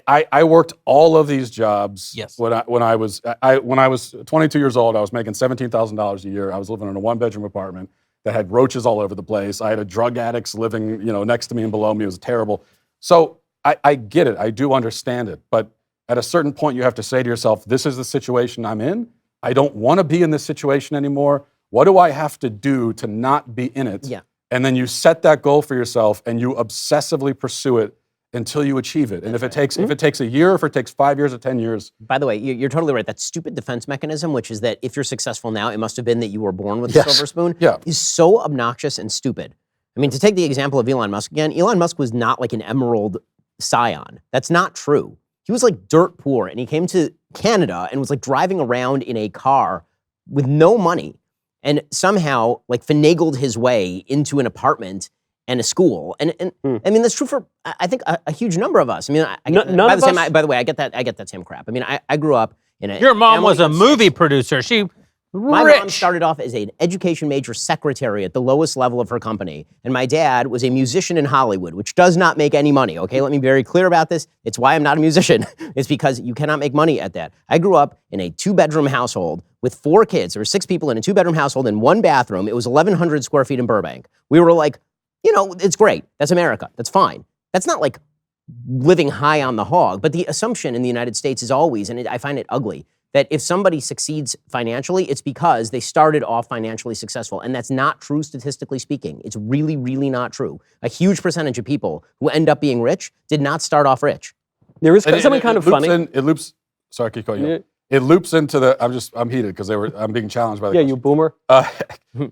I worked all of these jobs. Yes. When I was 22 years old, I was making $17,000 a year. I was living in a 1-bedroom apartment that had roaches all over the place. I had a drug addicts living, next to me and below me. It was terrible. So I get it. I do understand it. But at a certain point, you have to say to yourself, "This is the situation I'm in. I don't want to be in this situation anymore. What do I have to do to not be in it?" Yeah. And then you set that goal for yourself and you obsessively pursue it until you achieve it. And if it takes a year, if it takes 5 years or 10 years. By the way, you're totally right. That stupid defense mechanism, which is that if you're successful now, it must have been that you were born with a silver spoon, is so obnoxious and stupid. I mean, to take the example of Elon Musk again, Elon Musk was not like an emerald scion. That's not true. He was like dirt poor, and he came to Canada and was like driving around in a car with no money and somehow like finagled his way into an apartment and a school. And I mean, that's true for, I think, a huge number of us. I mean, by the way, I get that same crap. I mean, I grew up in a... your mom was a family- movie producer. She My rich. mom started off as an education major secretary at the lowest level of her company. And my dad was a musician in Hollywood, which does not make any money, okay? Let me be very clear about this. It's why I'm not a musician. It's because you cannot make money at that. I grew up in a 2-bedroom household with 4 kids. There were 6 people in a 2-bedroom household and 1 bathroom. It was 1,100 square feet in Burbank. We were like, it's great. That's America. That's fine. That's not like living high on the hog. But the assumption in the United States is always, and I find it ugly, that if somebody succeeds financially, it's because they started off financially successful. And that's not true statistically speaking. It's really, really not true. A huge percentage of people who end up being rich did not start off rich. There is something kind of funny. Sorry, keep going. Yeah. It loops into I'm heated because I'm being challenged by the question. You boomer.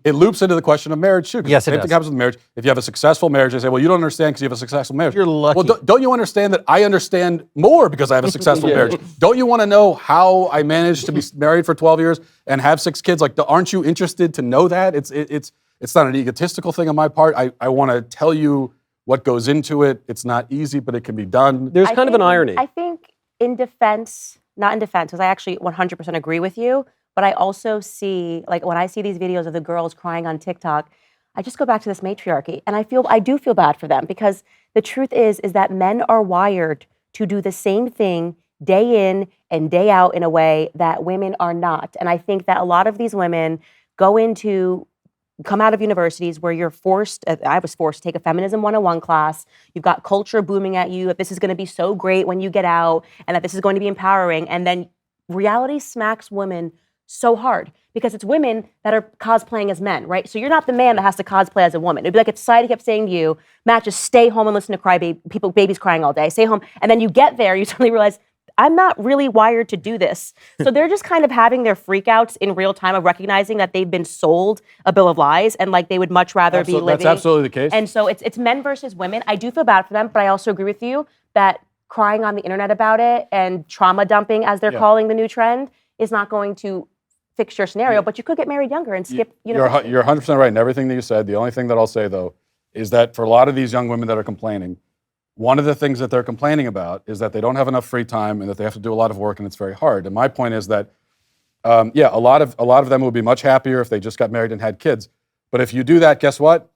It loops into the question of marriage too. Yes, the same thing happens with marriage. If you have a successful marriage, they say, well, you don't understand because you have a successful marriage. You're lucky. Well, don't you understand that I understand more because I have a successful marriage? Don't you want to know how I managed to be married for 12 years and have 6 kids? Like, aren't you interested to know that? It's not an egotistical thing on my part. I want to tell you what goes into it. It's not easy, but it can be done. There's kind of an irony. I think not in defense, because I actually 100% agree with you, but I also see, like when I see these videos of the girls crying on TikTok, I just go back to this matriarchy, and I do feel bad for them, because the truth is that men are wired to do the same thing day in and day out in a way that women are not. And I think that a lot of these women come out of universities where you're forced, I was forced to take a feminism 101 class. You've got culture booming at you that this is going to be so great when you get out and that this is going to be empowering. And then reality smacks women so hard because it's women that are cosplaying as men, right? So you're not the man that has to cosplay as a woman. It'd be like if society kept saying to you, Matt, just stay home and listen to babies crying all day, stay home. And then you get there, you suddenly realize, I'm not really wired to do this. So they're just kind of having their freakouts in real time of recognizing that they've been sold a bill of lies and like they would much rather be living. That's absolutely the case. And so it's men versus women. I do feel bad for them, but I also agree with you that crying on the internet about it and trauma dumping, as they're calling the new trend, is not going to fix your scenario. But you could get married younger and skip university. You're 100% right in everything that you said. The only thing that I'll say, though, is that for a lot of these young women that are complaining, one of the things that they're complaining about is that they don't have enough free time and that they have to do a lot of work and it's very hard. And my point is that, a lot of them would be much happier if they just got married and had kids. But if you do that, guess what?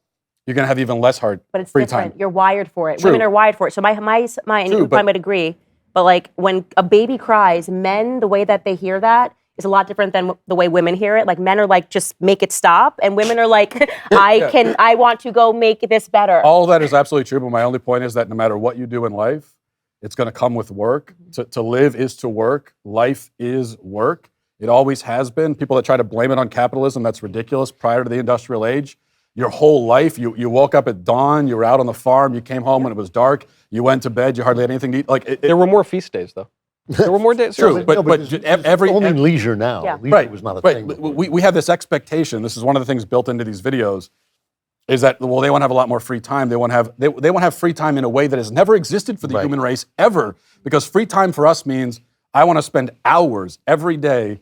You're going to have even less But it's free different. time. You're wired for it. True. Women are wired for it. So and you might agree, but like when a baby cries, men, the way that they hear that is a lot different than the way women hear it. Like men are like, just make it stop. And women are like, I want to go make this better. All of that is absolutely true, but my only point is that no matter what you do in life, it's going to come with work. To live is to work. Life is work. It always has been. People that try to blame it on capitalism, that's ridiculous. Prior to the industrial age, your whole life, you woke up at dawn, you were out on the farm, you came home when it was dark, you went to bed, you hardly had anything to eat. There were more feast days, though. There were more days. True, but every only leisure now. Yeah. Leisure was not a thing. Right. We have this expectation. This is one of the things built into these videos, is that they want to have a lot more free time. They want to have free time in a way that has never existed for the human race ever. Because free time for us means I want to spend hours every day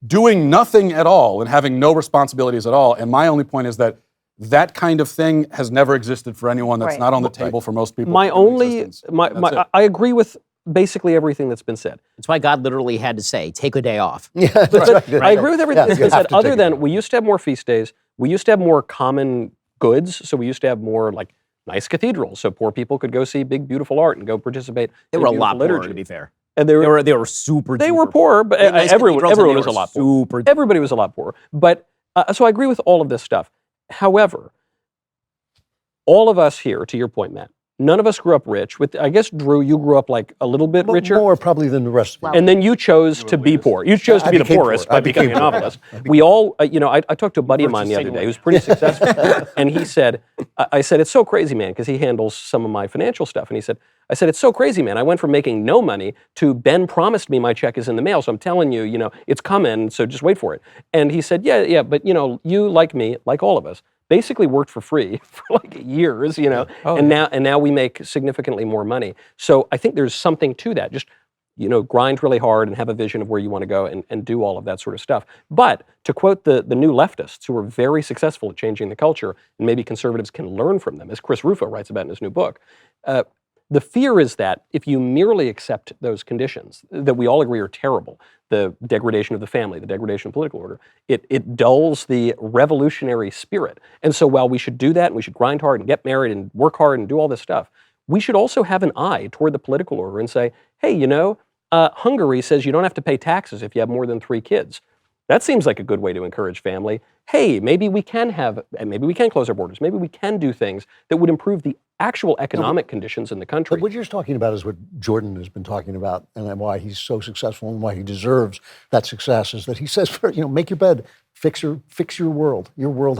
doing nothing at all and having no responsibilities at all. And my only point is that that kind of thing has never existed for anyone. That's not on the table for most people. I agree with basically everything that's been said. That's why God literally had to say, take a day off. Yeah, that's right. I agree with everything that's you been have said, to other take than it. we used to have more feast days. We used to have more common goods. So we used to have more like nice cathedrals so poor people could go see big, beautiful art and go participate They in were a beautiful lot poorer, liturgy. to be fair. And They were super. they were poor, but Nice everyone cathedrals, and they was were a lot poorer. super. Everybody was a lot poorer. But so I agree with all of this stuff. However, all of us here, to your point, Matt, none of us grew up rich. I guess, Drew, you grew up like a little bit richer. More probably than the rest of us. And then you chose to be poor. You chose I to be the became poorest poor. I by becoming a became poor. novelist. We all, I talked to a buddy of mine the other day who's pretty successful, and he said, I said, it's so crazy, man, because he handles some of my financial stuff. And he said, I said, it's so crazy, man. I went from making no money to Ben promised me my check is in the mail, so I'm telling you, it's coming, so just wait for it. And he said, yeah, but you, like me, like all of us, basically worked for free for like years, and now we make significantly more money. So I think there's something to that. Just, grind really hard and have a vision of where you want to go and do all of that sort of stuff. But to quote the new leftists who are very successful at changing the culture, and maybe conservatives can learn from them, as Chris Rufo writes about in his new book, the fear is that if you merely accept those conditions that we all agree are terrible, the degradation of the family, the degradation of political order, it dulls the revolutionary spirit. And so while we should do that and we should grind hard and get married and work hard and do all this stuff, we should also have an eye toward the political order and say, hey, Hungary says you don't have to pay taxes if you have more than 3 kids. That seems like a good way to encourage family. Hey, maybe we can close our borders. Maybe we can do things that would improve the actual economic conditions in the country. But what you're talking about is what Jordan has been talking about, and why he's so successful and why he deserves that success is that he says, make your bed, fix your world. Your world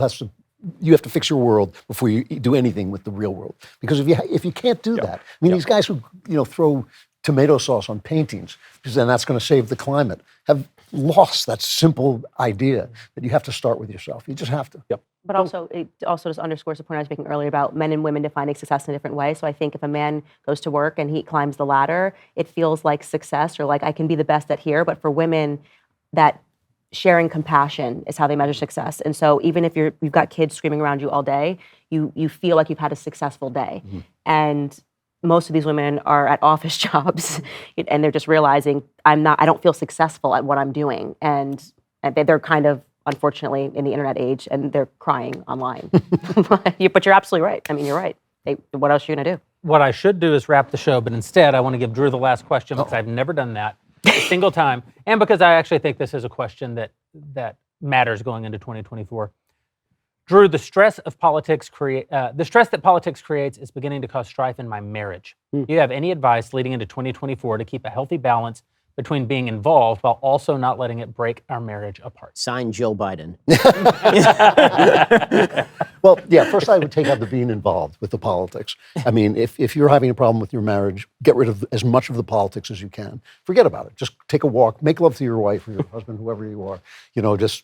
you have to fix your world before you do anything with the real world. Because if you can't do that, these guys who throw tomato sauce on paintings, because then that's going to save the climate, have lost that simple idea that you have to start with yourself. You just have to. Yep. But also, it also just underscores the point I was making earlier about men and women defining success in a different way. So I think if a man goes to work and he climbs the ladder, it feels like success or like I can be the best at here. But for women, that sharing compassion is how they measure success. And so even if you've got kids screaming around you all day, you feel like you've had a successful day. Mm-hmm. And most of these women are at office jobs and they're just realizing I don't feel successful at what I'm doing. And they're kind of, unfortunately, in the internet age, and they're crying online. But you're absolutely right. I mean, you're right. What else are you going to do? What I should do is wrap the show, but instead I want to give Drew the last question because I've never done that a single time, and because I actually think this is a question that matters going into 2024. Drew, the stress that politics creates is beginning to cause strife in my marriage. Do you have any advice leading into 2024 to keep a healthy balance between being involved while also not letting it break our marriage apart. Signed, Joe Biden. Well, yeah, first I would take out the being involved with the politics. I mean, if you're having a problem with your marriage, get rid of as much of the politics as you can. Forget about it. Just take a walk, make love to your wife or your husband, whoever you are. You know, just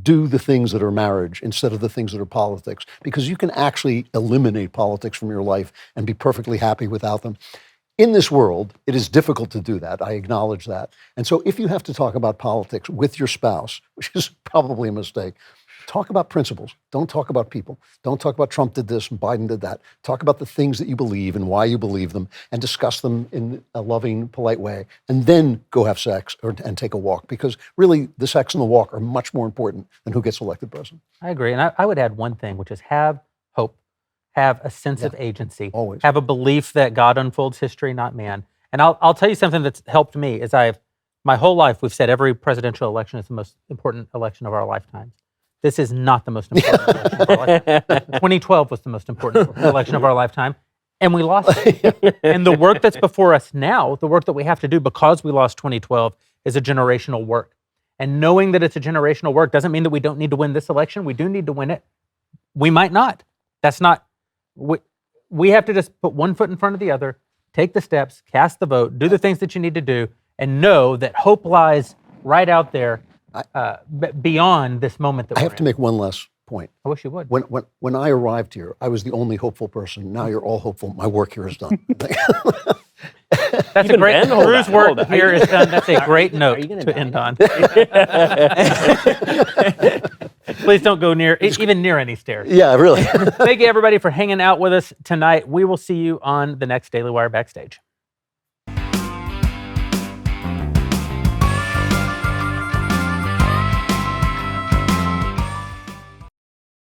do the things that are marriage instead of the things that are politics, because you can actually eliminate politics from your life and be perfectly happy without them. In this world, it is difficult to do that. I acknowledge that. And so if you have to talk about politics with your spouse, which is probably a mistake, talk about principles. Don't talk about people. Don't talk about Trump did this and Biden did that. Talk about the things that you believe and why you believe them, and discuss them in a loving, polite way. And then go have sex and take a walk, because really the sex and the walk are much more important than who gets elected president. I agree. And I would add one thing, which is have hope, have a sense of agency, always. Have a belief that God unfolds history, not man. And I'll tell you something that's helped me is my whole life, we've said every presidential election is the most important election of our lifetimes. This is not the most important election of our lifetime. 2012 was the most important election of our lifetime, and we lost it. And the work that's before us now, the work that we have to do because we lost 2012, is a generational work. And knowing that it's a generational work doesn't mean that we don't need to win this election. We do need to win it. We might not. That's not, we have to just put one foot in front of the other, take the steps, cast the vote, do the things that you need to do, and know that hope lies right out there beyond this moment that I we're have to in. make one last point. I wish you would. When I arrived here, I was the only hopeful person. Now you're all hopeful. My work here is done. That's a Even great, Ben, hold Drew's on, work hold on. here is done. That's a great note you gonna to die? end on. Please don't go even near any stairs. Yeah, really. Thank you, everybody, for hanging out with us tonight. We will see you on the next Daily Wire Backstage.